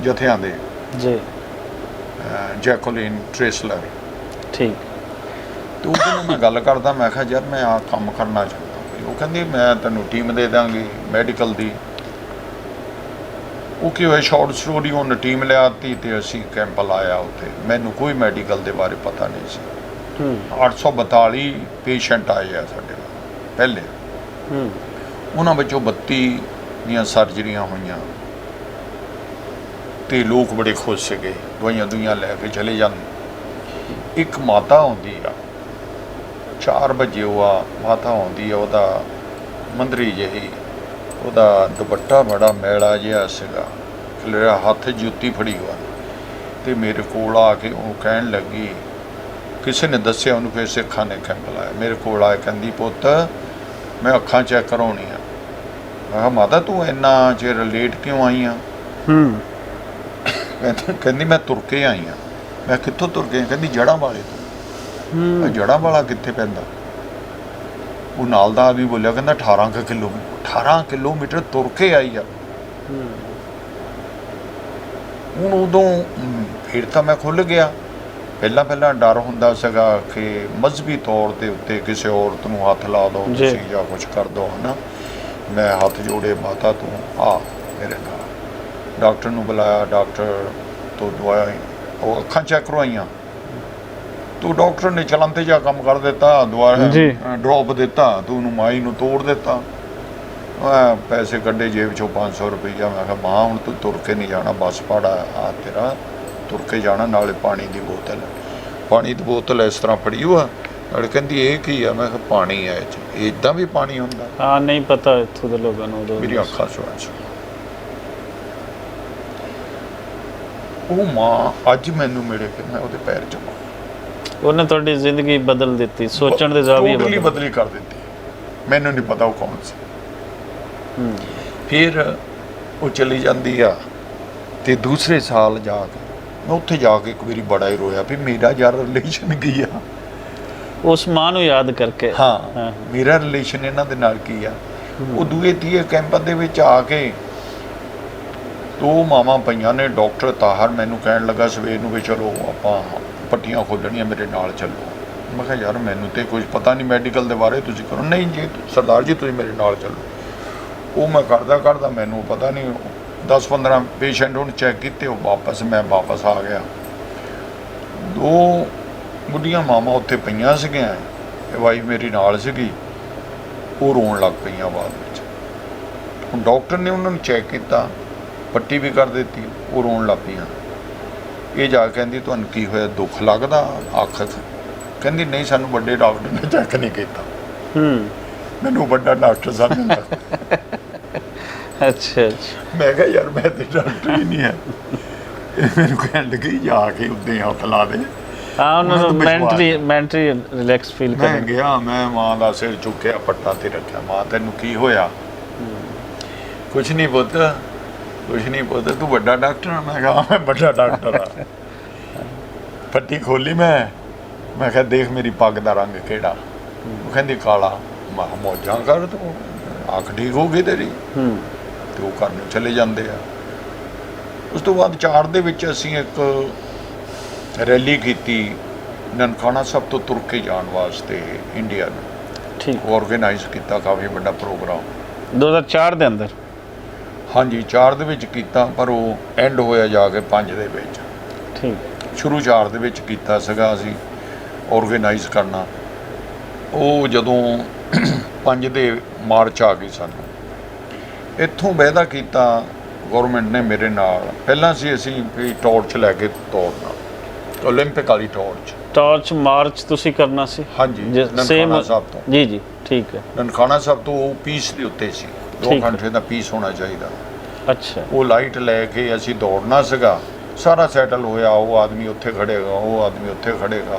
ਜਥਿਆਂ ਦੇ ਜੀ, ਜੈਕੋਲਿਨ ਟ੍ਰੇਸਲਰ। ਠੀਕ। ਤੇ ਉਹਦੇ ਨਾਲ ਮੈਂ ਗੱਲ ਕਰਦਾ, ਮੈਂ ਕਿਹਾ ਯਾਰ ਮੈਂ ਆਹ ਕੰਮ ਕਰਨਾ ਚਾਹੁੰਦਾ। ਉਹ ਕਹਿੰਦੀ ਮੈਂ ਤੈਨੂੰ ਟੀਮ ਦੇ ਦਾਂਗੀ ਮੈਡੀਕਲ ਦੀ। ਉਹ ਕੀ ਹੋਇਆ, ਸ਼ਾਰਟ ਸਟੋਰੀ, ਉਹਨੇ ਟੀਮ ਲਿਆਤੀ ਤੇ ਅਸੀਂ ਕੈਂਪ ਲਾਇਆ ਉੱਥੇ। ਮੈਨੂੰ ਕੋਈ ਮੈਡੀਕਲ ਦੇ ਬਾਰੇ ਪਤਾ ਨਹੀਂ ਸੀ। 842 ਪੇਸ਼ੈਂਟ ਆਏ ਆ ਸਾਡੇ ਕੋਲ ਪਹਿਲੇ। ਉਹਨਾਂ ਵਿੱਚੋਂ 32 ਦੀਆਂ ਸਰਜਰੀਆਂ ਹੋਈਆਂ ਤੇ ਲੋਕ ਬੜੇ ਖੁਸ਼ ਸੀਗੇ, ਦਵਾਈਆਂ ਦੁਈਆਂ ਲੈ ਕੇ ਚਲੇ ਜਾਂਦੇ। ਇੱਕ ਮਾਤਾ ਆਉਂਦੀ ਆ, 4 ਵਜੇ ਉਹ ਆ ਮਾਤਾ ਆਉਂਦੀ ਆ, ਉਹਦਾ ਮੰਦਰੀ ਜਿਹੀ, ਉਹਦਾ ਦੁਪੱਟਾ ਬੜਾ ਮੈਲਾ ਜਿਹਾ ਸੀਗਾ, ਖਿਲਰਿਆ, ਹੱਥ ਜੁੱਤੀ ਫੜੀ ਹੋਆ। ਤੇ ਮੇਰੇ ਕੋਲ ਆ ਕੇ ਉਹ ਕਹਿਣ ਲੱਗੀ, ਕਿਸੇ ਨੇ ਦੱਸਿਆ ਉਹਨੂੰ ਕਿ ਸਿੱਖਾਂ ਨੇ ਕੈਂਪ ਲਾਇਆ। ਮੇਰੇ ਕੋਲ ਆਏ, ਕਹਿੰਦੀ ਪੁੱਤ ਮੈਂ ਅੱਖਾਂ ਚੈੱਕ ਕਰਾਉਣੀ ਆ। ਮੈਂ ਕਿਹਾ ਮਾਤਾ ਤੂੰ ਇੰਨਾ ਚਿਰ ਲੇਟ ਕਿਉਂ ਆਈ ਆ? ਕਹਿੰਦੀ ਮੈਂ ਤੁਰ ਕੇ ਆਈ ਆ। ਮੈਂ ਕਿੱਥੋਂ ਤੁਰ ਕੇ? ਕਹਿੰਦੀ ਜੜ੍ਹਾਂ ਵਾਲੇ ਤੋਂ। ਜੜ੍ਹਾਂ ਵਾਲਾ ਕਿੱਥੇ ਪੈਂਦਾ? ਉਹ ਨਾਲ ਦਾ ਵੀ ਬੋਲਿਆ, ਕਹਿੰਦਾ 18 ਕਿਲੋਮੀਟਰ ਤੁਰ ਕੇ ਆਈ ਆ। ਹੁਣ ਉਦੋਂ ਫਿਰ ਤਾਂ ਮੈਂ ਖੁੱਲ੍ਹ ਗਿਆ। ਪਹਿਲਾਂ ਡਰ ਹੁੰਦਾ ਸੀਗਾ ਕਿ ਮਜ਼ਹਬੀ ਤੌਰ ਦੇ ਉੱਤੇ ਕਿਸੇ ਔਰਤ ਨੂੰ ਹੱਥ ਲਾ ਦਿਓ ਤੁਸੀਂ ਜਾਂ ਕੁਛ ਕਰ ਦਿਓ, ਹੈ ਨਾ। ਮੈਂ ਹੱਥ ਜੋੜੇ, ਮਾਤਾ ਤੂੰ ਆ ਮੇਰੇ ਨਾਲ। ਡਾਕਟਰ ਨੂੰ ਬੁਲਾਇਆ, ਡਾਕਟਰ ਤੋਂ ਦਵਾਈ, ਉਹ ਅੱਖਾਂ ਚੈੱਕ ਕਰਵਾਈਆਂ। ਤੂੰ ਡਾਕਟਰ ਨੇ ਚਲਨ ਤੇ ਜਾ ਕੰਮ ਕਰ ਦਿੱਤਾ, ਦੁਬਾਰਾ ਡ੍ਰੌਪ ਦਿੱਤਾ, ਤੂੰ ਉਹਨੂੰ ਮਾਈ ਨੂੰ ਤੋੜ ਦਿੱਤਾ। ਪੈਸੇ ਕੱਢੇ ਜੇਬ 'ਚੋਂ 500 ਰੁਪਈਆ। ਮੈਂ ਕਿਹਾ ਮਾਂ ਹੁਣ ਤੂੰ ਤੁਰ ਕੇ ਨਹੀਂ ਜਾਣਾ, ਬੱਸ ਭਾੜਾ ਆ ਤੇਰਾ, ਤੁਰ ਕੇ ਜਾਣਾ। ਨਾਲੇ ਪਾਣੀ ਦੀ ਬੋਤਲ ਇਸ ਤਰ੍ਹਾਂ ਫੜੀ ਹੋਆ। ਨਾਲੇ ਕਹਿੰਦੀ ਇਹ ਕੀ ਆ? ਮੈਂ ਕਿਹਾ ਪਾਣੀ ਆ ਇਹ 'ਚ। ਇੱਦਾਂ ਵੀ ਪਾਣੀ ਹੁੰਦਾ? ਹਾਂ, ਨਹੀਂ ਪਤਾ ਇੱਥੋਂ ਦੇ ਲੋਕਾਂ ਨੂੰ। ਮੇਰੀ ਅੱਖਾਂ ਸੋਚ ਉਹ ਮਾਂ ਅੱਜ ਮੈਨੂੰ ਮਿਲੇ ਕਿ ਮੈਂ ਉਹਦੇ ਪੈਰ 'ਚ ਉਹਨੇ ਤੁਹਾਡੀ ਜ਼ਿੰਦਗੀ ਬਦਲ ਦਿੱਤੀ, ਸੋਚਣ ਦੇ ਜ਼ਰੀਏ ਬਦਲੀ ਕਰ ਦਿੱਤੀ। ਮੈਨੂੰ ਨਹੀਂ ਪਤਾ ਉਹ ਕੌਣ ਸੀ। ਫਿਰ ਉਹ ਚਲੀ ਜਾਂਦੀ ਆ ਤੇ ਦੂਸਰੇ ਸਾਲ ਜਾ ਕੇ ਮੈਂ ਉੱਥੇ ਜਾ ਕੇ ਇੱਕ ਵਾਰੀ ਬੜਾ ਹੀ ਰੋਇਆ ਵੀ ਮੇਰਾ ਯਾਰ ਰਿਲੇਸ਼ਨ ਕੀ ਆ ਉਸ ਮਾਂ ਨੂੰ ਯਾਦ ਕਰਕੇ। ਹਾਂ, ਮੇਰਾ ਰਿਲੇਸ਼ਨ ਇਹਨਾਂ ਦੇ ਨਾਲ ਕੀ ਆ। ਉਹ ਦੂਏ ਤੀਏ ਕੈਂਪ ਦੇ ਵਿੱਚ ਆ ਕੇ 2 ਮਾਵਾਂ ਪਈਆਂ ਨੇ। ਡਾਕਟਰ ਤਾਹਰ ਮੈਨੂੰ ਕਹਿਣ ਲੱਗਾ ਸਵੇਰ ਨੂੰ ਵੀ ਚਲੋ ਆਪਾਂ ਪੱਟੀਆਂ ਖੋਲਣੀਆਂ, ਮੇਰੇ ਨਾਲ ਚੱਲੋ। ਮੈਂ ਕਿਹਾ ਯਾਰ ਮੈਨੂੰ ਤੇ ਕੁਝ ਪਤਾ ਨਹੀਂ ਮੈਡੀਕਲ ਦੇ ਬਾਰੇ, ਤੁਸੀਂ ਕਰੋ। ਨਹੀਂ ਜੀ ਸਰਦਾਰ ਜੀ ਤੁਸੀਂ ਮੇਰੇ ਨਾਲ ਚੱਲੋ। ਉਹ ਮੈਂ ਕਰਦਾ ਮੈਨੂੰ ਪਤਾ ਨਹੀਂ 10-15 ਪੇਸ਼ੈਂਟ ਉਹਨੇ ਚੈੱਕ ਕੀਤੇ। ਉਹ ਮੈਂ ਵਾਪਸ ਆ ਗਿਆ। 2 ਬੁੱਢੀਆਂ ਮਾਵਾਂ ਉੱਥੇ ਪਈਆਂ ਸੀਗੀਆਂ, ਵਾਈਫ ਮੇਰੀ ਨਾਲ ਸੀਗੀ। ਉਹ ਰੋਣ ਲੱਗ ਪਈਆਂ ਬਾਅਦ ਵਿੱਚ। ਹੁਣ ਡਾਕਟਰ ਨੇ ਉਹਨਾਂ ਨੂੰ ਚੈੱਕ ਕੀਤਾ, ਪੱਟੀ ਵੀ ਕਰ ਦਿੱਤੀ। ਉਹ ਰੋਣ ਲੱਗ ਪਈਆਂ। ਇਹ ਜਾ ਕੇ ਕਹਿੰਦੀ ਤੁਹਾਨੂੰ ਕੀ ਹੋਇਆ, ਦੁੱਖ ਲੱਗਦਾ ਅੱਖ? ਕਹਿੰਦੀ ਨਹੀਂ ਸਾਨੂੰ ਵੱਡੇ ਡਾਕਟਰ ਨੇ ਚੈੱਕ ਨਹੀਂ ਕੀਤਾ। ਮੈਨੂੰ ਵੱਡਾ ਡਾਕਟਰ ਸਮਝਦਾ। ਅੱਛਾ। ਮੈਂ ਕਿਹਾ ਯਾਰ ਮੈਂ ਤੇ ਡਾਕਟਰ ਹੀ ਨਹੀਂ ਹੈ। ਮੈਨੂੰ ਕਹਿਣ ਲੱਗੀ ਜਾ ਕੇ ਉੱਦੇ ਹੱਥ ਲਾ ਦੇ।
ਹਾਂ ਉਹਨਾਂ ਨੂੰ
ਮੈਨੂੰ ਵਿਸ਼ਵਾਸ ਹੈ।
ਮੈਂਟਲੀ ਰਿਲੈਕਸ ਫੀਲ
ਮੈਂ
ਕਰਨ।
ਗਿਆ, ਮੈਂ ਮਾਂ ਦਾ ਸਿਰ ਚੁੱਕਿਆ, ਪੱਟਾਂ ਤੇ ਰੱਖਿਆ। ਮਾਂ ਤੈਨੂੰ ਕੀ ਹੋਇਆ? ਕੁਛ ਨਹੀਂ ਪੁੱਤ, ਕੁਛ ਨਹੀਂ ਪੁੱਤ, ਤੂੰ ਵੱਡਾ ਡਾਕਟਰ ਆ? ਮੈਂ ਕਿਹਾ ਮੈਂ ਵੱਡਾ ਡਾਕਟਰ ਆ। ਪੱਟੀ ਖੋਲੀ ਮੈਂ ਕਿਹਾ ਦੇਖ ਮੇਰੀ ਪੱਗ ਦਾ ਰੰਗ ਕਿਹੜਾ? ਉਹ ਕਹਿੰਦੀ ਕਾਲਾ। ਮੈਂ ਕਿਹਾ ਮੌਜਾਂ ਕਰ ਤੂੰ, ਅੱਖ ਠੀਕ ਹੋ ਗਈ ਤੇਰੀ। ਤੇ ਉਹ ਘਰ ਨੂੰ ਚਲੇ ਜਾਂਦੇ ਆ। ਉਸ ਤੋਂ ਬਾਅਦ 4 ਦੇ ਵਿੱਚ ਅਸੀਂ ਇੱਕ ਰੈਲੀ ਕੀਤੀ ਨਨਕਾਣਾ ਸਾਹਿਬ ਤੋਂ ਤੁਰ ਕੇ ਜਾਣ ਵਾਸਤੇ ਇੰਡੀਆ ਨੂੰ।
ਠੀਕ।
ਆਰਗੇਨਾਈਜ਼ ਕੀਤਾ ਕਾਫੀ ਵੱਡਾ ਪ੍ਰੋਗਰਾਮ
2004 ਦੇ ਅੰਦਰ।
ਹਾਂਜੀ 4 ਦੇ ਵਿੱਚ ਕੀਤਾ, ਪਰ ਉਹ ਐਂਡ ਹੋਇਆ ਜਾ ਕੇ 5 ਦੇ ਵਿੱਚ।
ਠੀਕ।
ਸ਼ੁਰੂ 4 ਦੇ ਵਿੱਚ ਕੀਤਾ ਸੀਗਾ ਅਸੀਂ ਆਰਗੇਨਾਈਜ਼ ਕਰਨਾ। ਉਹ ਜਦੋਂ 5 ਦੇ ਮਾਰਚ ਆ ਗਈ ਸਾਨੂੰ, ਇੱਥੋਂ ਵਾਅਦਾ ਕੀਤਾ ਗੌਰਮੈਂਟ ਨੇ ਮੇਰੇ ਨਾਲ। ਪਹਿਲਾਂ ਅਸੀਂ ਵੀ ਟਾਰਚ ਲੈ ਕੇ ਦੌੜਨਾ, ਓਲੰਪਿਕ ਵਾਲੀ
ਟਾਰਚ ਮਾਰਚ ਤੁਸੀਂ ਕਰਨਾ ਸੀ?
ਹਾਂਜੀ
ਸੇਮ
ਨਨਕਾਣਾ ਸਾਹਿਬ ਤੋਂ।
ਜੀ ਜੀ ਠੀਕ ਹੈ।
ਨਨਕਾਣਾ ਸਾਹਿਬ ਤੋਂ ਉਹ ਪੀਸ ਦੇ ਉੱਤੇ ਸੀ, 2 ਘੰਟੇ ਦਾ ਪੀਸ ਹੋਣਾ ਚਾਹੀਦਾ।
ਅੱਛਾ।
ਉਹ ਲਾਈਟ ਲੈ ਕੇ ਅਸੀਂ ਦੌੜਨਾ ਸੀਗਾ। ਸਾਰਾ ਸੈਟਲ ਹੋਇਆ, ਉਹ ਆਦਮੀ ਉੱਥੇ ਖੜੇਗਾ, ਉਹ ਆਦਮੀ ਉੱਥੇ ਖੜੇਗਾ।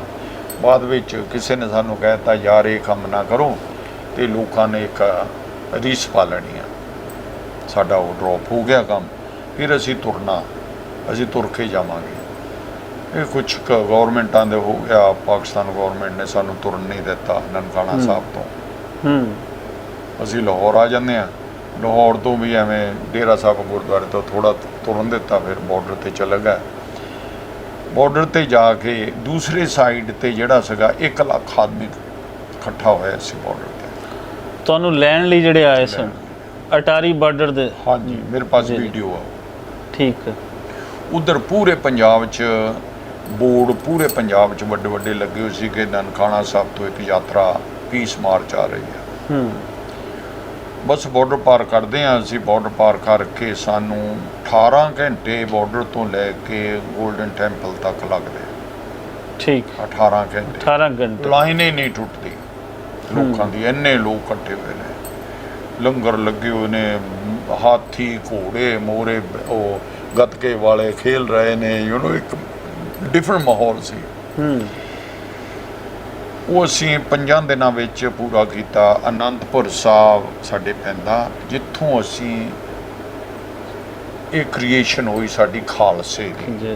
ਬਾਅਦ ਵਿੱਚ ਕਿਸੇ ਨੇ ਸਾਨੂੰ ਕਹਿ ਦਿੱਤਾ ਯਾਰ ਇਹ ਕੰਮ ਨਾ ਕਰੋ, ਤੇ ਲੋਕਾਂ ਨੇ ਇੱਕ ਰੀਸ ਪਾ ਲੈਣੀ ਆ। ਸਾਡਾ ਉਹ ਡ੍ਰੌਪ ਹੋ ਗਿਆ ਕੰਮ। ਫਿਰ ਅਸੀਂ ਤੁਰਨਾ, ਅਸੀਂ ਤੁਰ ਕੇ ਜਾਵਾਂਗੇ। ਇਹ ਕੁਛ ਗੌਰਮੈਂਟਾਂ ਦੇ ਹੋ ਗਿਆ, ਪਾਕਿਸਤਾਨ ਗੌਰਮੈਂਟ ਨੇ ਸਾਨੂੰ ਤੁਰਨ ਨਹੀਂ ਦਿੱਤਾ ਨਨਕਾਣਾ ਸਾਹਿਬ ਤੋਂ। ਅਸੀਂ ਲਾਹੌਰ ਆ ਜਾਂਦੇ ਹਾਂ, ਲਾਹੌਰ ਤੋਂ ਵੀ ਐਵੇਂ ਡੇਰਾ ਸਾਹਿਬ ਗੁਰਦੁਆਰੇ ਤੋਂ ਥੋੜ੍ਹਾ ਤੁਰਨ ਦਿੱਤਾ, ਫਿਰ ਬਾਰਡਰ 'ਤੇ ਚਲੇ ਗਏ। ਬਾਰਡਰ 'ਤੇ ਜਾ ਕੇ ਦੂਸਰੇ ਸਾਈਡ 'ਤੇ ਜਿਹੜਾ ਸੀਗਾ 1 ਲੱਖ ਆਦਮੀ ਇਕੱਠਾ ਹੋਇਆ ਸੀ ਬਾਰਡਰ 'ਤੇ
ਤੁਹਾਨੂੰ ਲੈਣ ਲਈ ਜਿਹੜੇ ਆਏ ਸਨ ਅਟਾਰੀ ਬਾਰਡਰ ਦੇ।
ਹਾਂਜੀ ਮੇਰੇ ਪਾਸ ਵੀਡੀਓ ਆ।
ਠੀਕ ਹੈ।
ਉਧਰ ਪੂਰੇ ਪੰਜਾਬ 'ਚ ਬੋਰਡ, ਪੂਰੇ ਪੰਜਾਬ 'ਚ ਵੱਡੇ ਵੱਡੇ ਲੱਗੇ ਹੋਏ ਸੀ ਕਿ ਨਨਕਾਣਾ ਸਾਹਿਬ ਤੋਂ ਇੱਕ ਯਾਤਰਾ ਪੀਸ ਮਾਰਚ ਆ ਰਹੀ ਹੈ। ਬਸ ਬਾਰਡਰ ਪਾਰ ਕਰਦੇ ਹਾਂ ਅਸੀਂ। ਬਾਰਡਰ ਪਾਰ ਕਰਕੇ ਸਾਨੂੰ 18 ਘੰਟੇ ਬਾਰਡਰ ਤੋਂ ਲੈ ਕੇ ਗੋਲਡਨ ਟੈਂਪਲ ਤੱਕ ਲੱਗਦੇ।
ਠੀਕ।
18 ਘੰਟੇ
18 ਘੰਟੇ
ਲਾਈਨ ਹੀ ਨਹੀਂ ਟੁੱਟਦੀ ਲੋਕਾਂ ਦੀ, ਇੰਨੇ ਲੋਕ ਇਕੱਠੇ ਹੋਏ ਨੇ। ਲੰਗਰ ਲੱਗੇ ਹੋਏ ਨੇ, ਹਾਥੀ ਘੋੜੇ ਮੋਰੇ ਉਹ ਗੱਤਕੇ ਵਾਲੇ ਖੇਲ ਰਹੇ ਨੇ। ਇੱਕ ਡਿਫਰੈਂਟ ਮਾਹੌਲ ਸੀ। ਉਹ ਅਸੀਂ 5 ਦਿਨਾਂ ਵਿੱਚ ਪੂਰਾ ਕੀਤਾ। ਅਨੰਦਪੁਰ ਸਾਹਿਬ ਸਾਡੇ ਪੈਂਦਾ, ਜਿੱਥੋਂ ਅਸੀਂ ਇਹ ਕ੍ਰੀਏਸ਼ਨ ਹੋਈ ਸਾਡੀ ਖਾਲਸੇ ਦੀ
ਜੀ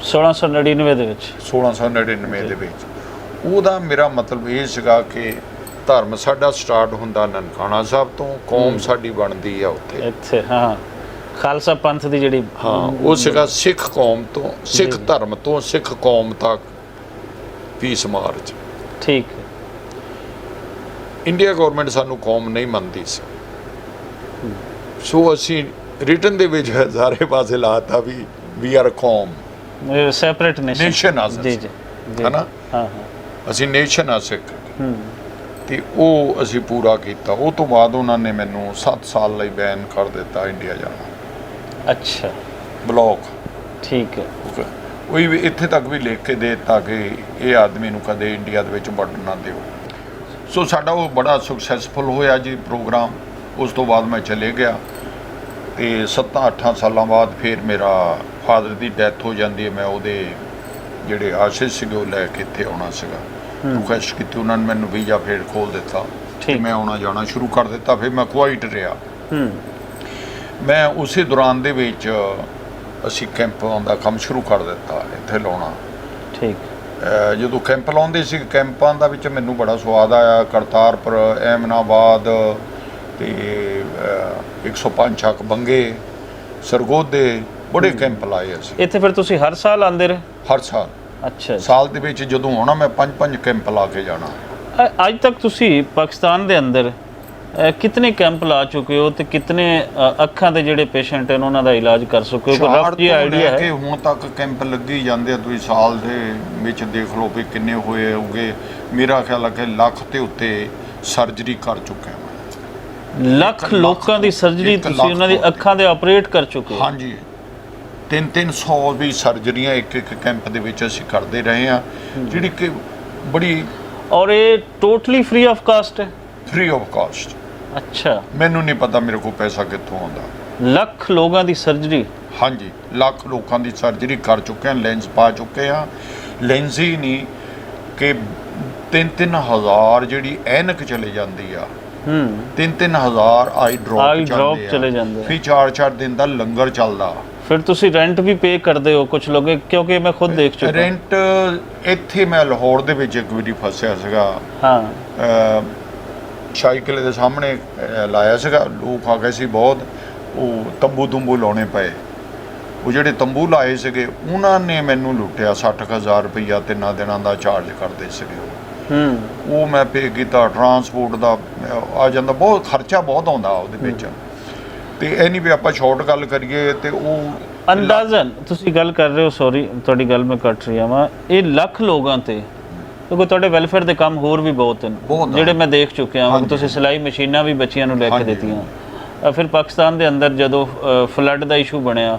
1699 ਦੇ ਵਿੱਚ।
1699 ਦੇ ਵਿੱਚ। ਉਹਦਾ ਮੇਰਾ ਮਤਲਬ ਇਹ ਸੀਗਾ ਕਿ ਧਰਮ ਸਾਡਾ ਸਟਾਰਟ ਹੁੰਦਾ ਨਨਕਾਣਾ ਸਾਹਿਬ ਤੋਂ, ਕੌਮ ਸਾਡੀ ਬਣਦੀ ਆ ਉੱਥੇ
ਇੱਥੇ। ਹਾਂ ਖਾਲਸਾ ਪੰਥ ਦੀ ਜਿਹੜੀ
ਉਹ ਸੀਗਾ ਸਿੱਖ ਕੌਮ ਤੋਂ, ਸਿੱਖ ਧਰਮ ਤੋਂ ਸਿੱਖ ਕੌਮ ਤੱਕ ਪੀਸ ਮਾਰਚ।
ਠੀਕ ਹੈ।
ਇੰਡੀਆ ਗੌਰਮੈਂਟ ਸਾਨੂੰ ਕੌਮ ਨਹੀਂ ਮੰਨਦੀ ਸੀ, ਸੋ ਅਸੀਂ ਰਿਟਨ ਦੇ ਵਿੱਚ ਸਾਰੇ ਪਾਸੇ ਲਾਤਾ ਵੀ ਆਰ ਕੌਮ,
ਸੈਪਰੇਟ
ਨੇਸ਼ਨ ਆ।
ਜੀ ਜੀ
ਹੈ ਨਾ।
ਹਾਂ
ਅਸੀਂ ਨੇਸ਼ਨ ਆ ਸਿੱਖ। ਤੇ ਉਹ ਅਸੀਂ ਪੂਰਾ ਕੀਤਾ। ਉਹ ਤੋਂ ਬਾਅਦ ਉਹਨਾਂ ਨੇ ਮੈਨੂੰ 7 ਸਾਲ ਲਈ ਬੈਨ ਕਰ ਦਿੱਤਾ ਇੰਡੀਆ ਜਾਣਾ।
ਅੱਛਾ।
ਬਲੌਕ।
ਠੀਕ ਹੈ।
ਉਹ ਵੀ ਇੱਥੇ ਤੱਕ ਵੀ ਲਿਖ ਕੇ ਦੇ ਦਿੱਤਾ ਕਿ ਇਹ ਆਦਮੀ ਨੂੰ ਕਦੇ ਇੰਡੀਆ ਦੇ ਵਿੱਚ ਵੜਨ ਨਾ ਦਿਓ। ਸੋ ਸਾਡਾ ਉਹ ਬੜਾ ਸਕਸੈਸਫੁਲ ਹੋਇਆ ਜੀ ਪ੍ਰੋਗਰਾਮ। ਉਸ ਤੋਂ ਬਾਅਦ ਮੈਂ ਚਲੇ ਗਿਆ, ਤੇ 7-8 ਸਾਲਾਂ ਬਾਅਦ ਫਿਰ ਮੇਰਾ ਫਾਦਰ ਦੀ ਡੈਥ ਹੋ ਜਾਂਦੀ ਹੈ। ਮੈਂ ਉਹਦੇ ਜਿਹੜੇ ਆਸ਼ਿਸ਼ ਸੀਗੇ ਉਹ ਲੈ ਕੇ ਇੱਥੇ ਆਉਣਾ ਸੀਗਾ। ਰਿਕੁਐਸਟ ਕੀਤੀ, ਉਹਨਾਂ ਨੇ ਮੈਨੂੰ ਵੀਜ਼ਾ ਫਿਰ ਖੋਲ ਦਿੱਤਾ ਤੇ ਮੈਂ ਆਉਣਾ ਜਾਣਾ ਸ਼ੁਰੂ ਕਰ ਦਿੱਤਾ। ਫਿਰ ਮੈਂ ਕੁਆਇਟ ਰਿਹਾ। ਮੈਂ ਉਸੇ ਦੌਰਾਨ ਦੇ ਵਿੱਚ ਅਸੀਂ ਕੈਂਪਾਂ ਦਾ ਕੰਮ ਸ਼ੁਰੂ ਕਰ ਦਿੱਤਾ ਇੱਥੇ ਲਾਉਣਾ। ਠੀਕ। ਜਦੋਂ ਕੈਂਪ ਲਾਉਂਦੇ ਸੀ, ਕੈਂਪਾਂ ਦਾ ਵਿੱਚ ਮੈਨੂੰ ਬੜਾ ਸਵਾਦ ਆਇਆ। ਕਰਤਾਰਪੁਰ, ਐਮਨਾਬਾਦ ਤੇ 105 ਚੱਕ ਬੰਗੇ, ਸਰਗੋਧੇ, ਬੜੇ ਕੈਂਪ ਲਾਏ ਅਸੀਂ
ਇੱਥੇ। ਫਿਰ ਤੁਸੀਂ ਹਰ ਸਾਲ ਆਉਂਦੇ ਰਹੇ?
ਹਰ ਸਾਲ।
ਅੱਛਾ।
ਸਾਲ ਦੇ ਵਿੱਚ ਜਦੋਂ ਆਉਣਾ ਮੈਂ 5-5 ਕੈਂਪ ਲਾ ਕੇ ਜਾਣਾ।
ਅੱਜ ਤੱਕ ਤੁਸੀਂ ਪਾਕਿਸਤਾਨ ਦੇ ਅੰਦਰ ਕਿਤਨੇ ਕੈਂਪ ਲਾ ਚੁੱਕੇ ਹੋ ਤੇ ਕਿਤਨੇ ਅੱਖਾਂ ਦੇ ਜਿਹੜੇ ਪੇਸ਼ੈਂਟ ਹਨ ਉਹਨਾਂ ਦਾ ਇਲਾਜ ਕਰ ਚੁੱਕੇ ਹੋ? ਕੋਈ ਰਫ ਜਿਹਾ ਆਈਡੀਆ ਹੈ?
ਹੁਣ ਤੱਕ ਕੈਂਪ ਲੱਗੇ ਹੀ ਜਾਂਦੇ ਆ। ਤੁਸੀਂ ਸਾਲ ਦੇ ਵਿੱਚ ਦੇਖ ਲਓ ਵੀ ਕਿੰਨੇ ਹੋਏ ਹੋਗੇ। ਮੇਰਾ ਖਿਆਲ ਹੈ ਕਿ ਲੱਖ ਦੇ ਉੱਤੇ ਸਰਜਰੀ ਕਰ ਚੁੱਕਿਆ ਮੈਂ।
ਲੱਖ ਲੋਕਾਂ ਦੀ ਸਰਜਰੀ ਤੁਸੀਂ ਉਹਨਾਂ ਦੀ ਅੱਖਾਂ ਦੇ ਆਪਰੇਟ ਕਰ ਚੁੱਕੇ ਹੋ?
ਹਾਂਜੀ। 300 ਵੀ ਸਰਜਰੀਆਂ ਇੱਕ ਕੈਂਪ ਦੇ ਵਿੱਚ ਅਸੀਂ ਕਰਦੇ ਰਹੇ ਹਾਂ, ਜਿਹੜੀ ਕਿ ਬੜੀ।
ਔਰ ਇਹ ਟੋਟਲੀ ਫ੍ਰੀ ਆਫ ਕਾਸਟ ਹੈ?
Free of cost.
ਅੱਛਾ।
ਮੈਨੂੰ ਨਹੀਂ ਪਤਾ ਮੇਰੇ ਕੋਲ ਪੈਸਾ ਕਿੱਥੋਂ ਆਉਂਦਾ।
ਲੱਖ ਲੋਕਾਂ ਦੀ ਸਰਜਰੀ?
ਹਾਂਜੀ, ਲੱਖ ਲੋਕਾਂ ਦੀ ਸਰਜਰੀ ਕਰ ਚੁੱਕੇ ਹਾਂ, ਲੈਂਸ ਪਾ ਚੁੱਕੇ ਹਾਂ। ਲੈਂਸ ਹੀ ਨਹੀਂ ਕਿ 3-3 ਹਜ਼ਾਰ ਜਿਹੜੀ ਐਨਕ ਚਲੇ ਜਾਂਦੀ ਆ, 3-3 ਹਜ਼ਾਰ ਆਈ ਡ੍ਰੌਪ
ਚਲੇ ਜਾਂਦੇ
ਫਿਰ 4-4 ਦਿਨ ਦਾ ਲੰਗਰ ਚੱਲਦਾ।
ਫਿਰ ਤੁਸੀਂ ਰੈਂਟ ਵੀ ਪੇ ਕਰਦੇ ਹੋ ਕੁਝ ਲੋਕ, ਕਿਉਂਕਿ ਮੈਂ ਖੁਦ ਦੇਖ ਚੁੱਕਾ।
ਰੈਂਟ ਇੱਥੇ ਮੈਂ ਲਾਹੌਰ ਦੇ ਵਿੱਚ ਇੱਕ ਵਾਰੀ ਫਸਿਆ ਸੀਗਾ।
ਹਾਂ,
ਸ਼ਾਹੀ ਕਿਲੇ ਦੇ ਸਾਹਮਣੇ ਲਾਇਆ ਸੀਗਾ, ਲੋਕ ਆ ਗਏ ਸੀ ਬਹੁਤ, ਉਹ ਤੰਬੂ ਲਾਉਣੇ ਪਏ। ਉਹ ਜਿਹੜੇ ਤੰਬੂ ਲਾਏ ਸੀਗੇ ਉਹਨਾਂ ਨੇ ਮੈਨੂੰ ਲੁੱਟਿਆ, 60,000 ਰੁਪਈਆ 3 ਦਿਨਾਂ ਦਾ ਚਾਰਜ ਕਰਦੇ ਸੀਗੇ। ਉਹ ਮੈਂ ਪੇ ਕੀਤਾ, ਟਰਾਂਸਪੋਰਟ ਦਾ ਆ ਜਾਂਦਾ, ਬਹੁਤ ਖਰਚਾ ਬਹੁਤ ਆਉਂਦਾ ਉਹਦੇ ਵਿੱਚ। ਤੇ ਇਹ ਨਹੀਂ ਵੀ ਆਪਾਂ ਸ਼ਾਰਟ ਗੱਲ ਕਰੀਏ ਤੇ ਉਹ
ਅੰਦਾਜ਼ਨ ਤੁਸੀਂ ਗੱਲ ਕਰ ਰਹੇ ਹੋ, ਸੌਰੀ ਤੁਹਾਡੀ ਗੱਲ ਮੈਂ ਕੱਟ ਰਿਹਾ ਵਾਂ, ਇਹ ਲੱਖ ਲੋਕਾਂ ਤੇ, ਕਿਉਂਕਿ ਤੁਹਾਡੇ ਵੈਲਫੇਅਰ ਦੇ ਕੰਮ ਹੋਰ ਵੀ ਬਹੁਤ ਹਨ ਜਿਹੜੇ ਮੈਂ ਦੇਖ ਚੁੱਕਿਆ ਹਾਂ। ਤੁਸੀਂ ਸਿਲਾਈ ਮਸ਼ੀਨਾਂ ਵੀ ਬੱਚਿਆਂ ਨੂੰ ਲੈ ਕੇ ਦਿੱਤੀਆਂ। ਫਿਰ ਪਾਕਿਸਤਾਨ ਦੇ ਅੰਦਰ ਜਦੋਂ ਫਲੱਡ ਦਾ ਇਸ਼ੂ ਬਣਿਆ,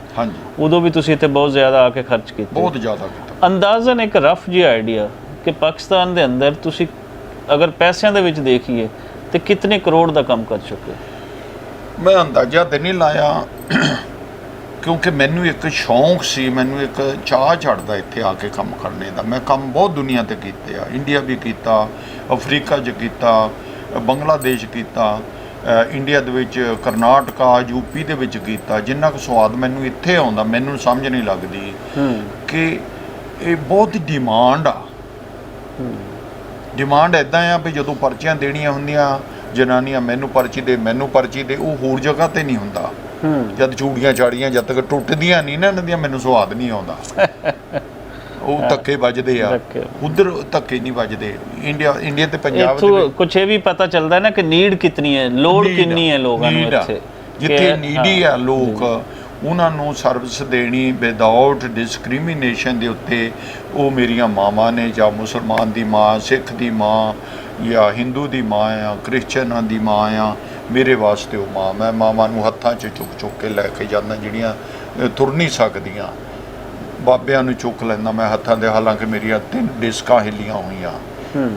ਉਦੋਂ ਵੀ ਤੁਸੀਂ ਇੱਥੇ ਬਹੁਤ ਜ਼ਿਆਦਾ ਆ ਕੇ ਖਰਚ ਕੀਤੇ,
ਬਹੁਤ ਜ਼ਿਆਦਾ ਕੀਤਾ।
ਅੰਦਾਜ਼ਨ ਇੱਕ ਰਫ ਜਿਹਾ ਆਈਡੀਆ ਕਿ ਪਾਕਿਸਤਾਨ ਦੇ ਅੰਦਰ ਤੁਸੀਂ ਅਗਰ ਪੈਸਿਆਂ ਦੇ ਵਿੱਚ ਦੇਖੀਏ ਤੇ ਕਿੰਨੇ ਕਰੋੜ ਦਾ ਕੰਮ ਕਰ ਚੁੱਕੇ?
ਮੈਂ ਅੰਦਾਜ਼ਾ ਤੇ ਨਹੀਂ ਲਾਇਆ, ਕਿਉਂਕਿ ਮੈਨੂੰ ਇੱਕ ਸ਼ੌਂਕ ਸੀ, ਮੈਨੂੰ ਇੱਕ ਚਾਅ ਚੜ੍ਹਦਾ ਇੱਥੇ ਆ ਕੇ ਕੰਮ ਕਰਨੇ ਦਾ। ਮੈਂ ਕੰਮ ਬਹੁਤ ਦੁਨੀਆ ਤੇ ਕੀਤੇ ਆ, ਇੰਡੀਆ ਵੀ ਕੀਤਾ, ਅਫਰੀਕਾ 'ਚ ਕੀਤਾ, ਬੰਗਲਾਦੇਸ਼ ਕੀਤਾ, ਇੰਡੀਆ ਦੇ ਵਿੱਚ ਕਰਨਾਟਕਾ, ਯੂਪੀ ਦੇ ਵਿੱਚ ਕੀਤਾ। ਜਿੰਨਾ ਕੁ ਸਵਾਦ ਮੈਨੂੰ ਇੱਥੇ ਆਉਂਦਾ, ਮੈਨੂੰ ਸਮਝ ਨਹੀਂ ਲੱਗਦੀ ਕਿ ਇਹ ਬਹੁਤ ਡਿਮਾਂਡ ਆ। ਡਿਮਾਂਡ ਇੱਦਾਂ ਆ ਵੀ ਜਦੋਂ ਪਰਚੀਆਂ ਦੇਣੀਆਂ ਹੁੰਦੀਆਂ ਜਨਾਨੀਆਂ, ਮੈਨੂੰ ਪਰਚੀ ਦੇ, ਉਹ ਹੋਰ ਜਗ੍ਹਾ ਤੇ ਨਹੀਂ ਹੁੰਦਾ। ਜਦ ਚੂੜੀਆਂ ਚਾੜੀਆਂ ਜਦ ਤੱਕ ਟੁੱਟਦੀਆਂ ਨਹੀਂ ਨਾ ਇਹਨਾਂ ਦੀਆਂ, ਮੈਨੂੰ ਸਵਾਦ ਨਹੀਂ ਆਉਂਦਾ। ਉਹ ਧੱਕੇ ਵੱਜਦੇ ਆ, ਉਧਰ ਧੱਕੇ ਨਹੀਂ ਵੱਜਦੇ। ਇੰਡੀਆ ਤੇ ਪੰਜਾਬ ਦੇ ਵਿੱਚ
ਕੁਛ ਇਹ ਵੀ ਪਤਾ ਚੱਲਦਾ ਨਾ ਕਿ ਨੀਡ ਕਿਤਨੀ ਹੈ, ਲੋੜ ਕਿੰਨੀ ਹੈ ਲੋਕਾਂ ਨੂੰ ਇੱਥੇ।
ਜਿੱਥੇ ਨੀਡੀ ਆ ਲੋਕ, ਉਹਨਾਂ ਨੂੰ ਸਰਵਿਸ ਦੇਣੀ ਵਿਦਆਊਟ ਡਿਸਕ੍ਰਿਮੀਨੇਸ਼ਨ ਦੇ ਉੱਤੇ। ਉਹ ਮੇਰੀਆਂ ਮਾਵਾਂ ਨੇ, ਜਾਂ ਮੁਸਲਮਾਨ ਦੀ ਮਾਂ, ਸਿੱਖ ਦੀ ਮਾਂ, ਜਾਂ ਹਿੰਦੂ ਦੀ ਮਾਂ ਆ, ਕ੍ਰਿਸਚਨਾਂ ਦੀ ਮਾਂ ਆ, ਮੇਰੇ ਵਾਸਤੇ ਉਹ ਮਾਂ। ਮੈਂ ਮਾਵਾਂ ਨੂੰ ਹੱਥਾਂ 'ਚ ਚੁੱਕ ਕੇ ਲੈ ਕੇ ਜਾਂਦਾ ਜਿਹੜੀਆਂ ਤੁਰ ਨਹੀਂ ਸਕਦੀਆਂ। ਬਾਬਿਆਂ ਨੂੰ ਚੁੱਕ ਲੈਂਦਾ ਮੈਂ ਹੱਥਾਂ ਦੇ, ਹਾਲਾਂਕਿ ਮੇਰੀਆਂ 3 ਡਿਸਕਾਂ ਹਿੱਲੀਆਂ ਹੋਈਆਂ।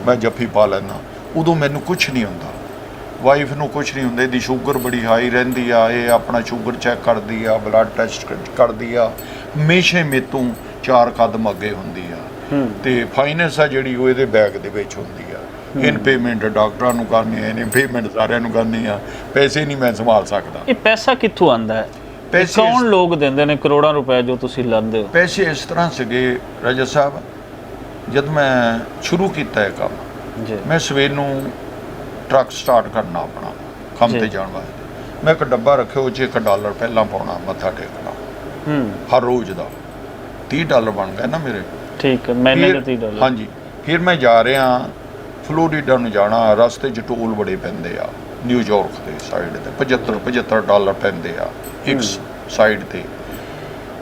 ਮੈਂ ਜੱਫੀ ਪਾ ਲੈਂਦਾ, ਉਦੋਂ ਮੈਨੂੰ ਕੁਛ ਨਹੀਂ ਹੁੰਦਾ। ਵਾਈਫ ਨੂੰ ਕੁਛ ਨਹੀਂ ਹੁੰਦਾ, ਇਹਦੀ ਸ਼ੂਗਰ ਬੜੀ ਹਾਈ ਰਹਿੰਦੀ ਆ, ਇਹ ਆਪਣਾ ਸ਼ੂਗਰ ਚੈੱਕ ਕਰਦੀ ਆ, ਬਲੱਡ ਟੈਸਟ ਕਰਦੀ ਆ, ਹਮੇਸ਼ਾ ਮੇਰੇ ਤੋਂ 4 ਕਦਮ ਅੱਗੇ ਹੁੰਦੀ ਆ। ਤੇ ਫਾਈਨੈਂਸ ਆ ਜਿਹੜੀ ਉਹ ਇਹਦੇ ਬੈਗ ਦੇ ਵਿੱਚ ਹੁੰਦੀ ਆ। ਇਨ ਪੇਮੈਂਟ ਡਾਕਟਰਾਂ ਨੂੰ ਕਰਨੀ ਹੈ, ਇਨ ਪੇਮੈਂਟ ਸਾਰਿਆਂ ਨੂੰ ਕਰਨੀ ਆ। ਪੈਸੇ ਨਹੀਂ ਮੈਂ ਸੰਭਾਲ ਸਕਦਾ।
ਇਹ ਪੈਸਾ ਕਿੱਥੋਂ ਆਉਂਦਾ ਹੈ?
ਪੈਸੇ
ਕੌਣ ਲੋਕ ਦਿੰਦੇ ਨੇ ਕਰੋੜਾਂ ਰੁਪਏ ਜੋ ਤੁਸੀਂ ਲੈਂਦੇ ਹੋ?
ਪੈਸੇ ਇਸ ਤਰ੍ਹਾਂ ਸੀਗੇ ਰਾਜਾ ਸਾਹਿਬ, ਜਦ ਮੈਂ ਸ਼ੁਰੂ ਕੀਤਾ ਇਹ ਕੰਮ, ਮੈਂ ਸਵੇਰ ਨੂੰ ਟਰੱਕ ਸਟਾਰਟ ਕਰਨਾ ਆਪਣਾ ਕੰਮ ਤੇ ਜਾਣ ਵਾਸਤੇ। ਮੈਂ ਇੱਕ ਡੱਬਾ ਰੱਖਿਆ, ਉਹ 'ਚ $1 ਪਹਿਲਾਂ ਪਾਉਣਾ, ਮੱਥਾ ਟੇਕਣਾ ਹਰ ਰੋਜ਼ ਦਾ। $30 ਬਣ ਗਏ ਨਾ ਮੇਰੇ। ਠੀਕ ਹੈ, ਮਹੀਨੇ ਦਾ $30। ਹਾਂਜੀ। ਫਿਰ ਮੈਂ ਜਾ ਰਿਹਾ ਫਲੋਰੀਡਾ ਨੂੰ ਜਾਣਾ, ਰਸਤੇ 'ਚ ਟੋਲ ਬੜੇ ਪੈਂਦੇ ਆ, ਨਿਊਯਾਰਕ ਦੇ ਸਾਈਡ ਤੇ $75 ਪੈਂਦੇ ਆ ਇੱਕ ਸਾਈਡ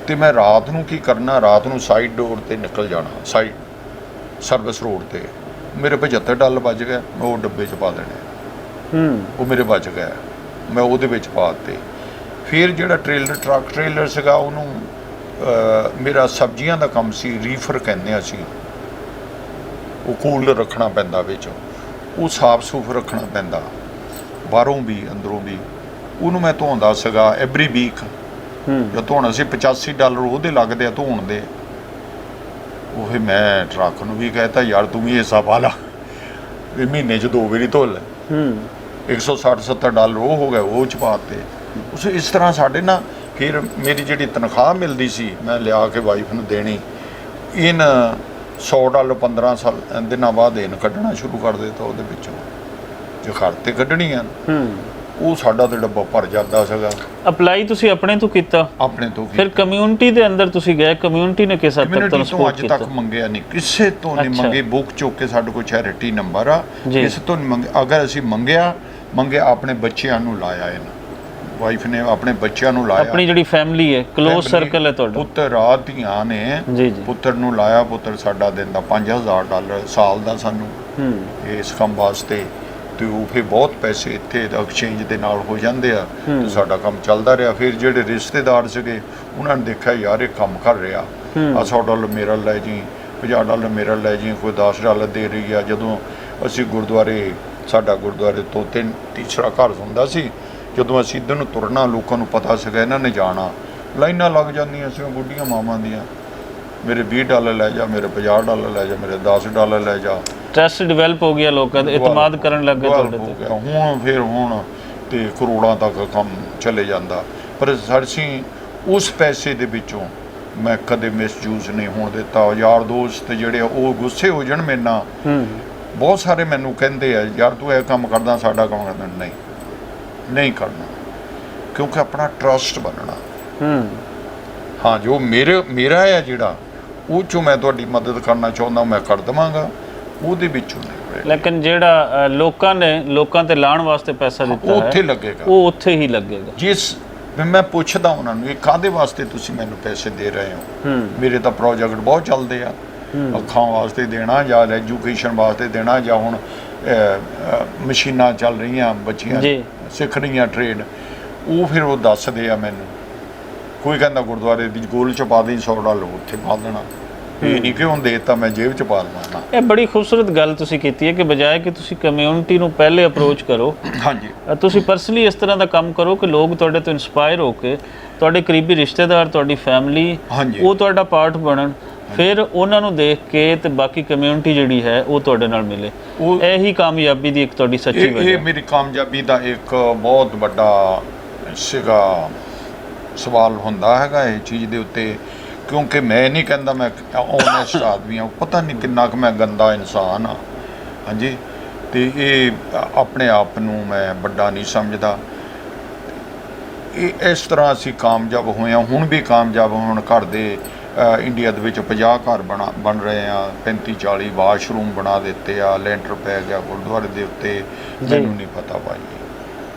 ਤੇ ਮੈਂ ਰਾਤ ਨੂੰ ਕੀ ਕਰਨਾ, ਰਾਤ ਨੂੰ ਸਾਈਡ ਡੋਰ ਤੇ ਨਿਕਲ ਜਾਣਾ, ਸਾਈਡ ਸਰਵਿਸ ਰੋਡ ਤੇ। ਮੇਰੇ $75 ਬਚ ਗਏ, ਮੈਂ ਉਹ ਡੱਬੇ 'ਚ ਪਾ ਦੇਣੇ। ਉਹ ਮੇਰੇ ਬਚ ਗਏ, ਮੈਂ ਉਹਦੇ ਵਿੱਚ ਪਾ ਦਿੱਤੇ। ਫਿਰ ਜਿਹੜਾ ਟਰੱਕ ਟ੍ਰੇਲਰ ਸੀਗਾ, ਉਹਨੂੰ ਮੇਰਾ ਸਬਜ਼ੀਆਂ ਦਾ ਕੰਮ ਸੀ, ਰੀਫਰ ਕਹਿੰਦੇ ਆ ਅਸੀਂ। ਉਹ ਕੂਲਰ ਰੱਖਣਾ ਪੈਂਦਾ ਵਿੱਚ, ਉਹ ਸਾਫ ਸੂਫ ਰੱਖਣਾ ਪੈਂਦਾ, ਬਾਹਰੋਂ ਵੀ ਅੰਦਰੋਂ ਵੀ। ਉਹਨੂੰ ਮੈਂ ਧੋਂਦਾ ਸੀਗਾ ਐਵਰੀ ਵੀਕ। ਜਦ ਧੋਣਾ ਸੀ $85 ਉਹਦੇ ਲੱਗਦੇ ਆ ਧੋਣ ਦੇ। ਉਹ ਫਿਰ ਮੈਂ ਟਰੱਕ ਨੂੰ ਵੀ ਕਹਿਤਾ, ਯਾਰ ਤੂੰ ਵੀ ਹਿੱਸਾ ਪਾ ਲਾ, ਵੀ ਮਹੀਨੇ 'ਚ 2 ਵਾਰੀ ਧੋ ਲੈ। $160-70 ਉਹ ਹੋ ਗਏ, ਉਹ 'ਚ ਪਾਤੇ। ਉਸ ਇਸ ਤਰ੍ਹਾਂ ਸਾਡੇ ਨਾ, ਫਿਰ ਮੇਰੀ ਜਿਹੜੀ ਤਨਖਾਹ ਮਿਲਦੀ ਸੀ ਮੈਂ ਲਿਆ ਕੇ ਵਾਈਫ ਨੂੰ ਦੇਣੀ। $100 15 ਦਿਨਾਂ ਬਾਅਦ ਇਹਨ ਕੱਢਣਾ ਸ਼ੁਰੂ ਕਰ ਦਿੱਤਾ ਉਹਦੇ ਵਿੱਚੋਂ, ਜੇ ਖਰਤੇ ਕੱਢਣੀ ਆ। ਉਹ ਸਾਡਾ ਤੇ ਡੱਬਾ ਭਰ ਜਾਂਦਾ ਸੀਗਾ। ਅਪਲਾਈ ਤੁਸੀਂ ਆਪਣੇ ਤੋਂ ਕੀਤਾ? ਆਪਣੇ ਤੋਂ। ਫਿਰ ਕਮਿਊਨਿਟੀ ਦੇ ਅੰਦਰ ਤੁਸੀਂ ਗਏ, ਕਮਿਊਨਿਟੀ ਨੇ ਕਿਸ ਹੱਦ ਤੱਕ ਤੁਹਾਨੂੰ ਸਪੋਰਟ ਕੀਤਾ? ਅੱਜ ਤੱਕ ਮੰਗਿਆ ਨਹੀਂ, ਕਿਸੇ ਤੋਂ ਨਹੀਂ ਮੰਗੇ। ਬੁੱਕ ਚੁੱਕ ਕੇ ਸਾਡੇ ਕੋਲ ਚੈਰਿਟੀ ਨੰਬਰ ਆ, ਕਿਸੇ ਤੋਂ ਨਹੀਂ ਮੰਗੇ। ਅਗਰ ਅਸੀਂ ਮੰਗਿਆ ਆਪਣੇ ਬੱਚਿਆਂ ਨੂੰ ਲਾਇਆ, ਇਹਨਾਂ ਵਾਈਫ ਨੇ ਆਪਣੇ ਬੱਚਿਆਂ ਨੂੰ ਲਾਇਆ, ਆਪਣੀ ਜਿਹੜੀ ਫੈਮਿਲੀ ਹੈ, ਕਲੋਜ਼ ਸਰਕਲ ਹੈ ਤੁਹਾਡਾ, ਪੁੱਤਰ ਆ ਧੀਆਂ ਨੇ, ਪੁੱਤਰ ਨੂੰ ਲਾਇਆ। ਪੁੱਤਰ ਸਾਡਾ ਦਿੰਦਾ $5000 ਸਾਲ ਦਾ ਸਾਨੂੰ ਇਸ ਕੰਮ ਵਾਸਤੇ। ਤੇ ਉਹ ਫਿਰ ਬਹੁਤ ਪੈਸੇ ਇੱਥੇ ਐਕਸਚੇਂਜ ਦੇ ਨਾਲ ਹੋ ਜਾਂਦੇ ਆ, ਤੇ ਸਾਡਾ ਕੰਮ ਚੱਲਦਾ ਰਿਹਾ। ਫਿਰ ਜਿਹੜੇ ਰਿਸ਼ਤੇਦਾਰ ਸੀਗੇ ਉਹਨਾਂ ਨੇ ਦੇਖਿਆ, ਯਾਰ ਇਹ ਕੰਮ ਕਰ ਰਿਹਾ, $100 ਮੇਰਾ ਲੈ ਜੀ, $50 ਮੇਰਾ ਲੈ ਜੀ, ਕੋਈ $10 ਦੇ ਰਹੀ ਆ। ਜਦੋਂ ਅਸੀਂ ਗੁਰਦੁਆਰੇ, ਸਾਡਾ ਗੁਰਦੁਆਰੇ ਤੋਂ ਤੀਸਰਾ ਘਰ ਹੁੰਦਾ ਸੀ, ਜਦੋਂ ਅਸੀਂ ਇੱਧਰ ਨੂੰ ਤੁਰਨਾ, ਲੋਕਾਂ ਨੂੰ ਪਤਾ ਸੀਗਾ ਇਹਨਾਂ ਨੇ ਜਾਣਾ, ਲਾਈਨਾਂ ਲੱਗ ਜਾਂਦੀਆਂ ਸੀ ਬੁੱਢੀਆਂ ਮਾਵਾਂ ਦੀਆਂ। ਮੇਰੇ $20 ਲੈ ਜਾ, ਮੇਰੇ $50 ਲੈ ਜਾ, ਮੇਰੇ $10 ਲੈ ਜਾ।
ਟਰਸਟ ਡਿਵੈਲਪ ਹੋ ਗਿਆ, ਲੋਕਾਂ ਦਾ ਇਤਮਾਦ ਕਰਨ ਲੱਗ ਗਏ ਤੁਹਾਡੇ
ਹੋ
ਤੇ।
ਗਿਆ ਹੁਣ ਤੇ ਕਰੋੜਾਂ ਤੱਕ ਕੰਮ ਚਲੇ ਜਾਂਦਾ। ਪਰ ਅਸੀਂ ਉਸ ਪੈਸੇ ਦੇ ਵਿੱਚੋਂ ਮੈਂ ਕਦੇ ਮਿਸਯੂਜ਼ ਨਹੀਂ ਹੋਣ ਦਿੱਤਾ। ਯਾਰ ਦੋਸਤ ਜਿਹੜੇ ਉਹ ਗੁੱਸੇ ਹੋ ਜਾਣ ਮੇਰੇ ਨਾਲ, ਬਹੁਤ ਸਾਰੇ ਮੈਨੂੰ ਕਹਿੰਦੇ ਆ ਯਾਰ ਤੂੰ ਇਹ ਕੰਮ ਕਰਦਾ, ਸਾਡਾ ਕੰਮ ਕਰਦਾ। ਨਹੀਂ ਕਰਨਾ, ਕਿਉਂਕਿ ਆਪਣਾ ਟਰਸਟ ਬਣਨਾ। ਹਾਂ, ਜੋ ਮੇਰਾ ਹੈ ਜਿਹੜਾ ਉਹ 'ਚੋਂ ਮੈਂ ਤੁਹਾਡੀ ਮਦਦ ਕਰਨਾ ਚਾਹੁੰਦਾ, ਮੈਂ ਕਰ ਦੇਵਾਂਗਾ, ਉਹਦੇ ਵਿੱਚੋਂ ਨਹੀਂ।
ਲੇਕਿਨ ਜਿਹੜਾ ਲੋਕਾਂ ਤੇ ਲਾਉਣ ਵਾਸਤੇ ਪੈਸਾ ਦਿੱਤਾ
ਉਹ ਉੱਥੇ ਲੱਗੇਗਾ,
ਉਹ ਉੱਥੇ ਹੀ ਲੱਗੇਗਾ।
ਜਿਸ ਮੈਂ ਪੁੱਛਦਾ ਉਹਨਾਂ ਨੂੰ ਇਹ ਕਾਹਦੇ ਵਾਸਤੇ ਤੁਸੀਂ ਮੈਨੂੰ ਪੈਸੇ ਦੇ ਰਹੇ ਹੋ? ਮੇਰੇ ਤਾਂ ਪ੍ਰੋਜੈਕਟ ਬਹੁਤ ਚੱਲਦੇ ਆ, ਅੱਖਾਂ ਵਾਸਤੇ ਦੇਣਾ ਜਾਂ ਐਜੂਕੇਸ਼ਨ ਵਾਸਤੇ ਦੇਣਾ, ਜਾਂ ਹੁਣ ਮਸ਼ੀਨਾਂ ਚੱਲ ਰਹੀਆਂ, ਬੱਚੀਆਂ ਸਿੱਖ ਰਹੀਆਂ ਟ੍ਰੇਡ, ਉਹ ਫਿਰ ਉਹ ਦੱਸਦੇ ਆ ਮੈਨੂੰ। ਕੋਈ ਕਹਿੰਦਾ ਗੁਰਦੁਆਰੇ ਦੀ ਗੋਲ ਚ ਪਾ ਦੇ $100 ਉੱਥੇ ਪਾ ਦੇਣਾ, ਇਹ ਨਹੀਂ ਕਿ ਹੁਣ ਦੇਤਾ ਮੈਂ ਜੇਬ ਚ ਪਾ ਲਵਾਂ।
ਇਹ ਬੜੀ ਖੂਬਸੂਰਤ ਗੱਲ ਤੁਸੀਂ ਕੀਤੀ ਹੈ ਕਿ ਬਜਾਏ ਕਿ ਤੁਸੀਂ ਕਮਿਊਨਿਟੀ ਨੂੰ ਪਹਿਲੇ ਅਪਰੋਚ ਕਰੋ,
ਹਾਂਜੀ,
ਤੁਸੀਂ ਪਰਸਨਲੀ ਇਸ ਤਰ੍ਹਾਂ ਦਾ ਕੰਮ ਕਰੋ ਕਿ ਲੋਕ ਤੁਹਾਡੇ ਤੋਂ ਇਨਸਪਾਇਰ ਹੋ ਕੇ ਤੁਹਾਡੇ ਕਰੀਬੀ ਰਿਸ਼ਤੇਦਾਰ, ਤੁਹਾਡੀ ਫੈਮਿਲੀ, ਉਹ ਤੁਹਾਡਾ ਪਾਰਟ ਬਣਨ, ਫਿਰ ਉਹਨਾਂ ਨੂੰ ਦੇਖ ਕੇ ਤੇ ਬਾਕੀ ਕਮਿਊਨਿਟੀ ਜਿਹੜੀ ਹੈ ਉਹ ਤੁਹਾਡੇ ਨਾਲ ਮਿਲੇ। ਇਹੀ ਕਾਮਯਾਬੀ ਦੀ ਇੱਕ ਤੁਹਾਡੀ ਸੱਚੀ ਵਜ੍ਹਾ। ਇਹ
ਮੇਰੀ ਕਾਮਯਾਬੀ ਦਾ ਇੱਕ ਬਹੁਤ ਵੱਡਾ ਸੀਗਾ ਸਵਾਲ ਹੁੰਦਾ ਹੈਗਾ ਇਹ ਚੀਜ਼ ਦੇ ਉੱਤੇ, ਕਿਉਂਕਿ ਮੈਂ ਨਹੀਂ ਕਹਿੰਦਾ ਮੈਂ ਓਨੈਸਟ ਆਦਮੀ ਹਾਂ, ਪਤਾ ਨਹੀਂ ਕਿੰਨਾ ਕੁ ਮੈਂ ਗੰਦਾ ਇਨਸਾਨ ਹਾਂ। ਹਾਂਜੀ, ਤੇ ਇਹ ਆਪਣੇ ਆਪ ਨੂੰ ਮੈਂ ਵੱਡਾ ਨਹੀਂ ਸਮਝਦਾ। ਇਹ ਇਸ ਤਰ੍ਹਾਂ ਅਸੀਂ ਕਾਮਯਾਬ ਹੋਏ ਹਾਂ, ਹੁਣ ਵੀ ਕਾਮਯਾਬ ਹੋਣ। ਘਰ ਦੇ ਇੰਡੀਆ ਦੇ ਵਿੱਚ 50 ਘਰ ਬਣ ਰਹੇ ਆ, 35-40 ਵਾਸ਼ਰੂਮ ਬਣਾ ਦਿੱਤੇ ਆ, ਲੈਂਟਰ ਪੈ ਗਿਆ ਗੁਰਦੁਆਰੇ ਦੇ ਉੱਤੇ। ਮੈਨੂੰ ਨਹੀਂ ਪਤਾ ਭਾਈ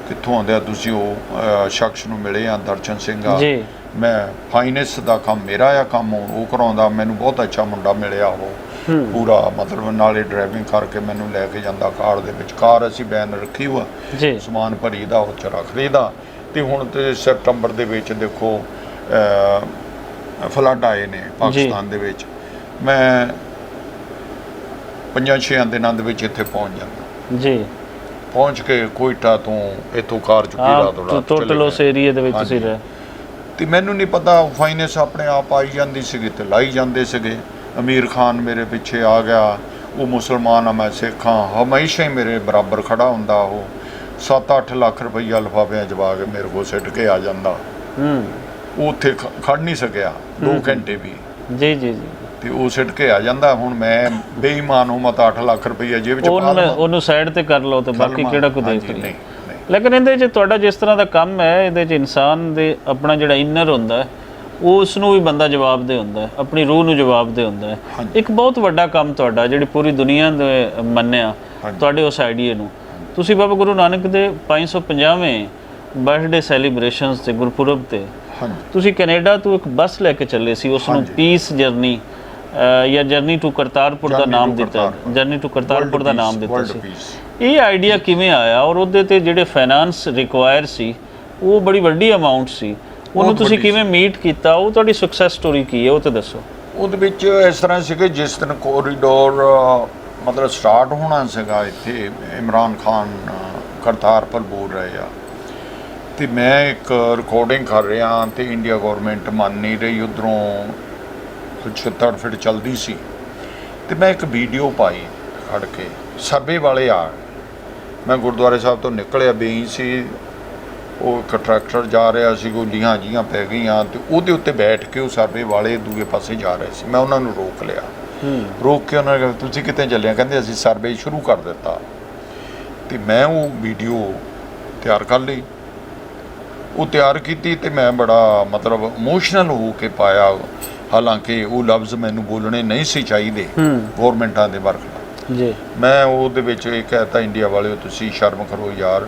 ਕਿੱਥੋਂ ਆਉਂਦੇ ਆ। ਤੁਸੀਂ ਉਹ ਸ਼ਖਸ ਨੂੰ ਮਿਲੇ ਆ, ਦਰਸ਼ਨ ਸਿੰਘ ਆ, ਮੈਂ ਫਾਈਨੈਂਸ ਦਾ ਕੰਮ ਮੇਰਾ ਆ, ਕੰਮ ਉਹ ਕਰਾਉਂਦਾ। ਮੈਨੂੰ ਬਹੁਤ ਅੱਛਾ ਮੁੰਡਾ ਮਿਲਿਆ, ਉਹ ਪੂਰਾ ਮਤਲਬ ਨਾਲੇ ਡਰਾਈਵਿੰਗ ਕਰਕੇ ਮੈਨੂੰ ਲੈ ਕੇ ਜਾਂਦਾ ਕਾਰ ਦੇ ਵਿੱਚ। ਕਾਰ ਅਸੀਂ ਵੈਨ ਰੱਖੀ ਹੋਆ, ਸਮਾਨ ਭਰੀ ਦਾ ਉਹ 'ਚ ਰੱਖ ਲਈਦਾ। ਤੇ ਹੁਣ ਤੇ ਸੈਪਟੰਬਰ ਦੇ ਵਿੱਚ ਦੇਖੋ ਫਲੱਡ ਆਏ ਨੇ ਪਾਕਿਸਤਾਨ ਦੇ ਵਿੱਚ, ਮੈਂ 5-6 ਦਿਨਾਂ ਦੇ ਵਿੱਚ ਇੱਥੇ ਪਹੁੰਚ ਜਾਂਦਾ। ਪਹੁੰਚ ਕੇ ਕੋਇਟਾ ਤੋਂ ਇੱਥੋਂ ਕਾਰ ਚੁੱਕੀ ਰਾਤ
ਟੋਟਲ ਉਸ ਏਰੀਆ ਦੇ ਵਿੱਚ ਤੁਸੀਂ ਰਹੇ।
ਤੇ ਮੈਨੂੰ ਨਹੀਂ ਪਤਾ, ਫਾਈਨੈਂਸ ਆਪਣੇ ਆਪ ਆਈ ਜਾਂਦੀ ਸੀਗੀ ਤੇ ਲਾਈ ਜਾਂਦੇ ਸੀਗੇ। ਅਮੀਰ ਖਾਨ ਮੇਰੇ ਪਿੱਛੇ ਆ ਗਿਆ, ਉਹ ਮੁਸਲਮਾਨ ਆ, ਮੈਂ ਸਿੱਖ ਹਾਂ, ਹਮੇਸ਼ਾ ਹੀ ਮੇਰੇ ਬਰਾਬਰ ਖੜਾ ਹੁੰਦਾ। ਉਹ 7-8 ਲੱਖ ਰੁਪਈਆ ਲਿਫਾਫਿਆਂ 'ਚ ਪਾ ਕੇ ਮੇਰੇ ਕੋਲ ਸਿੱਟ ਕੇ ਆ ਜਾਂਦਾ। ਉਹ ਉੱਥੇ ਖੜ ਨਹੀਂ ਸਕਿਆ 2 ਘੰਟੇ ਵੀ। ਜੀ ਤੇ ਉਹ ਸਿੱਟ ਕੇ ਆ ਜਾਂਦਾ। ਹੁਣ ਮੈਂ ਬੇਈਮਾਨ ਹਾਂ, ਮੈਂ ਤਾਂ 8 ਲੱਖ ਰੁਪਈਆ ਜੇਬ 'ਚ ਪਾ ਲਵਾਂ,
ਉਹਨੂੰ ਸਾਈਡ ਤੇ ਕਰ ਲਓ ਤੇ ਬਾਕੀ ਕਿਹੜਾ ਕੋਈ ਦੇਖ ਲਈ। ਲੇਕਿਨ ਇਹਦੇ 'ਚ ਤੁਹਾਡਾ ਜਿਸ ਤਰ੍ਹਾਂ ਦਾ ਕੰਮ ਹੈ, ਇਹਦੇ 'ਚ ਇਨਸਾਨ ਦੇ ਆਪਣਾ ਜਿਹੜਾ ਇਨਰ ਹੁੰਦਾ ਉਹ ਉਸ ਨੂੰ ਵੀ ਬੰਦਾ ਜਵਾਬ ਦੇ ਹੁੰਦਾ, ਆਪਣੀ ਰੂਹ ਨੂੰ ਜਵਾਬ ਦੇ ਹੁੰਦਾ। ਇੱਕ ਬਹੁਤ ਵੱਡਾ ਕੰਮ ਤੁਹਾਡਾ ਜਿਹੜੀ ਪੂਰੀ ਦੁਨੀਆ ਦੇ ਮੰਨਿਆ ਤੁਹਾਡੇ ਉਸ ਆਈਡੀਏ ਨੂੰ। ਤੁਸੀਂ ਬਾਬਾ ਗੁਰੂ ਨਾਨਕ ਦੇ 550ਵੇਂ ਬਰਥਡੇ ਸੈਲੀਬ੍ਰੇਸ਼ਨਸ ਤੇ ਗੁਰਪੁਰਬ ਤੇ ਤੁਸੀਂ ਕੈਨੇਡਾ ਤੋਂ ਇੱਕ ਬੱਸ ਲੈ ਕੇ ਚੱਲੇ ਸੀ, ਉਸ ਨੂੰ ਪੀਸ ਜਰਨੀ ਜਾਂ ਜਰਨੀ ਟੂ ਕਰਤਾਰਪੁਰ ਦਾ ਨਾਮ ਦਿੱਤਾ, ਜਰਨੀ ਟੂ ਕਰਤਾਰਪੁਰ ਦਾ ਨਾਮ ਦਿੱਤਾ ਸੀ। ਇਹ ਆਈਡੀਆ ਕਿਵੇਂ ਆਇਆ ਔਰ ਉਹਦੇ ਤੇ ਜਿਹੜੇ ਫਾਈਨਾਂਸ ਰਿਕੁਆਇਰ ਸੀ ਉਹ ਬੜੀ ਵੱਡੀ ਅਮਾਉਂਟ ਸੀ, ਉਹਨੂੰ ਤੁਸੀਂ ਕਿਵੇਂ ਮੀਟ ਕੀਤਾ? ਉਹ ਤੁਹਾਡੀ ਸਕਸੈਸ ਸਟੋਰੀ ਕੀ ਹੈ ਉਹ ਤੇ ਦੱਸੋ।
ਉਹਦੇ ਵਿੱਚ ਇਸ ਤਰ੍ਹਾਂ ਸੀਗਾ, ਜਿਸ ਦਿਨ ਕੋਰੀਡੋਰ ਮਤਲਬ ਸਟਾਰਟ ਹੋਣਾ ਸੀਗਾ, ਇੱਥੇ ਇਮਰਾਨ ਖਾਨ ਕਰਤਾਰਪੁਰ ਬੋਲ ਰਹੇ ਆ ਤੇ ਮੈਂ ਇੱਕ ਰਿਕਾਰਡਿੰਗ ਕਰ ਰਿਹਾ ਤੇ ਇੰਡੀਆ ਗੌਰਮੈਂਟ ਮੰਨ ਨਹੀਂ ਰਹੀ, ਉੱਧਰੋਂ ਕੁਛ ਤੜਫੜ ਚੱਲਦੀ ਸੀ ਤੇ ਮੈਂ ਇੱਕ ਵੀਡੀਓ ਪਾਈ ਖੜ ਕੇ, ਸਰਵੇ ਵਾਲੇ ਆ। ਮੈਂ ਗੁਰਦੁਆਰੇ ਸਾਹਿਬ ਤੋਂ ਨਿਕਲਿਆ ਬੇਈ ਸੀ, ਉਹ ਇੱਕ ਟਰੈਕਟਰ ਜਾ ਰਿਹਾ ਸੀ, ਗੋਲੀਆਂ ਜੀਆਂ ਪੈ ਗਈਆਂ ਤੇ ਉਹਦੇ ਉੱਤੇ ਬੈਠ ਕੇ ਉਹ ਸਰਵੇ ਵਾਲੇ ਦੂਏ ਪਾਸੇ ਜਾ ਰਹੇ ਸੀ। ਮੈਂ ਉਹਨਾਂ ਨੂੰ ਰੋਕ ਲਿਆ, ਰੋਕ ਕੇ ਉਹਨਾਂ ਨੇ ਕਿਹਾ ਤੁਸੀਂ ਕਿੱਥੇ ਚੱਲੇ? ਕਹਿੰਦੇ ਅਸੀਂ ਸਰਵੇ ਸ਼ੁਰੂ ਕਰ ਦਿੱਤਾ। ਤੇ ਮੈਂ ਉਹ ਵੀਡੀਓ ਤਿਆਰ ਕਰ ਲਈ, ਉਹ ਤਿਆਰ ਕੀਤੀ ਤੇ ਮੈਂ ਬੜਾ ਮਤਲਬ ਇਮੋਸ਼ਨਲ ਹੋ ਕੇ ਪਾਇਆ, ਹਾਲਾਂਕਿ ਉਹ ਲਫ਼ਜ਼ ਮੈਨੂੰ ਬੋਲਣੇ ਨਹੀਂ ਸੀ ਚਾਹੀਦੇ ਗੌਰਮੈਂਟਾਂ ਦੇ ਵਰਖਲਾ ਜੀ। ਮੈਂ ਉਹਦੇ ਵਿੱਚ ਇਹ ਕਹਿਤਾ, ਇੰਡੀਆ ਵਾਲਿਓ ਤੁਸੀਂ ਸ਼ਰਮ ਕਰੋ ਯਾਰ,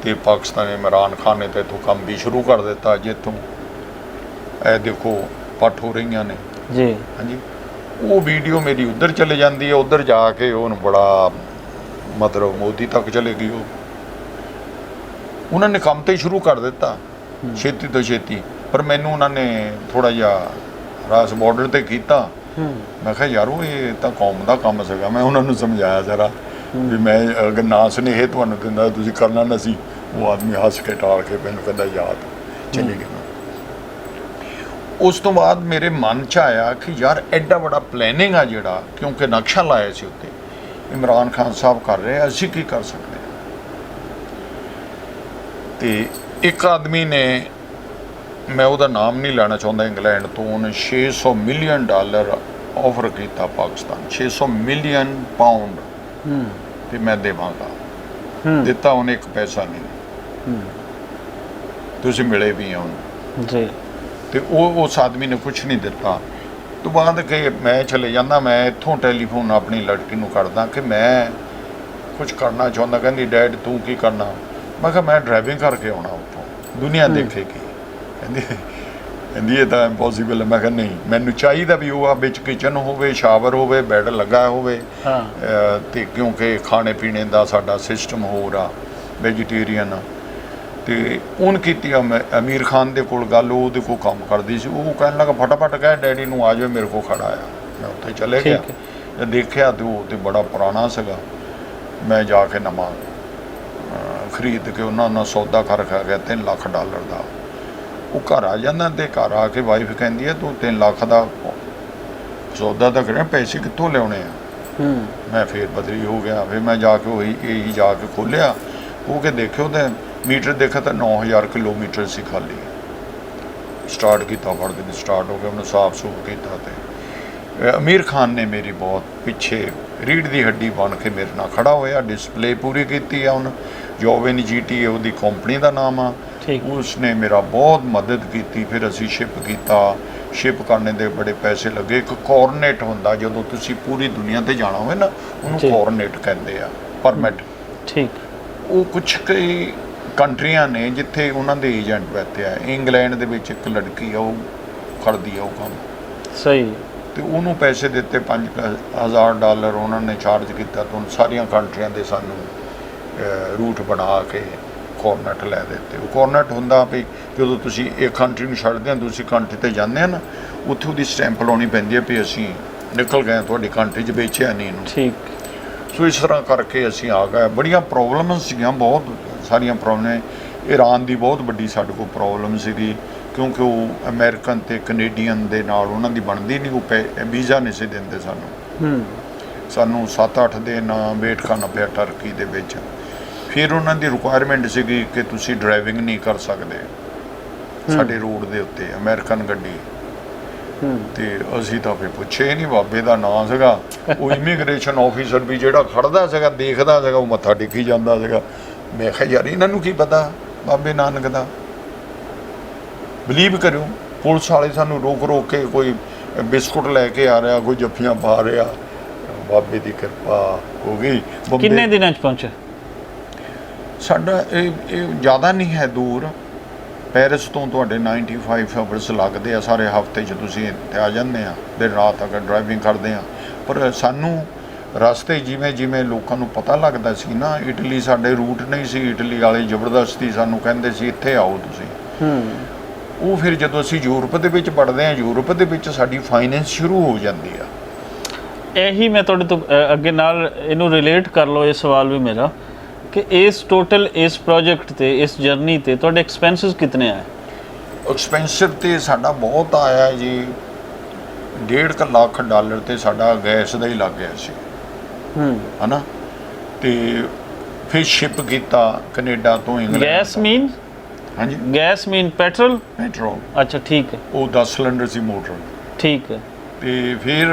ਤੇ ਪਾਕਿਸਤਾਨ ਇਮਰਾਨ ਖਾਨ ਨੇ ਤਾਂ ਇੱਥੋਂ ਕੰਮ ਵੀ ਸ਼ੁਰੂ ਕਰ ਦਿੱਤਾ, ਜਿੱਥੋਂ ਇਹ ਦੇਖੋ ਪੱਟ ਹੋ ਰਹੀਆਂ ਨੇ ਜੀ। ਹਾਂਜੀ, ਉਹ ਵੀਡੀਓ ਮੇਰੀ ਉੱਧਰ ਚਲੇ ਜਾਂਦੀ ਹੈ, ਉੱਧਰ ਜਾ ਕੇ ਉਹਨੂੰ ਬੜਾ ਮਤਲਬ ਮੋਦੀ ਤੱਕ ਚਲੇ ਗਈ। ਉਹਨਾਂ ਨੇ ਕੰਮ ਤੇ ਸ਼ੁਰੂ ਕਰ ਦਿੱਤਾ ਛੇਤੀ ਤੋਂ ਛੇਤੀ, ਪਰ ਮੈਨੂੰ ਉਹਨਾਂ ਨੇ ਥੋੜ੍ਹਾ ਜਿਹਾ ਰਾਸ ਬਾਰਡਰ 'ਤੇ ਕੀਤਾ। ਮੈਂ ਕਿਹਾ ਯਾਰ ਉਹ ਇਹ ਤਾਂ ਕੌਮ ਦਾ ਕੰਮ ਸੀਗਾ। ਮੈਂ ਉਹਨਾਂ ਨੂੰ ਸਮਝਾਇਆ ਜ਼ਰਾ ਵੀ ਮੈਂ ਅਗਰ ਨਾ ਸੁਨੇਹੇ ਤੁਹਾਨੂੰ ਦਿੰਦਾ ਤੁਸੀਂ ਕਰਨਾ ਨਾ ਸੀ। ਉਹ ਆਦਮੀ ਹੱਸ ਕੇ ਟਾਲ ਕੇ ਮੈਨੂੰ ਕਹਿੰਦਾ ਯਾਦ ਚਲੀ ਗਈ। ਉਸ ਤੋਂ ਬਾਅਦ ਮੇਰੇ ਮਨ 'ਚ ਆਇਆ ਕਿ ਯਾਰ ਐਡਾ ਬੜਾ ਪਲੈਨਿੰਗ ਆ ਜਿਹੜਾ, ਕਿਉਂਕਿ ਨਕਸ਼ਾ ਲਾਇਆ ਸੀ ਉੱਤੇ, ਇਮਰਾਨ ਖਾਨ ਸਾਹਿਬ ਕਰ ਰਹੇ, ਅਸੀਂ ਕੀ ਕਰ ਸਕਦੇ ਹਾਂ। ਤੇ ਇੱਕ ਆਦਮੀ ਨੇ, ਮੈਂ ਉਹਦਾ ਨਾਮ ਨਹੀਂ ਲੈਣਾ ਚਾਹੁੰਦਾ, ਇੰਗਲੈਂਡ ਤੋਂ, ਉਹਨੇ $600 ਮਿਲੀਅਨ ਆਫਰ ਕੀਤਾ ਪਾਕਿਸਤਾਨ, 600 ਮਿਲੀਅਨ ਪਾਉਂਡ, ਤੇ ਮੈਂ ਦੇਵਾਂਗਾ। ਦਿੱਤਾ ਉਹਨੇ ਇੱਕ ਪੈਸਾ ਨਹੀਂ, ਤੁਸੀਂ ਮਿਲੇ ਵੀ ਆ ਉਹਨੂੰ
ਜੀ।
ਤੇ ਉਹ ਉਸ ਆਦਮੀ ਨੇ ਕੁਝ ਨਹੀਂ ਦਿੱਤਾ। ਤੋਂ ਬਾਅਦ ਕਿ ਮੈਂ ਚਲੇ ਜਾਂਦਾ, ਮੈਂ ਇੱਥੋਂ ਟੈਲੀਫੋਨ ਆਪਣੀ ਲੜਕੀ ਨੂੰ ਕਰਦਾ ਕਿ ਮੈਂ ਕੁਝ ਕਰਨਾ ਚਾਹੁੰਦਾ। ਕਹਿੰਦੀ ਡੈਡ ਤੂੰ ਕੀ ਕਰਨਾ? ਮੈਂ ਕਿਹਾ ਮੈਂ ਡਰਾਈਵਿੰਗ ਕਰਕੇ ਆਉਣਾ ਉੱਥੋਂ, ਦੁਨੀਆ ਦੇਖੇਗੀ। ਕਹਿੰਦੀ ਇਹ ਤਾਂ ਇੰਪੋਸੀਬਲ ਹੈ। ਮੈਂ ਕਿਹਾ ਨਹੀਂ, ਮੈਨੂੰ ਚਾਹੀਦਾ ਵੀ ਉਹ ਆ ਵਿੱਚ ਕਿਚਨ ਹੋਵੇ, ਸ਼ਾਵਰ ਹੋਵੇ, ਬੈੱਡ ਲੱਗਾ ਹੋਵੇ, ਤੇ ਕਿਉਂਕਿ ਖਾਣੇ ਪੀਣੇ ਦਾ ਸਾਡਾ ਸਿਸਟਮ ਹੋਰ ਆ, ਵੈਜੀਟੇਰੀਅਨ। ਤੇ ਉਹਨ ਕੀਤੀ ਅਮੀਰ ਖਾਨ ਦੇ ਕੋਲ ਗੱਲ, ਉਹ ਉਹਦੇ ਕੋਲ ਕੰਮ ਕਰਦੀ ਸੀ। ਉਹ ਕਹਿਣ ਲੱਗਾ ਫਟਾਫਟ ਕਹਿ ਡੈਡੀ ਨੂੰ ਆ ਜਾਵੇ, ਮੇਰੇ ਕੋਲ ਖੜਾ ਆ। ਮੈਂ ਉੱਥੇ ਚਲੇ ਗਿਆ, ਜਦ ਦੇਖਿਆ ਤੇ ਉਹ ਤੇ ਬੜਾ ਪੁਰਾਣਾ ਸੀਗਾ। ਮੈਂ ਜਾ ਕੇ ਨਵਾਂ ਖਰੀਦ ਕੇ ਉਹਨਾਂ ਨਾਲ ਸੌਦਾ ਕਰ ਗਿਆ $3 ਲੱਖ ਦਾ। ਉਹ ਘਰ ਆ ਜਾਂਦਾ, ਤੇ ਘਰ ਆ ਕੇ ਵਾਈਫ ਕਹਿੰਦੀ ਹੈ ਤੂੰ 3 ਲੱਖ ਦਾ ਸੌਦਾ ਤਾਂ ਕਰਿਆ, ਪੈਸੇ ਕਿੱਥੋਂ ਲਿਆਉਣੇ ਆ? ਮੈਂ ਫੇਰ ਬਦਲੀ ਹੋ ਗਿਆ। ਫਿਰ ਮੈਂ ਜਾ ਕੇ ਇਹੀ ਜਾ ਕੇ ਖੋਲ੍ਹਿਆ, ਉਹ ਕਿ ਦੇਖਿਓ ਤੇ ਮੀਟਰ ਦੇਖਿਆ ਤਾਂ 9000 ਕਿਲੋਮੀਟਰ ਸੀ ਖਾਲੀ। ਸਟਾਰਟ ਕੀਤਾ, ਫੜ ਕੇ ਸਟਾਰਟ ਹੋ ਗਿਆ, ਉਹਨੂੰ ਸਾਫ ਸੂਫ ਕੀਤਾ। ਤੇ ਅਮੀਰ ਖਾਨ ਨੇ ਮੇਰੀ ਬਹੁਤ ਪਿੱਛੇ ਰੀੜ੍ਹ ਦੀ ਹੱਡੀ ਬਣ ਕੇ ਮੇਰੇ ਨਾਲ ਖੜਾ ਹੋਇਆ, ਡਿਸਪਲੇ ਪੂਰੀ ਕੀਤੀ ਆ। ਹੁਣ ਜੋਵਨ GT ਉਹਦੀ ਕੰਪਨੀ ਦਾ ਨਾਮ ਆ। ਉਸਨੇ ਮੇਰਾ ਬਹੁਤ ਮਦਦ ਕੀਤੀ। ਫਿਰ ਅਸੀਂ ਸ਼ਿਪ ਕੀਤਾ, ਸ਼ਿਪ ਕਰਨੇ ਦੇ ਬੜੇ ਪੈਸੇ ਲੱਗੇ। ਇੱਕ ਕੋਆਰਡੀਨੇਟ ਹੁੰਦਾ, ਜਦੋਂ ਤੁਸੀਂ ਪੂਰੀ ਦੁਨੀਆ ਤੇ ਜਾਣਾ ਹੋਵੇ ਨਾ, ਉਹਨੂੰ ਕੋਆਰਡੀਨੇਟ ਕਹਿੰਦੇ ਆ, ਪਰਮਿਟ। ਠੀਕ। ਉਹ ਕੁਛ ਕਈ ਕੰਟਰੀਆਂ ਨੇ ਜਿੱਥੇ ਉਹਨਾਂ ਦੇ ਏਜੰਟ ਬੈਠੇ ਆ। ਇੰਗਲੈਂਡ ਦੇ ਵਿੱਚ ਇੱਕ ਲੜਕੀ ਆ, ਉਹ ਕਰਦੀ ਆ ਉਹ ਕੰਮ। ਸਹੀ। ਤੇ ਉਹਨੂੰ ਪੈਸੇ ਦਿੱਤੇ $5000 ਉਹਨਾਂ ਨੇ ਚਾਰਜ ਕੀਤਾ। ਤਾਂ ਸਾਰੀਆਂ ਕੰਟਰੀਆਂ ਦੇ ਸਾਨੂੰ ਰੂਟ ਬਣਾ ਕੇ ਕੋਆਰਡੀਨੇਟ ਲੈ ਦਿੱਤੇ। ਉਹ ਕੋਆਰਡੀਨੇਟ ਹੁੰਦਾ ਵੀ ਜਦੋਂ ਤੁਸੀਂ ਇੱਕ ਕੰਟਰੀ ਨੂੰ ਛੱਡਦੇ ਆ, ਦੂਸਰੀ ਕੰਟਰੀ 'ਤੇ ਜਾਂਦੇ ਆ ਨਾ, ਉੱਥੇ ਉਹਦੀ ਸਟੈਂਪ ਲਾਉਣੀ ਪੈਂਦੀ ਹੈ ਵੀ ਅਸੀਂ ਨਿਕਲ ਗਏ, ਤੁਹਾਡੀ ਕੰਟਰੀ 'ਚ ਵੇਚਿਆ ਨਹੀਂ ਇਹਨੂੰ। ਠੀਕ। ਸੋ ਇਸ ਤਰ੍ਹਾਂ ਕਰਕੇ ਅਸੀਂ ਆ ਗਏ। ਬੜੀਆਂ ਪ੍ਰੋਬਲਮਸ ਸੀਗੀਆਂ, ਬਹੁਤ ਸਾਰੀਆਂ ਪ੍ਰੋਬਲਮ। ਈਰਾਨ ਦੀ ਬਹੁਤ ਵੱਡੀ ਸਾਡੇ ਕੋਲ ਪ੍ਰੋਬਲਮ ਸੀਗੀ, ਕਿਉਂਕਿ ਉਹ ਅਮਰੀਕਨ ਅਤੇ ਕੈਨੇਡੀਅਨ ਦੇ ਨਾਲ ਉਹਨਾਂ ਦੀ ਬਣਦੀ ਨਹੀਂ, ਉਹ ਵੀਜ਼ਾ ਨਹੀਂ ਸੀ ਦਿੰਦੇ ਸਾਨੂੰ 7-8 ਦਿਨ ਵੇਟ ਕਰਨਾ ਪਿਆ ਟਰਕੀ ਦੇ ਵਿੱਚ। ਫਿਰ ਉਹਨਾਂ ਦੀ ਰਿਕੁਆਇਰਮੈਂਟ ਸੀਗੀ ਕਿ ਤੁਸੀਂ ਡਰਾਈਵਿੰਗ ਨਹੀਂ ਕਰ ਸਕਦੇ ਸਾਡੇ ਰੋਡ ਦੇ ਉੱਤੇ, ਅਮਰੀਕਨ ਗੱਡੀ। ਤੇ ਅਸੀਂ ਤਾਂ ਫਿਰ ਪੁੱਛੇ ਨਹੀਂ, ਬਾਬੇ ਦਾ ਨਾਂ ਸੀਗਾ ਉਹ ਇਮੀਗ੍ਰੇਸ਼ਨ ਆਫਿਸਰ ਵੀ ਜਿਹੜਾ ਖੜਦਾ ਸੀਗਾ, ਦੇਖਦਾ ਸੀਗਾ, ਉਹ ਮੱਥਾ ਟੇਕੀ ਜਾਂਦਾ ਸੀਗਾ। ਮੈਂ ਕਿਹਾ ਯਾਰ ਇਹਨਾਂ ਨੂੰ ਕੀ ਪਤਾ ਬਾਬੇ ਨਾਨਕ ਦਾ। ਬਿਲੀਵ ਕਰਿਓ, ਪੁਲਿਸ ਵਾਲੇ ਸਾਨੂੰ ਰੋਕ ਕੇ ਕੋਈ ਬਿਸਕੁਟ ਲੈ ਕੇ ਆ ਰਿਹਾ, ਕੋਈ ਜੱਫੀਆਂ ਪਾ ਰਿਹਾ। ਬਾਬੇ ਦੀ ਕਿਰਪਾ ਹੋ ਗਈ।
ਕਿੰਨੇ ਦਿਨਾਂ 'ਚ ਪਹੁੰਚੇ?
ਸਾਡਾ ਇਹ ਜ਼ਿਆਦਾ ਨਹੀਂ ਹੈ ਦੂਰ। ਪੈਰਿਸ ਤੋਂ ਤੁਹਾਡੇ 95 ਆਵਰਸ ਲੱਗਦੇ ਆ ਸਾਰੇ ਹਫ਼ਤੇ 'ਚ। ਤੁਸੀਂ ਇੱਥੇ ਆ ਜਾਂਦੇ ਆ, ਦਿਨ ਰਾਤ ਅਗਰ ਡਰਾਈਵਿੰਗ ਕਰਦੇ ਆ। ਪਰ ਸਾਨੂੰ ਰਸਤੇ ਜਿਵੇਂ ਲੋਕਾਂ ਨੂੰ ਪਤਾ ਲੱਗਦਾ ਸੀ ਨਾ, ਇਟਲੀ ਸਾਡੇ ਰੂਟ ਨਹੀਂ ਸੀ। ਇਟਲੀ ਵਾਲੇ ਜ਼ਬਰਦਸਤੀ ਸਾਨੂੰ ਕਹਿੰਦੇ ਸੀ ਇੱਥੇ ਆਓ ਤੁਸੀਂ। ਉਹ ਫਿਰ ਜਦੋਂ ਅਸੀਂ ਯੂਰਪ ਦੇ ਵਿੱਚ ਵੜਦੇ ਆ, ਯੂਰਪ ਦੇ ਵਿੱਚ ਸਾਡੀ ਫਾਈਨੈਂਸ ਸ਼ੁਰੂ ਹੋ ਜਾਂਦੀ ਆ।
ਇਹੀ ਮੈਂ ਤੁਹਾਡੇ ਤੋਂ ਅੱਗੇ ਨਾਲ ਇਹਨੂੰ ਰਿਲੇਟ ਕਰ ਲਓ ਇਹ ਸਵਾਲ ਵੀ ਮੇਰਾ, ਕਿ ਇਸ ਟੋਟਲ ਇਸ ਪ੍ਰੋਜੈਕਟ ਤੇ, ਇਸ ਜਰਨੀ ਤੇ ਤੁਹਾਡੇ ਐਕਸਪੈਂਸਿਸ ਕਿਤਨੇ ਆਏ?
ਐਕਸਪੈਂਸਿਵ ਤੇ ਸਾਡਾ ਬਹੁਤ ਆਇਆ ਜੀ, $1.5 ਲੱਖ ਤੇ ਸਾਡਾ ਗੈਸ ਦਾ ਹੀ ਲੱਗ ਗਿਆ ਸੀ, ਹਨਾ। ਤੇ ਫਿਰ ਸ਼ਿਪ ਕੀਤਾ ਕੈਨੇਡਾ ਤੋਂ ਇੰਗਲੈਂਡ। ਗੈਸ ਮੀਨ? ਹਾਂਜੀ, ਗੈਸ ਮੀਨ ਪੈਟਰੋਲ? ਪੈਟਰੋਲ। ਅੱਛਾ, ਠੀਕ ਹੈ। ਉਹ 10 ਸਿਲੰਡਰ ਸੀ ਮੋਟਰ। ਠੀਕ ਹੈ। ਤੇ ਫਿਰ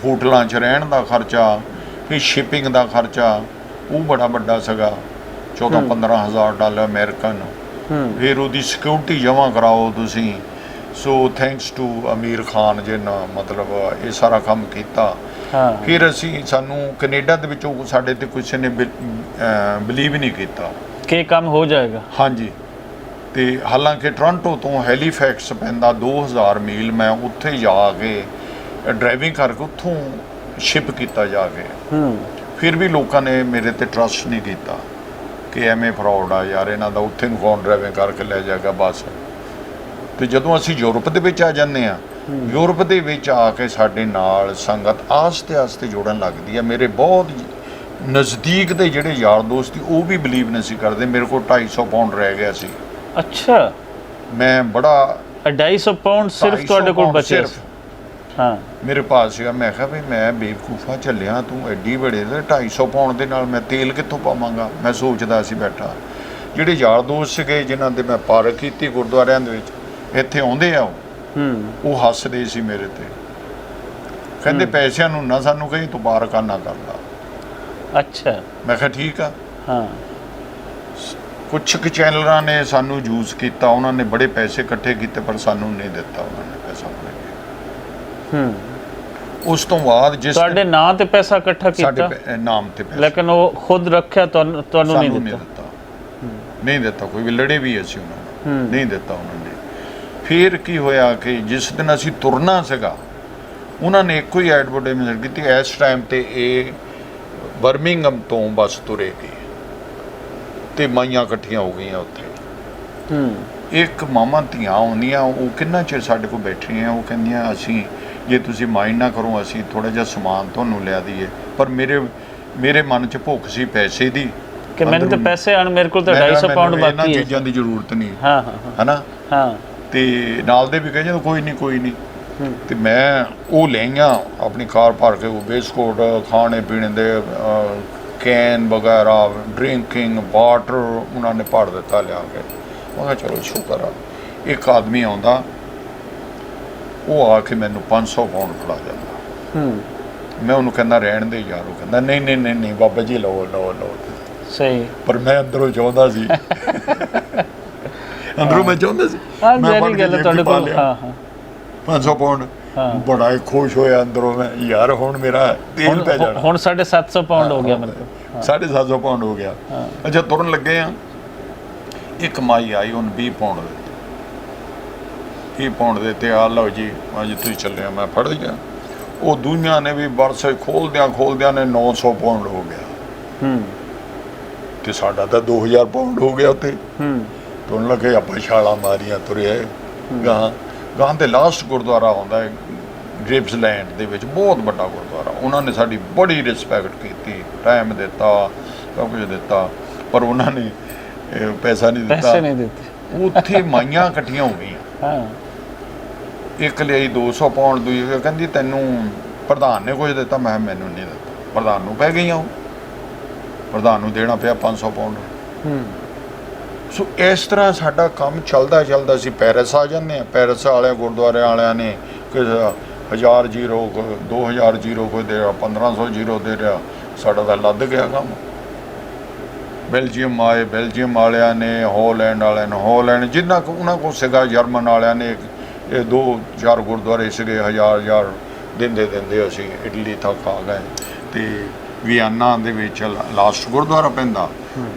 ਹੋਟਲਾਂ 'ਚ ਰਹਿਣ ਦਾ ਖਰਚਾ, ਫਿਰ ਸ਼ਿਪਿੰਗ ਦਾ ਖਰਚਾ, ਉਹ ਬੜਾ ਵੱਡਾ ਸੀਗਾ, $14-15 ਹਜ਼ਾਰ ਅਮਰੀਕਨ। ਫਿਰ ਉਹਦੀ ਸਿਕਿਉਰਿਟੀ ਜਮ੍ਹਾਂ ਕਰਾਓ ਤੁਸੀਂ। ਸੋ ਥੈਂਕਸ ਟੂ ਅਮੀਰ ਖਾਨ ਜਿੰਨਾ ਮਤਲਬ ਇਹ ਸਾਰਾ ਕੰਮ ਕੀਤਾ। ਫਿਰ ਸਾਨੂੰ ਕੈਨੇਡਾ ਦੇ ਵਿੱਚੋਂ ਸਾਡੇ ਤੇ ਕਿਸੇ ਨੇ ਬਿਲੀਵ ਨਹੀਂ ਕੀਤਾ ਕਿ ਕੰਮ ਹੋ ਜਾਏਗਾ। ਹਾਂਜੀ। ਤੇ ਹਾਲਾਂਕਿ ਟੋਰਾਂਟੋ ਤੋਂ ਹੈਲੀਫੈਕਸ ਪੈਂਦਾ 2000 ਮੀਲ, ਮੈਂ ਉੱਥੇ ਜਾ ਕੇ ਡਰਾਈਵਿੰਗ ਕਰਕੇ ਉੱਥੋਂ ਸ਼ਿਪ ਕੀਤਾ ਜਾ ਕੇ। ਫਿਰ ਵੀ ਲੋਕਾਂ ਨੇ ਮੇਰੇ ਤੇ ਟਰਸਟ ਨਹੀਂ ਕੀਤਾ ਕਿ ਐਵੇਂ ਫਰਾਡ ਆ ਯਾਰ ਇਹਨਾਂ ਦਾ, ਉੱਥੇ ਨੂੰ ਕੌਣ ਡਰਾਈਵਿੰਗ ਕਰਕੇ ਲੈ ਜਾਏਗਾ ਬਸ। ਤੇ ਜਦੋਂ ਅਸੀਂ ਯੂਰਪ ਦੇ ਵਿੱਚ ਆ ਜਾਂਦੇ ਆ, ਯੂਰਪ ਦੇ ਵਿੱਚ ਆ ਕੇ ਸਾਡੇ ਨਾਲ ਸੰਗਤ ਆਸਤੇ ਜੁੜਨ ਲੱਗਦੀ ਆ। ਮੇਰੇ ਬਹੁਤ ਨਜ਼ਦੀਕ ਦੇ ਜਿਹੜੇ ਯਾਰ ਦੋਸਤ ਸੀ ਉਹ ਵੀ ਬਿਲੀਵ ਨਹੀਂ ਸੀ ਕਰਦੇ। ਮੇਰੇ ਕੋਲ 250 ਪਾਉਂਡ ਰਹਿ ਗਿਆ ਸੀ। ਅੱਛਾ। ਮੈਂ ਬੜਾ
250 ਪਾਉਂਡ ਸਿਰਫ
250
ਤੁਹਾਡੇ ਕੋਲ
ਪਾਉਂਡ
ਬਚਿਆ
ਸਿਰਫ।
ਸੀ। ਹਾਂ
ਮੇਰੇ ਪਾਸ ਸੀਗਾ। ਮੈਂ ਕਿਹਾ ਵੀ ਮੈਂ ਬੇਵਕੂਫਾ ਚੱਲਿਆ, ਤੂੰ ਐਡੀ ਬੜੇ ਤੇ 250 ਪਾਉਂਡ ਦੇ ਨਾਲ ਮੈਂ ਤੇਲ ਕਿੱਥੋਂ ਪਾਵਾਂਗਾ। ਮੈਂ ਸੋਚਦਾ ਸੀ ਬੈਠਾ। ਜਿਹੜੇ ਯਾਰ ਦੋਸਤ ਸੀਗੇ ਜਿਨ੍ਹਾਂ ਦੇ ਮੈਂ ਪਾਰਕ ਕੀਤੀ ਗੁਰਦੁਆਰਿਆਂ ਦੇ ਵਿੱਚ, ਇੱਥੇ ਆਉਂਦੇ ਆ ਉਹ ਹੱਸਦੇ ਸੀ ਮੇਰੇ ਤੇ, ਕਹਿੰਦੇ ਪੈਸਿਆਂ ਨੂੰ ਨਾ ਸਾਨੂੰ ਕਹੀਂ ਤੂੰ ਪਾਰਕਾਂ ਨਾ ਕਰਦਾ।
ਅੱਛਾ।
ਮੈਂ ਕਿਹਾ ਠੀਕ ਆ।
ਹਾਂ
ਕੁਛ ਕੁ ਚੈਨਲਾਂ ਨੇ ਸਾਨੂੰ ਯੂਜ਼ ਕੀਤਾ, ਉਹਨਾਂ ਨੇ ਬੜੇ ਪੈਸੇ ਇਕੱਠੇ ਕੀਤੇ ਪਰ ਸਾਨੂੰ ਨਹੀਂ ਦਿੱਤਾ ਉਹਨਾਂ ਨੇ ਪੈਸਾ। ਉਸ ਤੋਂ ਬਾਅਦ ਜਿਸ
ਤੁਹਾਡੇ ਨਾਂ ਤੇ ਪੈਸਾ ਇਕੱਠਾ ਕੀਤਾ,
ਸਾਡੇ ਨਾਮ ਤੇ ਪੈਸਾ,
ਲੇਕਿਨ ਉਹ ਖੁਦ ਰੱਖਿਆ, ਤੁਹਾਨੂੰ ਨਹੀਂ ਦਿੱਤਾ।
ਨਹੀਂ ਦਿੱਤਾ। ਕੋਈ ਵੀ ਲੜੇ ਵੀ ਅਸੀਂ ਉਹਨਾਂ ਨੂੰ ਨਹੀਂ ਦਿੱਤਾ ਉਹਨਾਂ ਨੇ। ਫਿਰ ਕੀ ਹੋਇਆ ਕਿ ਜਿਸ ਦਿਨ ਅਸੀਂ ਤੁਰਨਾ ਸੀਗਾ, ਉਹਨਾਂ ਨੇ ਇੱਕੋ ਹੀ ਐਡਵਰਟਾਈਜ਼ਮੈਂਟ ਕੀਤੀ, ਇਸ ਟਾਈਮ ਤੇ ਇਹ ਬਰਮਿੰਗਮ ਤੋਂ ਬੱਸ ਤੁਰੇਗੀ, ਤੇ ਮਾਈਆਂ ਇਕੱਠੀਆਂ ਹੋ ਗਈਆਂ ਉੱਥੇ। ਇੱਕ ਮਾਮਾ ਧੀਆਂ ਆਉਂਦੀਆਂ, ਉਹ ਕਿੰਨਾ ਚਿਰ ਸਾਡੇ ਕੋਲ ਬੈਠੀਆਂ, ਉਹ ਕਹਿੰਦੀਆਂ ਅਸੀਂ ਜੇ ਤੁਸੀਂ ਮਾਈਂਡ ਨਾ ਕਰੋ ਅਸੀਂ ਥੋੜਾ ਜਿਹਾ ਸਮਾਨ ਤੁਹਾਨੂੰ ਲਿਆ ਦਈਏ। ਪਰ ਮੇਰੇ ਮਨ 'ਚ ਭੁੱਖ ਸੀ ਪੈਸੇ ਦੀ
ਕਿ ਮੈਨੂੰ ਤਾਂ ਪੈਸੇ ਆਣ, ਮੇਰੇ ਕੋਲ ਤਾਂ 250 ਪਾਉਂਡ ਬਾਕੀ ਹੈ,
ਇਹਨਾਂ ਚੀਜ਼ਾਂ ਦੀ ਜ਼ਰੂਰਤ ਨਹੀਂ।
ਹਾਂ
ਹਨਾ।
ਹਾਂ।
ਤੇ ਨਾਲ ਦੇ ਵੀ ਕਹਿੰਦੇ ਕੋਈ ਨਹੀਂ। ਤੇ ਮੈਂ ਉਹ ਲਈਆਂ ਆਪਣੀ ਕਾਰ ਭਰ ਕੇ, ਉਹ ਬਿਸਕੁਟ ਖਾਣੇ ਪੀਣੇ ਦੇ ਕੈਨ ਵਗੈਰਾ, ਡਰਿੰਕਿੰਗ ਵਾਟਰ ਉਹਨਾਂ ਨੇ ਭਰ ਦਿੱਤਾ ਲਿਆ ਕੇ। ਮੈਂ ਕਿਹਾ ਚਲੋ ਸ਼ੁਕਰ ਆ। ਇੱਕ ਆਦਮੀ ਆਉਂਦਾ, ਉਹ ਆ ਕੇ ਮੈਨੂੰ 500 ਪਾਉਂਡ ਫੜਾ ਜਾਂਦਾ। ਮੈਂ ਉਹਨੂੰ ਕਹਿੰਦਾ ਰਹਿਣ ਦੇ ਯਾਰ। ਉਹ ਕਹਿੰਦਾ ਨਹੀਂ ਬਾਬਾ ਜੀ ਲਓ।
ਸਹੀ।
ਪਰ ਮੈਂ ਅੰਦਰੋਂ ਚਾਹੁੰਦਾ ਸੀ ਮੈਂ ਬਣ ਕੇ ਤੁਹਾਡੇ ਕੋਲ 500 ਪਾਉਂਡ। ਬੜਾ ਹੀ ਖੁਸ਼ ਹੋਇਆ ਅੰਦਰੋਂ ਮੈਂ, ਯਾਰ ਹੁਣ ਮੇਰਾ ਤੇਲ ਪੈ ਜਾਣਾ।
ਹੁਣ 750 ਪਾਉਂਡ ਹੋ ਗਿਆ ਮੇਰੇ ਕੋਲ।
750 ਪਾਉਂਡ ਹੋ ਗਿਆ। ਅੱਛਾ ਤੁਰਨ ਲੱਗੇ ਆ, ਇੱਕ ਮਾਈ ਆਈ, ਉਹਨੂੰ 20 ਪਾਉਂਡ ਦਿੱਤੇ। 20 ਪਾਉਂਡ ਦਿੱਤੇ, ਆ ਲਓ ਜੀ ਅੱਜ ਤੁਸੀਂ ਚੱਲਿਆ। ਮੈਂ ਫੜ ਗਿਆ। ਉਹ ਦੁਨੀਆ ਨੇ ਵੀ ਬਰਸੇ ਖੋਲਦਿਆਂ ਨੇ 900 ਪਾਉਂਡ ਹੋ ਗਿਆ। ਤੇ ਸਾਡਾ ਤਾਂ 2000 ਪਾਉਂਡ ਹੋ ਗਿਆ ਉੱਥੇ। ਤੁਰਨ ਲੱਗੇ, ਆਪਾਂ ਛਾਲਾਂ ਮਾਰੀਆਂ, ਤੁਰੇ ਗਾਂ ਤੇ ਲਾਸਟ ਗੁਰਦੁਆਰਾ ਆਉਂਦਾ ਹੈ ਗ੍ਰਿਪਸਲੈਂਡ ਦੇ ਵਿੱਚ, ਬਹੁਤ ਵੱਡਾ ਗੁਰਦੁਆਰਾ। ਉਹਨਾਂ ਨੇ ਸਾਡੀ ਬੜੀ ਰਿਸਪੈਕਟ ਕੀਤੀ, ਟਾਈਮ ਦਿੱਤਾ, ਸਭ ਕੁਝ ਦਿੱਤਾ, ਪਰ ਉਹਨਾਂ ਨੇ ਪੈਸਾ ਨਹੀਂ ਦਿੱਤਾ।
ਪੈਸੇ ਨਹੀਂ ਦਿੱਤੇ।
ਉੱਥੇ ਮਾਈਆਂ ਇਕੱਠੀਆਂ ਹੋ ਗਈਆਂ। ਇੱਕ ਲਈ 200 ਪਾਉਂਡ, ਦੂਜੀ ਕਹਿੰਦੀ ਤੈਨੂੰ ਪ੍ਰਧਾਨ ਨੇ ਕੁਝ ਦਿੱਤਾ। ਮੈਂ ਮੈਨੂੰ ਨਹੀਂ ਦਿੱਤਾ। ਪ੍ਰਧਾਨ ਨੂੰ ਪੈ ਗਈਆਂ, ਉਹ ਪ੍ਰਧਾਨ ਨੂੰ ਦੇਣਾ ਪਿਆ 500 ਪਾਉਂਡ। ਸੋ ਇਸ ਤਰ੍ਹਾਂ ਸਾਡਾ ਕੰਮ ਚੱਲਦਾ ਸੀ। ਪੈਰਿਸ ਆ ਜਾਂਦੇ ਆ, ਪੈਰਿਸ ਵਾਲਿਆਂ ਗੁਰਦੁਆਰੇ ਵਾਲਿਆਂ ਨੇ 1000 ਜੀਰੋ, 2000 ਜੀਰੋ ਕੋਈ ਦੇ ਰਿਹਾ, 1500 ਜੀਰੋ ਦੇ ਰਿਹਾ। ਸਾਡਾ ਤਾਂ ਲੱਦ ਗਿਆ ਕੰਮ। ਬੈਲਜੀਅਮ ਆਏ, ਬੈਲਜੀਅਮ ਵਾਲਿਆਂ ਨੇ, ਹਾਲੈਂਡ ਵਾਲਿਆਂ ਨੇ, ਹਾਲੈਂਡ ਜਿੰਨਾ ਕੁ ਉਹਨਾਂ ਕੋਲ ਸੀਗਾ, ਜਰਮਨ ਵਾਲਿਆਂ ਨੇ ਇਹ 2-4 ਗੁਰਦੁਆਰੇ ਸੀਗੇ, 1000 ਦਿੰਦੇ ਅਸੀਂ ਇਟਲੀ ਤੱਕ ਆ ਗਏ। ਤੇ ਵਿਆਨਾ ਦੇ ਵਿੱਚ ਲਾਸਟ ਗੁਰਦੁਆਰਾ ਪੈਂਦਾ,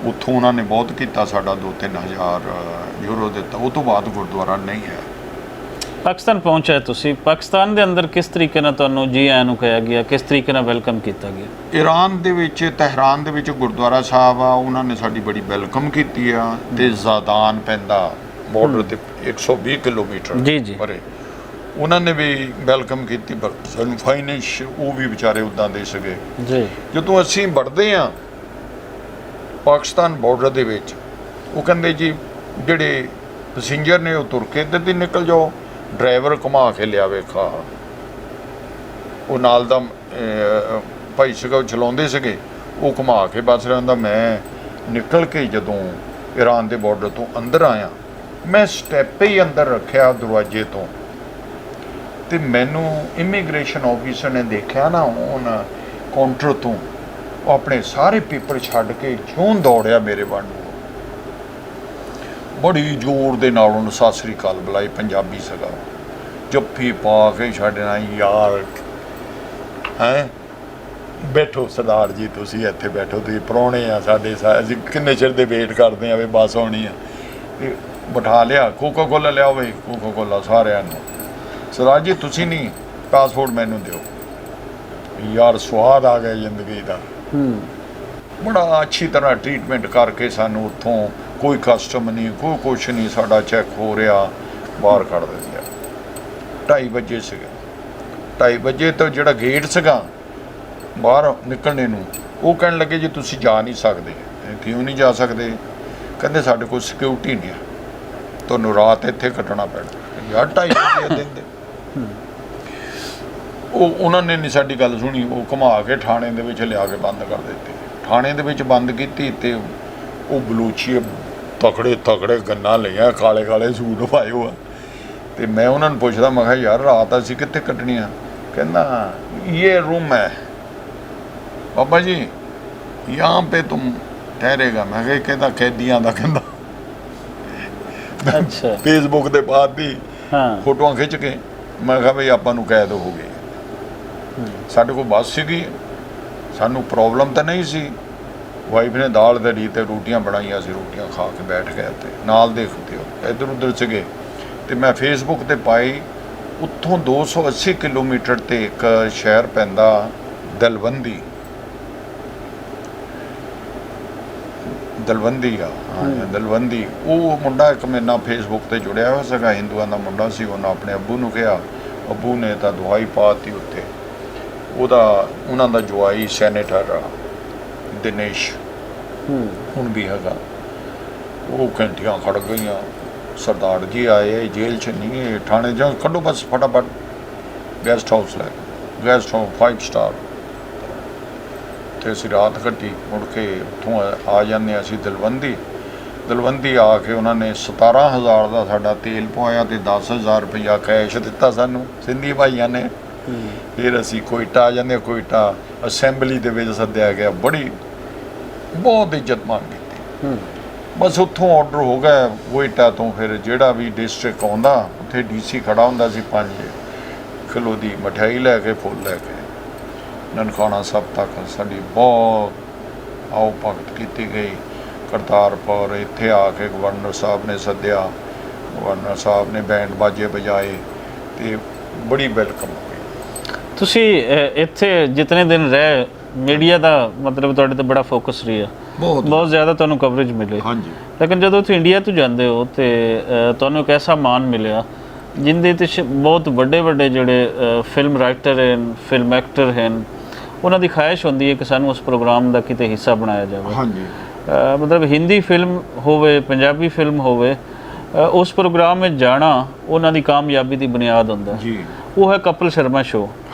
ਉੱਥੋਂ ਉਹਨਾਂ ਨੇ ਬਹੁਤ ਕੀਤਾ, ਸਾਡਾ 2-3 ਹਜ਼ਾਰ ਯੂਰੋ ਦਿੱਤਾ। ਉਹ ਤੋਂ ਬਾਅਦ ਗੁਰਦੁਆਰਾ ਨਹੀਂ ਹੈ।
ਪਾਕਿਸਤਾਨ ਪਹੁੰਚਿਆ ਤੁਸੀਂ, ਪਾਕਿਸਤਾਨ ਦੇ ਅੰਦਰ ਕਿਸ ਤਰੀਕੇ ਨਾਲ ਤੁਹਾਨੂੰ ਜੀ ਆਇਆਂ ਨੂੰ ਕਿਹਾ ਗਿਆ, ਕਿਸ ਤਰੀਕੇ ਨਾਲ ਵੈਲਕਮ ਕੀਤਾ ਗਿਆ?
ਈਰਾਨ ਦੇ ਵਿੱਚ, ਤਹਿਰਾਨ ਦੇ ਵਿੱਚ ਗੁਰਦੁਆਰਾ ਸਾਹਿਬ ਆ, ਉਹਨਾਂ ਨੇ ਸਾਡੀ ਬੜੀ ਵੈਲਕਮ ਕੀਤੀ ਆ। ਤੇ ਜ਼ਾਦਾਨ ਪੈਂਦਾ ਬਾਰਡਰ ਤੇ 120 ਕਿਲੋਮੀਟਰ ਪਰੇ, ਉਹਨਾਂ ਨੇ ਵੀ ਵੈਲਕਮ ਕੀਤੀ। ਪਰ ਸਾਨੂੰ ਫਾਈਨੈਂਸ ਉਹ ਵੀ ਵਿਚਾਰੇ ਉੱਦਾਂ ਦੇ ਸੀਗੇ ਜੀ। ਜਦੋਂ ਅਸੀਂ ਵੜਦੇ ਆ ਪਾਕਿਸਤਾਨ ਬਾਰਡਰ ਦੇ ਵਿੱਚ, ਉਹ ਕਹਿੰਦੇ ਜੀ ਜਿਹੜੇ ਪੈਸੇਂਜਰ ਨੇ ਉਹ ਤੁਰ ਕੇ ਇੱਧਰ ਦੀ ਨਿਕਲ ਜਾਓ, ਡਰਾਈਵਰ ਘੁਮਾ ਕੇ ਲਿਆਵੇ ਖਾ। ਉਹ ਨਾਲ ਦਾ ਭਾਈ ਸੀਗਾ, ਉਹ ਚਲਾਉਂਦੇ ਸੀਗੇ, ਉਹ ਘੁਮਾ ਕੇ ਬੱਸ ਰਹਿੰਦਾ। ਮੈਂ ਨਿਕਲ ਕੇ ਜਦੋਂ ਈਰਾਨ ਦੇ ਬਾਰਡਰ ਤੋਂ ਅੰਦਰ ਆਇਆ, ਮੈਂ ਸਟੈਪ ਹੀ ਅੰਦਰ ਰੱਖਿਆ ਦਰਵਾਜ਼ੇ ਤੋਂ, ਤੇ ਮੈਨੂੰ ਇਮੀਗ੍ਰੇਸ਼ਨ ਆਫਿਸਰ ਨੇ ਦੇਖਿਆ ਨਾ, ਉਹਨਾਂ ਕਾਊਂਟਰ ਤੋਂ ਉਹ ਆਪਣੇ ਸਾਰੇ ਪੇਪਰ ਛੱਡ ਕੇ ਜਿਉਂ ਦੌੜਿਆ ਮੇਰੇ ਵੱਲ ਨੂੰ। ਬੜੀ ਜ਼ੋਰ ਦੇ ਨਾਲ ਉਹਨੂੰ ਸਤਿ ਸ੍ਰੀ ਅਕਾਲ ਬੁਲਾਈ, ਪੰਜਾਬੀ ਸੀਗਾ, ਜੱਫੀ ਪਾ ਕੇ ਛੱਡਣਾ, ਯਾਰ ਹੈ ਬੈਠੋ ਸਰਦਾਰ ਜੀ, ਤੁਸੀਂ ਇੱਥੇ ਬੈਠੋ, ਤੁਸੀਂ ਪ੍ਰਾਹੁਣੇ ਆ ਸਾਡੇ, ਅਸੀਂ ਕਿੰਨੇ ਚਿਰ ਦੇ ਵੇਟ ਕਰਦੇ ਆ ਵੀ ਬੱਸ ਆਉਣੀ ਆ। ਤੇ ਬਿਠਾ ਲਿਆ, ਕੋਕਾ ਕੋਲਾ ਲਿਆਓ ਬਈ, ਕੋਕਾ ਕੋਲਾ ਸਾਰਿਆਂ ਨੂੰ। ਸਰਦਾਰ ਜੀ ਤੁਸੀਂ ਨਹੀਂ, ਪਾਸਪੋਰਟ ਮੈਨੂੰ ਦਿਓ। ਯਾਰ ਸਵਾਦ ਆ ਗਿਆ ਜ਼ਿੰਦਗੀ ਦਾ। ਬੜਾ ਅੱਛੀ ਤਰ੍ਹਾਂ ਟਰੀਟਮੈਂਟ ਕਰਕੇ ਸਾਨੂੰ ਉੱਥੋਂ, ਕੋਈ ਕਸਟਮ ਨਹੀਂ, ਕੋਈ ਕੁਛ ਨਹੀਂ, ਸਾਡਾ ਚੈੱਕ ਹੋ ਰਿਹਾ, ਬਾਹਰ ਕੱਢ ਦਿੰਦੇ। 2:30 ਵਜੇ ਸੀਗੇ। 2:30 ਵਜੇ ਤੋਂ ਜਿਹੜਾ ਗੇਟ ਸੀਗਾ ਬਾਹਰ ਨਿਕਲਣੇ ਨੂੰ, ਉਹ ਕਹਿਣ ਲੱਗੇ ਜੀ ਤੁਸੀਂ ਜਾ ਨਹੀਂ ਸਕਦੇ। ਕਿਉਂ ਨਹੀਂ ਜਾ ਸਕਦੇ? ਕਹਿੰਦੇ ਸਾਡੇ ਕੋਲ ਸਿਕਿਉਰਿਟੀ ਨਹੀਂ ਆ, ਤੁਹਾਨੂੰ ਰਾਤ ਇੱਥੇ ਕੱਟਣਾ ਪੈਣਾ। ਯਾਰ 250 ਰੁਪਏ ਦਿੰਦੇ। ਉਹਨਾਂ ਨੇ ਨਹੀਂ ਸਾਡੀ ਗੱਲ ਸੁਣੀ, ਉਹ ਘੁਮਾ ਕੇ ਥਾਣੇ ਦੇ ਵਿੱਚ ਲਿਆ ਕੇ ਬੰਦ ਕਰ ਦਿੱਤੇ। ਥਾਣੇ ਦੇ ਵਿੱਚ ਬੰਦ ਕੀਤੀ ਤੇ ਉਹ ਬਲੂਚੀ ਤਕੜੇ ਤਕੜੇ ਗੰਨਾਂ ਲਈਆਂ, ਕਾਲੇ ਕਾਲੇ ਸੂਟ ਪਾਏ ਹੋਆ। ਤੇ ਮੈਂ ਉਹਨਾਂ ਨੂੰ ਪੁੱਛਦਾ, ਮੈਂ ਕਿਹਾ ਯਾਰ ਰਾਤ ਅਸੀਂ ਕਿੱਥੇ ਕੱਟਣੀਆਂ? ਕਹਿੰਦਾ ਇਹ रूम है बाबा जी, यहाँ पे तुम ठहरेगा। मैं किहा कहता कैदियां ਦਾ ਕਹਿੰਦਾ।
ਅੱਛਾ
ਫੇਸਬੁੱਕ ਤੇ ਪਾਤੀ
ਹਾਂ
ਫੋਟੋਆਂ ਖਿੱਚ ਕੇ। ਮੈਂ ਕਿਹਾ ਬਈ ਆਪਾਂ ਨੂੰ ਕੈਦ ਹੋ ਗਏ। ਸਾਡੇ ਕੋਲ ਬੱਸ ਸੀਗੀ, ਸਾਨੂੰ ਪ੍ਰੋਬਲਮ ਤਾਂ ਨਹੀਂ ਸੀ। ਵਾਈਫ ਨੇ ਦਾਲ ਧਰੀ ਤੇ ਰੋਟੀਆਂ ਬਣਾਈਆਂ ਸੀ, ਰੋਟੀਆਂ ਖਾ ਕੇ ਬੈਠ ਗਏ ਤੇ ਨਾਲ ਦੇਖਦੇ ਹੋ ਇੱਧਰ ਉੱਧਰ ਸੀਗੇ। ਤੇ ਮੈਂ ਫੇਸਬੁੱਕ ਤੇ ਪਾਈ। ਉੱਥੋਂ 280 ਕਿਲੋਮੀਟਰ ਤੇ ਇੱਕ ਸ਼ਹਿਰ ਪੈਂਦਾ ਦਲਵੰਦੀ ਆ, ਹਾਂ ਦਲਵੰਦੀ। ਉਹ ਮੁੰਡਾ ਇੱਕ ਮੇਰੇ ਨਾਲ ਫੇਸਬੁੱਕ ਤੇ ਜੁੜਿਆ ਹੋਇਆ ਸੀਗਾ, ਹਿੰਦੂਆਂ ਦਾ ਮੁੰਡਾ ਸੀ। ਉਹਨਾਂ ਆਪਣੇ ਅੱਬੂ ਨੂੰ ਕਿਹਾ, ਅੱਬੂ ਨੇ ਤਾਂ ਦਵਾਈ ਪਾਤੀ ਉੱਤੇ। ਉਹਨਾਂ ਦਾ ਜਵਾਈ ਸੈਨੇਟਰ ਆ ਦਿਨੇਸ਼, ਹੁਣ ਵੀ ਹੈਗਾ। ਉਹ ਘੰਟੀਆਂ ਖੜ ਗਈਆਂ, ਸਰਦਾਰ ਜੀ ਆਏ, ਜੇਲ੍ਹ 'ਚ ਨਹੀਂ, ਇਹ ਥਾਣੇ ਜਾਂ ਕੱਢੋ ਬਸ ਫਟਾਫਟ। ਗੈਸਟ ਹਾਊਸ ਲੈ ਗਏ, ਗੈਸਟ ਹਾਊਸ 5 ਸਟਾਰ। ਅਤੇ ਅਸੀਂ ਰਾਤ ਕੱਟੀ। ਮੁੜ ਕੇ ਉੱਥੋਂ ਆ ਜਾਂਦੇ ਅਸੀਂ ਦਲਵੰਦੀ ਆ ਕੇ ਉਹਨਾਂ ਨੇ 17,000 ਦਾ ਸਾਡਾ ਤੇਲ ਪਵਾਇਆ ਅਤੇ 10,000 ਰੁਪਈਆ ਕੈਸ਼ ਦਿੱਤਾ ਸਾਨੂੰ ਸਿੰਧੀ ਭਾਈਆਂ ਨੇ। ਫਿਰ ਅਸੀਂ ਕੋਇਟਾ ਆ ਜਾਂਦੇ, ਕੋਇਟਾ ਅਸੈਂਬਲੀ ਦੇ ਵਿੱਚ ਸੱਦਿਆ ਗਿਆ, ਬਹੁਤ ਇੱਜ਼ਤ ਮਾਣ ਕੀਤੀ। ਬਸ ਉੱਥੋਂ ਆਰਡਰ ਹੋ ਗਿਆ ਕੋਇਟਾ ਤੋਂ। ਫਿਰ ਜਿਹੜਾ ਵੀ ਡਿਸਟ੍ਰਿਕਟ ਆਉਂਦਾ ਉੱਥੇ DC ਖੜਾ ਹੁੰਦਾ ਸੀ, 5 ਕਿਲੋ ਦੀ ਮਠਿਆਈ ਲੈ ਕੇ, ਫੁੱਲ ਲੈ ਕੇ ਨਨਕਾਣਾ ਸਾਹਿਬ ਤੱਕ ਸਾਡੀ ਬਹੁਤ ਆਓ ਭਗਤ ਕੀਤੀ ਗਈ। ਕਰਤਾਰਪੁਰ ਇੱਥੇ ਆ ਕੇ ਗਵਰਨਰ ਸਾਹਿਬ ਨੇ ਸੱਦਿਆ, ਗਵਰਨਰ ਸਾਹਿਬ ਨੇ ਬੈਂਡ ਬਾਜੇ ਵਜਾਏ ਤੇ ਬੜੀ ਵੈਲਕਮ ਹੋਈ।
ਤੁਸੀਂ ਇੱਥੇ ਜਿਤਨੇ ਦਿਨ ਰਹੇ, ਮੀਡੀਆ ਦਾ ਮਤਲਬ ਤੁਹਾਡੇ ਤੇ ਬੜਾ ਫੋਕਸ ਰਿਹਾ, ਬਹੁਤ ਜ਼ਿਆਦਾ ਤੁਹਾਨੂੰ ਕਵਰੇਜ ਮਿਲੇ।
ਹਾਂਜੀ।
ਲੇਕਿਨ ਜਦੋਂ ਤੁਸੀਂ ਇੰਡੀਆ ਤੋਂ ਜਾਂਦੇ ਹੋ ਤੇ ਤੁਹਾਨੂੰ ਇੱਕ ਐਸਾ ਮਾਣ ਮਿਲਿਆ ਜਿੰਦੇ ਤੇ ਬਹੁਤ ਵੱਡੇ ਜਿਹੜੇ ਫਿਲਮ ਰਾਈਟਰ ਹਨ, ਫਿਲਮ ਐਕਟਰ ਹਨ, ਉਹਨਾਂ ਦੀ ਖਾਹਿਸ਼ ਹੁੰਦੀ ਹੈ ਕਿ ਸਾਨੂੰ ਉਸ ਪ੍ਰੋਗਰਾਮ ਦਾ ਕਿਤੇ ਹਿੱਸਾ ਬਣਾਇਆ ਜਾਵੇ।
ਹਾਂਜੀ।
ਮਤਲਬ ਹਿੰਦੀ ਫਿਲਮ ਹੋਵੇ, ਪੰਜਾਬੀ ਫਿਲਮ ਹੋਵੇ, ਉਸ ਪ੍ਰੋਗਰਾਮ ਵਿੱਚ ਜਾਣਾ ਉਹਨਾਂ ਦੀ ਕਾਮਯਾਬੀ ਦੀ ਬੁਨਿਆਦ ਹੁੰਦਾ
ਜੀ।
ਉਹ ਹੈ ਕਪਿਲ ਸ਼ਰਮਾ ਸ਼ੋਅ।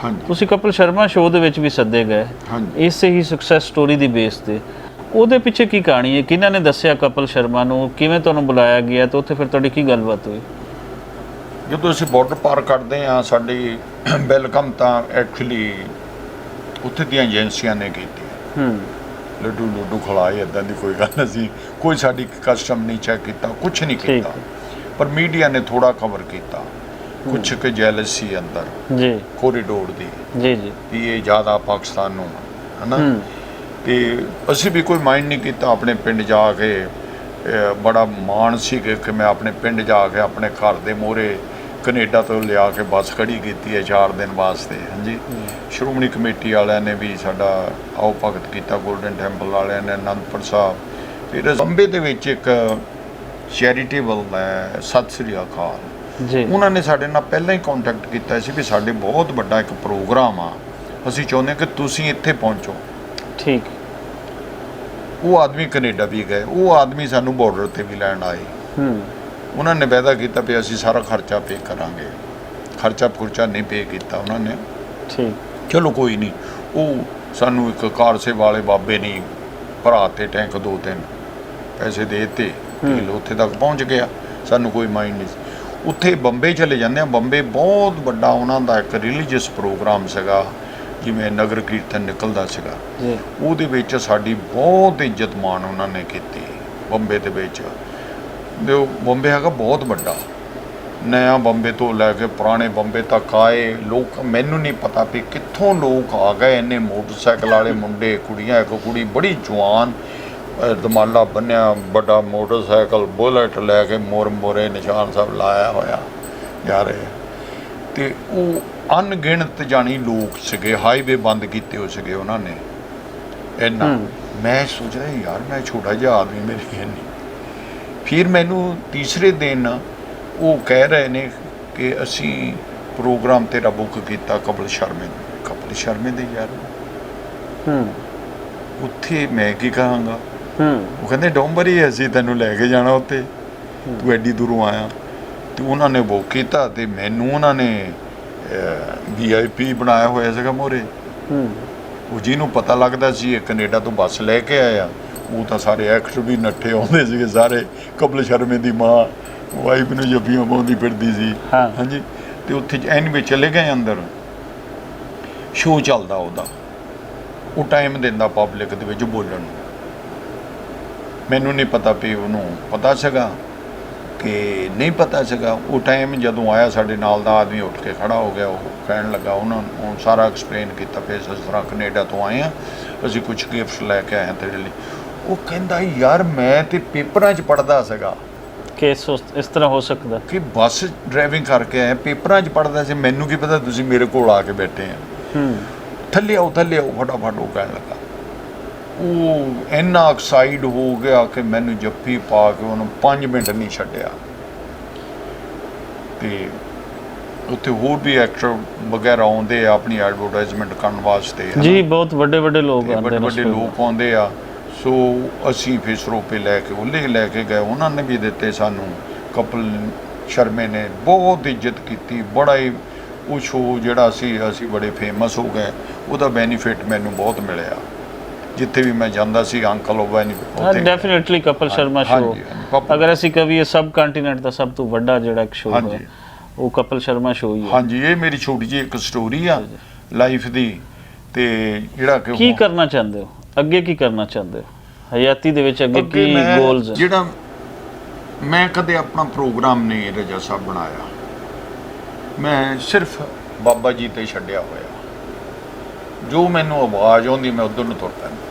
ਤੁਸੀਂ ਕਪਿਲ ਸ਼ਰਮਾ ਸ਼ੋਅ ਦੇ ਵਿੱਚ ਵੀ ਸੱਦੇ ਗਏ, ਇਸੇ ਹੀ ਸਕਸੈਸ ਸਟੋਰੀ ਦੀ ਬੇਸ ਤੇ। ਉਹਦੇ ਪਿੱਛੇ ਕੀ ਕਹਾਣੀ ਹੈ? ਕਿਹਨਾਂ ਨੇ ਦੱਸਿਆ ਕਪਿਲ ਸ਼ਰਮਾ ਨੂੰ? ਕਿਵੇਂ ਤੁਹਾਨੂੰ ਬੁਲਾਇਆ ਗਿਆ ਤੇ ਉੱਥੇ ਫਿਰ ਤੁਹਾਡੀ ਕੀ ਗੱਲਬਾਤ ਹੋਈ?
ਜਦੋਂ ਅਸੀਂ ਬਾਰਡਰ ਪਾਰ ਕਰਦੇ ਹਾਂ, ਸਾਡੀ ਵੈਲਕਮ ਤਾਂ ਐਕਚੁਅਲੀ ਉੱਥੇ ਦੀਆਂ ਏਜੰਸੀਆਂ ਨੇ ਕੀਤੀ। ਲੱਡੂ ਖਿਲਾਏ, ਇੱਦਾਂ ਦੀ ਕੋਈ ਗੱਲ ਨਹੀਂ। ਕੋਈ ਸਾਡੀ ਕਸਟਮ ਨਹੀਂ ਚੈੱਕ ਕੀਤਾ, ਕੁਛ ਨਹੀਂ ਕੀਤਾ। ਪਰ ਮੀਡੀਆ ਨੇ ਥੋੜਾ ਕਵਰ ਕੀਤਾ, ਕੁਛ ਕਿ ਜੈਲਸੀ ਅੰਦਰ ਜੀ ਕੋਰੀਡੋਰ ਦੀ ਜੀ ਵੀ ਇਹ ਜ਼ਿਆਦਾ ਪਾਕਿਸਤਾਨ ਨੂੰ ਹੈ ਨਾ। ਤੇ ਅਸੀਂ ਵੀ ਕੋਈ ਮਾਈਂਡ ਨਹੀਂ ਕੀਤਾ। ਆਪਣੇ ਪਿੰਡ ਜਾ ਕੇ ਬੜਾ ਮਾਣ ਸੀ ਕਿ ਮੈਂ ਆਪਣੇ ਪਿੰਡ ਜਾ ਕੇ ਆਪਣੇ ਘਰ ਦੇ ਮੂਹਰੇ ਕੈਨੇਡਾ ਤੋਂ ਲਿਆ ਕੇ ਬੱਸ ਖੜੀ ਕੀਤੀ ਹੈ 4 ਦਿਨ ਵਾਸਤੇ। ਹਾਂਜੀ। ਸ਼੍ਰੋਮਣੀ ਕਮੇਟੀ ਵਾਲਿਆਂ ਨੇ ਵੀ ਸਾਡਾ ਆਓ ਭਗਤ ਕੀਤਾ, ਗੋਲਡਨ ਟੈਂਪਲ ਵਾਲਿਆਂ ਨੇ, ਅਨੰਦਪੁਰ ਸਾਹਿਬ। ਫਿਰ ਬੰਬੇ ਦੇ ਵਿੱਚ ਇੱਕ ਚੈਰੀਟੇਬਲ ਹੈ ਸਤਿ ਸ੍ਰੀ ਅਕਾਲ ਜੀ, ਉਹਨਾਂ ਨੇ ਸਾਡੇ ਨਾਲ ਪਹਿਲਾਂ ਹੀ ਕੰਟੈਕਟ ਕੀਤਾ ਸੀ ਵੀ ਸਾਡੇ ਬਹੁਤ ਵੱਡਾ ਇੱਕ ਪ੍ਰੋਗਰਾਮ ਆ, ਅਸੀਂ ਚਾਹੁੰਦੇ ਕਿ ਤੁਸੀਂ ਇੱਥੇ ਪਹੁੰਚੋ। ਠੀਕ। ਉਹ ਆਦਮੀ ਕੈਨੇਡਾ ਵੀ ਗਏ, ਉਹ ਆਦਮੀ ਸਾਨੂੰ ਬਾਰਡਰ ਤੇ ਵੀ ਲੈਣ ਆਏ। ਉਹਨਾਂ ਨੇ ਵਾਅਦਾ ਕੀਤਾ ਵੀ ਅਸੀਂ ਸਾਰਾ ਖਰਚਾ ਪੇ ਕਰਾਂਗੇ। ਖਰਚਾ ਨਹੀਂ ਪੇ ਕੀਤਾ ਉਹਨਾਂ ਨੇ। ਠੀਕ। ਚਲੋ ਕੋਈ ਨਹੀਂ। ਉਹ ਸਾਨੂੰ ਇੱਕ ਕਾਰਸੇ ਵਾਲੇ ਬਾਬੇ ਨੇ ਭਰਾ ਤੇ ਟੈਂਕ 2-3 ਪੈਸੇ ਦੇ ਦਿੱਤੇ, ਉੱਥੇ ਤੱਕ ਪਹੁੰਚ ਗਿਆ। ਸਾਨੂੰ ਕੋਈ ਮਾਈਂਡ ਨਹੀਂ ਸੀ। ਉੱਥੇ ਬੰਬੇ ਚਲੇ ਜਾਂਦੇ ਆ। ਬੰਬੇ ਬਹੁਤ ਵੱਡਾ ਉਹਨਾਂ ਦਾ ਇੱਕ ਰਿਲੀਜੀਅਸ ਪ੍ਰੋਗਰਾਮ ਸੀਗਾ, ਜਿਵੇਂ ਨਗਰ ਕੀਰਤਨ ਨਿਕਲਦਾ ਸੀਗਾ। ਉਹਦੇ ਵਿੱਚ ਸਾਡੀ ਬਹੁਤ ਇੱਜ਼ਤ ਮਾਣ ਉਹਨਾਂ ਨੇ ਕੀਤੀ ਬੰਬੇ ਦੇ ਵਿੱਚ। ਬੰਬੇ ਹੈਗਾ ਬਹੁਤ ਵੱਡਾ, ਨਇਆ ਬੰਬੇ ਤੋਂ ਲੈ ਕੇ ਪੁਰਾਣੇ ਬੰਬੇ ਤੱਕ ਆਏ ਲੋਕ। ਮੈਨੂੰ ਨਹੀਂ ਪਤਾ ਵੀ ਕਿੱਥੋਂ ਲੋਕ ਆ ਗਏ ਇੰਨੇ ਮੋਟਰਸਾਈਕਲ ਵਾਲੇ ਮੁੰਡੇ ਕੁੜੀਆਂ। ਇੱਕ ਕੁੜੀ ਬੜੀ ਜਵਾਨ, ਦਮਾਲਾ ਬੰਨਿਆ, ਵੱਡਾ ਮੋਟਰਸਾਈਕਲ, ਬੁਲਟ ਲੈ ਕੇ ਮੋਰੇ ਨਿਸ਼ਾਨ ਸਾਹਿਬ ਲਾਇਆ ਹੋਇਆ ਯਾਰ। ਅਤੇ ਉਹ ਅਣਗਿਣਤ ਜਾਣੀ ਲੋਕ ਸੀਗੇ, ਹਾਈਵੇ ਬੰਦ ਕੀਤੇ ਹੋ ਸੀਗੇ ਉਹਨਾਂ ਨੇ ਇੰਨਾ। ਮੈਂ ਸੋਚ ਰਿਹਾ ਯਾਰ ਮੈਂ ਛੋਟਾ ਜਿਹਾ ਆਦਮੀ, ਮੇਰੀ ਇੰਨੀ। ਫਿਰ ਮੈਨੂੰ ਤੀਸਰੇ ਦਿਨ ਉਹ ਕਹਿ ਰਹੇ ਨੇ ਕਿ ਅਸੀਂ ਪ੍ਰੋਗਰਾਮ ਤੇਰਾ ਬੁੱਕ ਕੀਤਾ ਕਪਿਲ ਸ਼ਰਮੇ ਦੇ ਯਾਰ। ਉੱਥੇ ਮੈਂ ਕੀ ਕਹਾਂਗਾ? ਉਹ ਕਹਿੰਦੇ ਡੋਂਬਰੀ ਅਸੀਂ ਤੈਨੂੰ ਲੈ ਕੇ ਜਾਣਾ ਉੱਥੇ, ਤੂੰ ਐਡੀ ਦੂਰੋਂ ਆਇਆ। ਤੇ ਉਹਨਾਂ ਨੇ ਉਹ ਕੀਤਾ ਤੇ ਮੈਨੂੰ ਉਹਨਾਂ ਨੇ VIP ਬਣਾਇਆ ਹੋਇਆ ਸੀਗਾ ਮੋਰੇ। ਉਹ ਜਿਹਨੂੰ ਪਤਾ ਲੱਗਦਾ ਸੀ ਇਹ ਕੈਨੇਡਾ ਤੋਂ ਬੱਸ ਲੈ ਕੇ ਆਇਆ, ਉਹ ਤਾਂ ਸਾਰੇ ਐਕਟਰ ਵੀ ਨੱਠੇ ਆਉਂਦੇ ਸੀਗੇ ਸਾਰੇ। ਕਪਲ ਸ਼ਰਮੇ ਦੀ ਮਾਂ ਵਾਈਫ ਨੂੰ ਜੱਫੀਆਂ ਪਾਉਂਦੀ ਫਿਰਦੀ ਸੀ। ਹਾਂਜੀ, ਤੇ ਉੱਥੇ ਐਨਵੇ ਚਲੇ ਗਏ ਅੰਦਰ, ਸ਼ੋਅ ਚੱਲਦਾ ਉਹਦਾ, ਉਹ ਟਾਈਮ ਦਿੰਦਾ ਪਬਲਿਕ ਦੇ ਵਿੱਚ ਬੋਲਣ ਨੂੰ। ਮੈਨੂੰ ਨਹੀਂ ਪਤਾ ਵੀ ਉਹਨੂੰ ਪਤਾ ਸੀਗਾ ਕਿ ਨਹੀਂ ਪਤਾ ਸੀਗਾ। ਉਹ ਟਾਈਮ ਜਦੋਂ ਆਇਆ ਸਾਡੇ ਨਾਲ ਦਾ ਆਦਮੀ ਉੱਠ ਕੇ ਖੜਾ ਹੋ ਗਿਆ, ਉਹ ਕਹਿਣ ਲੱਗਾ, ਉਹਨਾਂ ਨੂੰ ਸਾਰਾ ਐਕਸਪਲੇਨ ਕੀਤਾ ਵੀ ਇਸ ਤਰ੍ਹਾਂ ਕੈਨੇਡਾ ਤੋਂ ਆਏ ਹਾਂ, ਅਸੀਂ ਕੁਝ ਗਿਫਟਸ ਲੈ ਕੇ ਆਏ ਹਾਂ ਤੇਰੇ ਲਈ। ਉਹ ਕਹਿੰਦਾ ਯਾਰ ਮੈਂ ਤੇ ਪੇਪਰਾਂ 'ਚ ਪੜ੍ਹਦਾ ਸੀਗਾ
ਕਿ ਇਸ ਤਰ੍ਹਾਂ ਹੋ ਸਕਦਾ
ਕਿ ਬੱਸ ਡਰਾਈਵਿੰਗ ਕਰਕੇ ਆਇਆ, ਪੇਪਰਾਂ 'ਚ ਪੜ੍ਹਦਾ ਸੀ, ਮੈਨੂੰ ਕੀ ਪਤਾ ਤੁਸੀਂ ਮੇਰੇ ਕੋਲ ਆ ਕੇ ਬੈਠੇ ਆ। ਥੱਲੇ ਆਓ ਫਟਾਫਟ, ਉਹ ਕਹਿਣ ਲੱਗਾ। ਉਹ ਇੰਨਾ ਐਕਸਾਈਡ ਹੋ ਗਿਆ ਕਿ ਮੈਨੂੰ ਜੱਫੀ ਪਾ ਕੇ ਉਹਨੂੰ 5 ਮਿੰਟ ਨਹੀਂ ਛੱਡਿਆ। ਤੇ ਉੱਥੇ ਹੋਰ ਵੀ ਐਕਟਰ ਵਗੈਰਾ ਆਉਂਦੇ ਆ ਆਪਣੀ ਐਡਵਰਟਾਈਜ਼ਮੈਂਟ ਕਰਨ ਵਾਸਤੇ
ਜੀ, ਬਹੁਤ ਵੱਡੇ ਲੋਕ ਆਉਂਦੇ ਨੇ,
ਵੱਡੇ ਲੋਕ ਆਉਂਦੇ ਆ। ਸੋ ਅਸੀਂ ਫਿਰ ਸਰੋਪੇ ਲੈ ਕੇ ਉਹਲੇ ਲੈ ਕੇ ਗਏ, ਉਹਨਾਂ ਨੇ ਵੀ ਦਿੱਤੇ ਸਾਨੂੰ। ਕਪਲ ਸ਼ਰਮੇ ਨੇ ਬਹੁਤ ਇੱਜ਼ਤ ਕੀਤੀ, ਬੜਾ ਹੀ ਉਹ ਸ਼ੋਅ ਜਿਹੜਾ ਸੀ ਅਸੀਂ ਬੜੇ ਫੇਮਸ ਹੋ ਗਏ। ਉਹਦਾ ਬੈਨੀਫਿਟ ਮੈਨੂੰ ਬਹੁਤ ਮਿਲਿਆ, ਜਿੱਥੇ ਵੀ ਮੈਂ ਜਾਂਦਾ ਸੀ ਅੰਕਲ ਉਹ benefit.
Definitely Kapil Sharma show, ਅਗਰ ਅਸੀਂ ਕਹੀਏ ਸਬ ਕੰਟੀਨੈਂਟ ਦਾ ਸਭ ਤੋਂ ਵੱਡਾ ਜਿਹੜਾ ਇੱਕ ਸ਼ੋਅ ਹੈ ਉਹ ਕਪਲ ਸ਼ਰਮਾ ਸ਼ੋਅ ਹੀ ਹੈ।
ਹਾਂਜੀ, ਇਹ ਮੇਰੀ ਛੋਟੀ ਜਿਹੀ ਇੱਕ ਸਟੋਰੀ ਆ ਲਾਈਫ ਦੀ। ਤੇ ਜਿਹੜਾ ਕਿ
ਕੀ ਕਰਨਾ ਚਾਹੁੰਦੇ ਹੋ ਅੱਗੇ, ਕੀ ਕਰਨਾ ਚਾਹੁੰਦੇ ਹੋ ਹਯਾਤੀ ਦੇ ਵਿੱਚ ਅੱਗੇ, ਕੀ ਗੋਲਸ?
ਜਿਹੜਾ ਮੈਂ ਕਦੇ ਆਪਣਾ ਪ੍ਰੋਗਰਾਮ ਨਹੀਂ ਰਜਾ ਸਾਹਿਬ ਬਣਾਇਆ, ਮੈਂ ਸਿਰਫ ਬਾਬਾ ਜੀ ਤੇ ਛੱਡਿਆ ਹੋਇਆ। ਜੋ ਮੈਨੂੰ ਆਵਾਜ਼ ਆਉਂਦੀ ਮੈਂ ਉਧਰ ਨੂੰ ਤੁਰ ਪੈਂਦਾ।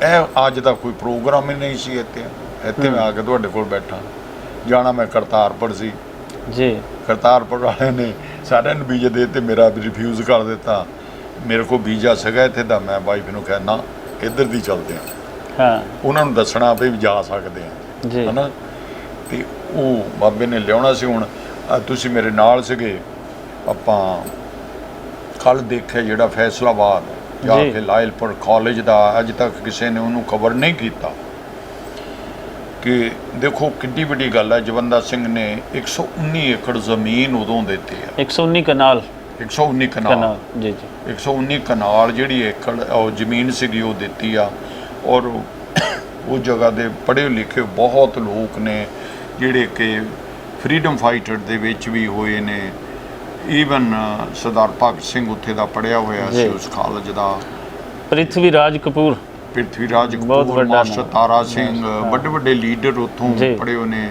ਇਹ ਅੱਜ ਦਾ ਕੋਈ ਪ੍ਰੋਗਰਾਮ ਹੀ ਨਹੀਂ ਸੀ ਇੱਥੇ ਮੈਂ ਆ ਕੇ ਤੁਹਾਡੇ ਕੋਲ ਬੈਠਾ। ਜਾਣਾ ਮੈਂ ਕਰਤਾਰਪੁਰ ਸੀ ਜੀ, ਕਰਤਾਰਪੁਰ ਵਾਲਿਆਂ ਨੇ ਸਾਰਿਆਂ ਨੂੰ ਵੀਜ਼ਾ ਦੇ ਦਿੱਤੇ, ਮੇਰਾ ਰਿਫਿਊਜ਼ ਕਰ ਦਿੱਤਾ। ਮੇਰੇ ਕੋਲ ਵੀਜ਼ਾ ਸੀਗਾ ਇੱਥੇ ਦਾ, ਮੈਂ ਵਾਈਫ ਨੂੰ ਕਿਹਾ ਨਾ ਇੱਧਰ ਦੀ ਚੱਲਦੇ ਹਾਂ। ਉਹਨਾਂ ਨੂੰ ਦੱਸਣਾ ਵੀ ਜਾ ਸਕਦੇ ਹਾਂ ਜੀ, ਹੈ ਨਾ। ਤੇ ਉਹ ਬਾਬੇ ਨੇ ਲਿਆਉਣਾ ਸੀ। ਹੁਣ ਤੁਸੀਂ ਮੇਰੇ ਨਾਲ ਸੀਗੇ, ਆਪਾਂ ਕੱਲ੍ਹ ਦੇਖਿਆ ਜਿਹੜਾ ਫੈਸਲਾਬਾਦ ਜਾ ਕੇ ਲਾਇਲਪੁਰ ਕਾਲਜ ਦਾ, ਅੱਜ ਤੱਕ ਕਿਸੇ ਨੇ ਉਹਨੂੰ ਕਵਰ ਨਹੀਂ ਕੀਤਾ। ਕਿ ਦੇਖੋ ਕਿੰਨੀ ਵੱਡੀ ਗੱਲ ਹੈ, ਜਵੰਦਾ ਸਿੰਘ ਨੇ 119 ਏਕੜ ਜ਼ਮੀਨ ਉਦੋਂ ਦਿੱਤੀ ਹੈ।
119 ਕਨਾਲ
119 ਕਨਾਲ ਜੀ ਜੀ 119 ਕਨਾਲ ਜਿਹੜੀ ਏਕੜ ਉਹ ਜ਼ਮੀਨ ਸੀਗੀ ਉਹ ਦਿੱਤੀ ਆ। ਔਰ ਉਹ ਜਗ੍ਹਾ ਦੇ ਪੜ੍ਹੇ ਲਿਖੇ ਬਹੁਤ ਲੋਕ ਨੇ ਜਿਹੜੇ ਕਿ ਫਰੀडम ਫਾਈਟਰ ਦੇ ਵਿੱਚ ਵੀ ਹੋਏ ਨੇ। ਈਵਨ ਸਰਦਾਰ ਭਗਤ ਸਿੰਘ ਉੱਥੇ ਦਾ ਪੜ੍ਹਿਆ ਹੋਇਆ ਸੀ, ਉਸ ਕਾਲਜ ਦਾ।
ਪ੍ਰਿਥਵੀ ਰਾਜ ਕਪੂਰ,
ਮਾਸਟਰ ਤਾਰਾ ਸਿੰਘ, ਵੱਡੇ ਲੀਡਰ ਉੱਥੋਂ ਪੜ੍ਹੇ ਹੋਏ ਨੇ।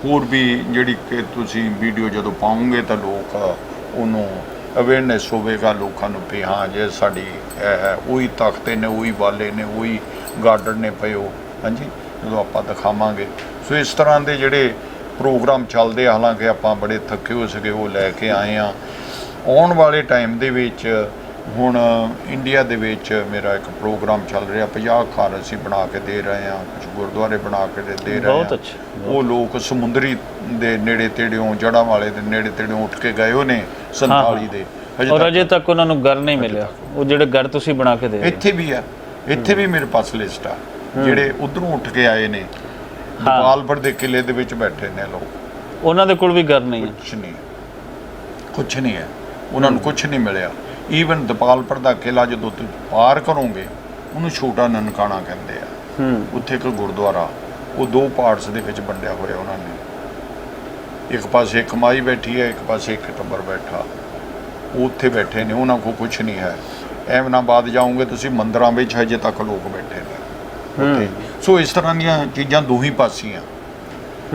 ਹੋਰ ਵੀ ਜਿਹੜੀ ਕਿ ਤੁਸੀਂ ਵੀਡੀਓ ਜਦੋਂ ਪਾਉਂਗੇ ਤਾਂ ਲੋਕ ਉਹਨੂੰ ਅਵੇਅਰਨੈਸ ਹੋਵੇਗਾ ਲੋਕਾਂ ਨੂੰ ਵੀ ਹਾਂ ਜੇ ਸਾਡੀ ਇਹ ਹੈ, ਉਹੀ ਤਖਤੇ ਨੇ, ਉਹੀ ਵਾਲੇ ਨੇ, ਉਹੀ ਗਾਰਡਨ ਨੇ ਪਏ ਹੋ। ਹਾਂਜੀ, ਜਦੋਂ ਆਪਾਂ ਦਿਖਾਵਾਂਗੇ। ਸੋ ਇਸ ਤਰ੍ਹਾਂ ਦੇ ਜਿਹੜੇ ਪ੍ਰੋਗਰਾਮ ਚੱਲਦੇ ਆ, ਹਾਲਾਂਕਿ ਆਪਾਂ ਬੜੇ ਥੱਕੇ ਹੋ ਸਕੇ, ਉਹ ਲੈ ਕੇ ਆਏ ਹਾਂ। ਆਉਣ ਵਾਲੇ ਟਾਈਮ ਦੇ ਵਿੱਚ ਹੁਣ ਇੰਡੀਆ ਦੇ ਵਿੱਚ ਮੇਰਾ ਇੱਕ ਪ੍ਰੋਗਰਾਮ ਚੱਲ ਰਿਹਾ, 50 ਘਰ ਅਸੀਂ ਬਣਾ ਕੇ ਦੇ ਰਹੇ ਹਾਂ, ਕੁਝ ਗੁਰਦੁਆਰੇ ਬਣਾ ਕੇ ਦੇ ਰਹੇ ਹਾਂ। ਉਹ ਲੋਕ ਸਮੁੰਦਰੀ ਦੇ ਨੇੜੇ ਤੇੜਿਓਂ, ਜੜ੍ਹਾਂ ਵਾਲੇ ਦੇ ਨੇੜੇ ਤੇੜਿਓਂ ਉੱਠ ਕੇ ਗਏ ਹੋਏ ਨੇ 47 ਦੇ,
ਔਰ ਅਜੇ ਤੱਕ ਉਹਨਾਂ ਨੂੰ ਘਰ ਨਹੀਂ ਮਿਲਿਆ। ਉਹ ਜਿਹੜੇ ਘਰ ਤੁਸੀਂ ਬਣਾ ਕੇ ਦੇ ਰਹੇ
ਇੱਥੇ ਵੀ ਆ, ਇੱਥੇ ਵੀ ਮੇਰੇ ਪਾਸ ਲਿਸਟ ਆ ਜਿਹੜੇ ਉਧਰੋਂ ਉੱਠ ਕੇ ਆਏ ਨੇ। ਗੋਪਾਲਪੁਰ ਦੇ ਕਿਲੇ ਦੇ ਵਿੱਚ ਬੈਠੇ ਨੇ ਲੋਕ,
ਉਹਨਾਂ ਦੇ ਕੋਲ ਵੀ ਘਰ ਨਹੀਂ ਹੈ,
ਕੁਛ ਨਹੀਂ ਹੈ, ਉਹਨਾਂ ਨੂੰ ਕੁਛ ਨਹੀਂ ਮਿਲਿਆ। ਈਵਨ ਦਪਾਲਪੁਰ ਦਾ ਕਿਲਾ ਜਦੋਂ ਤੁਸੀਂ ਪਾਰ ਕਰੋਗੇ ਉਹਨੂੰ ਛੋਟਾ ਨਨਕਾਣਾ ਕਹਿੰਦੇ ਆ। ਉੱਥੇ ਇੱਕ ਗੁਰਦੁਆਰਾ, ਉਹ 2 ਪਾਰਟਸ ਦੇ ਵਿੱਚ ਵੰਡਿਆ ਹੋਇਆ ਉਹਨਾਂ ਨੇ। ਇੱਕ ਪਾਸੇ ਇੱਕ ਮਾਈ ਬੈਠੀ ਹੈ, ਇੱਕ ਪਾਸੇ ਇੱਕ ਟੱਬਰ ਬੈਠਾ, ਉਹ ਉੱਥੇ ਬੈਠੇ ਨੇ, ਉਹਨਾਂ ਕੋਲ ਕੁਛ ਨਹੀਂ ਹੈ। ਐਮਨਾਬਾਦ ਜਾਓਗੇ ਤੁਸੀਂ, ਮੰਦਿਰਾਂ ਵਿੱਚ ਹਜੇ ਤੱਕ ਲੋਕ ਬੈਠੇ ਨੇ। ਸੋ ਇਸ ਤਰ੍ਹਾਂ ਦੀਆਂ ਚੀਜ਼ਾਂ ਦੋਹੀ ਪਾਸੀਆਂ।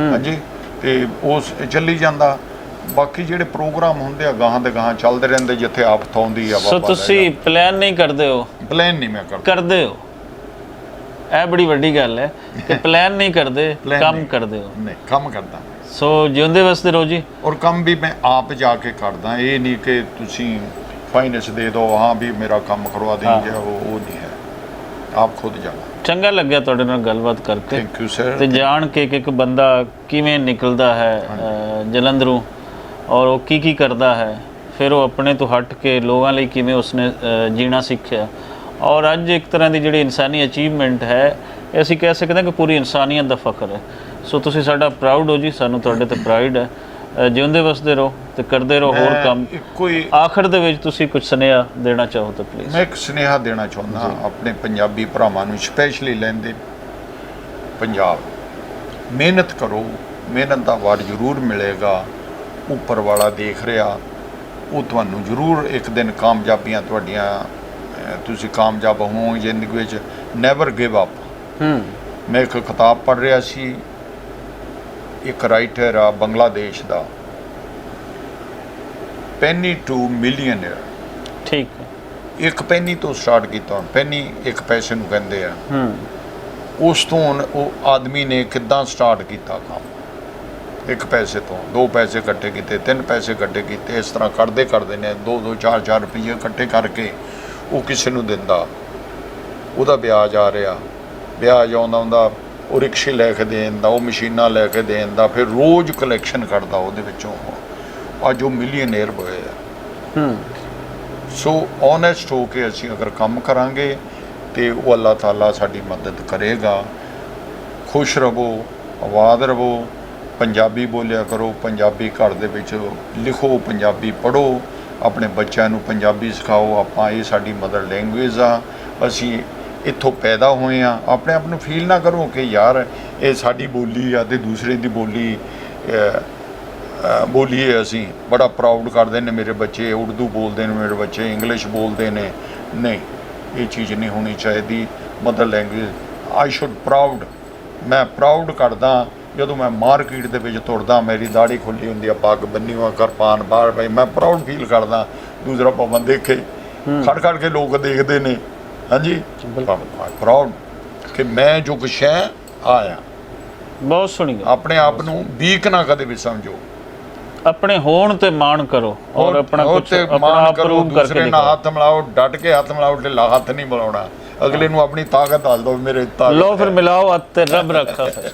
ਹਾਂਜੀ, ਤੇ ਉਸ ਚੱਲੀ ਜਾਂਦਾ। ਬਾਕੀ ਜਿਹੜੇ ਪ੍ਰੋਗਰਾਮ ਹੁੰਦੇ ਆ ਗਾਹਾਂ ਦੇ ਗਾਹਾਂ ਚੱਲਦੇ ਰਹਿੰਦੇ, ਜਿੱਥੇ ਆਫਤ ਆਉਂਦੀ ਆ।
ਸੋ ਤੁਸੀਂ ਪਲਾਨ ਨਹੀਂ ਕਰਦੇ ਹੋ?
ਪਲਾਨ ਨਹੀਂ ਮੈਂ
ਕਰਦੇ ਹੋ, ਇਹ ਬੜੀ ਵੱਡੀ ਗੱਲ ਹੈ ਕਿ ਪਲਾਨ ਨਹੀਂ ਕਰਦੇ, ਕੰਮ ਕਰਦੇ ਹੋ।
ਨਹੀਂ, ਕੰਮ ਕਰਦਾ।
ਸੋ ਜਿਉਂਦੇ ਵਸਦੇ ਰਹੋ ਜੀ।
ਔਰ ਕੰਮ ਵੀ ਮੈਂ ਆਪ ਜਾ ਕੇ ਕਰਦਾ, ਇਹ ਨਹੀਂ ਕਿ ਤੁਸੀਂ ਫਾਈਨੈਂਸ ਦੇ ਦਿਓ, ਹਾਂ ਵੀ ਮੇਰਾ ਕੰਮ ਕਰਵਾ ਦੇਂਗੇ, ਉਹ ਨਹੀਂ ਹੈ, ਆਪ ਖੁਦ ਜਾਣਾ।
ਚੰਗਾ ਲੱਗਿਆ ਤੁਹਾਡੇ ਨਾਲ ਗੱਲਬਾਤ ਕਰਕੇ।
Thank you sir.
ਤੇ ਜਾਣ ਕੇ ਕਿ ਇੱਕ ਬੰਦਾ ਕਿਵੇਂ ਨਿਕਲਦਾ ਹੈ ਜਲੰਧਰੋਂ, ਔਰ ਉਹ ਕੀ ਕਰਦਾ ਹੈ, ਫਿਰ ਉਹ ਆਪਣੇ ਤੋਂ ਹਟ ਕੇ ਲੋਕਾਂ ਲਈ ਕਿਵੇਂ ਉਸਨੇ ਜੀਣਾ ਸਿੱਖਿਆ। ਔਰ ਅੱਜ ਇੱਕ ਤਰ੍ਹਾਂ ਦੀ ਜਿਹੜੀ ਇਨਸਾਨੀ ਅਚੀਵਮੈਂਟ ਹੈ, ਇਹ ਅਸੀਂ ਕਹਿ ਸਕਦੇ ਹਾਂ ਕਿ ਪੂਰੀ ਇਨਸਾਨੀਅਤ ਦਾ ਫਖਰ ਹੈ। ਸੋ ਤੁਸੀਂ ਸਾਡਾ ਪ੍ਰਾਊਡ ਹੋ ਜੀ, ਸਾਨੂੰ ਤੁਹਾਡੇ ਤੇ ਪ੍ਰਾਈਡ ਹੈ। ਜਿਉਂਦੇ ਵਸਦੇ ਰਹੋ ਤੇ ਕਰਦੇ ਰਹੋ ਹੋਰ ਕੰਮ।
ਇੱਕੋ ਹੀ
ਆਖਰ ਦੇ ਵਿੱਚ ਤੁਸੀਂ ਕੁਝ ਸੁਨੇਹਾ ਦੇਣਾ ਚਾਹੋ ਤਾਂ ਪਲੀਜ਼।
ਮੈਂ ਇੱਕ ਸੁਨੇਹਾ ਦੇਣਾ ਚਾਹੁੰਦਾ ਆਪਣੇ ਪੰਜਾਬੀ ਭਰਾਵਾਂ ਨੂੰ, ਸਪੈਸ਼ਲੀ ਲੈਂਦੇ ਪੰਜਾਬ, ਮਿਹਨਤ ਕਰੋ, ਮਿਹਨਤ ਦਾ ਵਾਰ ਜ਼ਰੂਰ ਮਿਲੇਗਾ। ਉੱਪਰ ਵਾਲਾ ਦੇਖ ਰਿਹਾ, ਉਹ ਤੁਹਾਨੂੰ ਜ਼ਰੂਰ ਇੱਕ ਦਿਨ ਕਾਮਯਾਬੀਆਂ ਤੁਹਾਡੀਆਂ, ਤੁਸੀਂ ਕਾਮਯਾਬ ਹੋਵੋਗੇ ਜ਼ਿੰਦਗੀ ਵਿੱਚ। Never give up. ਮੈਂ ਇੱਕ ਕਿਤਾਬ ਪੜ੍ਹ ਰਿਹਾ ਸੀ, ਇੱਕ ਰਾਈਟਰ ਆ ਬੰਗਲਾਦੇਸ਼ ਦਾ, ਪੈਨੀ ਟੂ ਮਿਲੀਅਨਰ।
ਠੀਕ ਹੈ।
ਇੱਕ ਪੈਨੀ ਤੋਂ ਸਟਾਰਟ ਕੀਤਾ, ਪੈਨੀ ਇੱਕ ਪੈਸੇ ਨੂੰ ਕਹਿੰਦੇ ਆ। ਉਸ ਤੋਂ ਉਹ ਆਦਮੀ ਨੇ ਕਿੱਦਾਂ ਸਟਾਰਟ ਕੀਤਾ ਕੰਮ, ਇੱਕ ਪੈਸੇ ਤੋਂ 2 ਪੈਸੇ ਇਕੱਠੇ ਕੀਤੇ, 3 ਪੈਸੇ ਇਕੱਠੇ ਕੀਤੇ, ਇਸ ਤਰ੍ਹਾਂ ਕਰਦੇ ਨੇ 2-2 4-4 ਰੁਪਈਏ ਇਕੱਠੇ ਕਰਕੇ ਉਹ ਕਿਸੇ ਨੂੰ ਦਿੰਦਾ। ਉਹਦਾ ਵਿਆਜ ਆ ਰਿਹਾ, ਵਿਆਜ ਆਉਂਦਾ ਉਹ ਰਿਕਸ਼ੇ ਲੈ ਕੇ ਦੇ ਦਿੰਦਾ, ਉਹ ਮਸ਼ੀਨਾਂ ਲੈ ਕੇ ਦੇ ਦਿੰਦਾ, ਫਿਰ ਰੋਜ਼ ਕਲੈਕਸ਼ਨ ਕਰਦਾ ਉਹਦੇ ਵਿੱਚੋਂ। ਅੱਜ ਉਹ ਮਿਲੀਅਨੇਰ ਹੋਏ ਆ। ਸੋ ਓਨੈਸਟ ਹੋ ਕੇ ਅਸੀਂ ਅਗਰ ਕੰਮ ਕਰਾਂਗੇ ਤੇ ਉਹ ਅੱਲਾਹ ਤਾਲਾ ਸਾਡੀ ਮਦਦ ਕਰੇਗਾ। ਖੁਸ਼ ਰਹੋ, ਆਬਾਦ ਰਹੋ, ਪੰਜਾਬੀ ਬੋਲਿਆ ਕਰੋ, ਪੰਜਾਬੀ ਘਰ ਦੇ ਵਿੱਚ ਲਿਖੋ, ਪੰਜਾਬੀ ਪੜ੍ਹੋ, ਆਪਣੇ ਬੱਚਿਆਂ ਨੂੰ ਪੰਜਾਬੀ ਸਿਖਾਓ। ਆਪਾਂ ਇਹ ਸਾਡੀ ਮਦਰ ਲੈਂਗੁਏਜ ਆ, ਅਸੀਂ ਇੱਥੋਂ ਪੈਦਾ ਹੋਏ ਆ। ਆਪਣੇ ਆਪ ਨੂੰ ਫੀਲ ਨਾ ਕਰੋ ਕਿ ਯਾਰ ਇਹ ਸਾਡੀ ਬੋਲੀ ਆ ਤੇ ਦੂਸਰੇ ਦੀ ਬੋਲੀਏ। ਅਸੀਂ ਬੜਾ ਪ੍ਰਾਊਡ ਕਰਦੇ ਨੇ, ਮੇਰੇ ਬੱਚੇ ਉਰਦੂ ਬੋਲਦੇ ਨੇ, ਮੇਰੇ ਬੱਚੇ ਇੰਗਲਿਸ਼ ਬੋਲਦੇ ਨੇ। ਨਹੀਂ, ਇਹ ਚੀਜ਼ ਨਹੀਂ ਹੋਣੀ ਚਾਹੀਦੀ। Mother language I should proud. ਮੈਂ ਪ੍ਰਾਊਡ ਕਰਦਾ ਜਦੋਂ ਮੈਂ ਮਾਰਕੀਟ ਦੇ ਵਿੱਚ ਤੁਰਦਾ, ਮੇਰੀ ਦਾੜੀ ਖੁੱਲੀ ਹੁੰਦੀ ਆ, ਪੱਗ ਬੰਨੀ ਹੋਈ, ਕਿਰਪਾਨ ਬਾਹਰ ਪਈ, ਮੈਂ ਪ੍ਰਾਊਡ ਫੀਲ ਕਰਦਾ। ਦੂਸਰਾ ਭਾਵੇਂ ਦੇਖੇ, ਖੜ ਕੇ ਲੋਕ ਦੇਖਦੇ ਨੇ। ਹਾਂਜੀ, ਪ੍ਰਾਊਡ ਕਿ ਮੈਂ ਜੋ ਕੁਛ ਹੈ ਆਇਆ।
ਬਹੁਤ ਸੋਹਣੀ ਗੱਲ।
ਆਪਣੇ ਆਪ ਨੂੰ ਵੀਕ ਨਾ ਕਦੇ ਵੀ ਸਮਝੋ,
ਆਪਣੇ ਹੋਣ ਤੇ ਮਾਣ ਕਰੋ ਔਰ ਆਪਣਾ ਕੁਝ ਆਪਣਾ ਪ੍ਰੂਵ ਕਰਕੇ
ਦੂਸਰੇ ਨਾਲ ਹੱਥ ਮਿਲਾਓ, ਡਟ ਕੇ ਹੱਥ ਮਿਲਾਓ, ਢਿੱਲਾ ਹੱਥ ਨਹੀਂ ਮਿਲਾਉਣਾ। ਅਗਲੇ ਨੂੰ ਆਪਣੀ ਤਾਕਤ ਦੱਸ ਦਿਓ, ਮੇਰੇ ਤਾਕਤ
ਲਓ ਫਿਰ ਮਿਲਾਓ ਹੱਥ ਤੇ ਰੱਬ ਰੱਖਾ ਫਿਰ।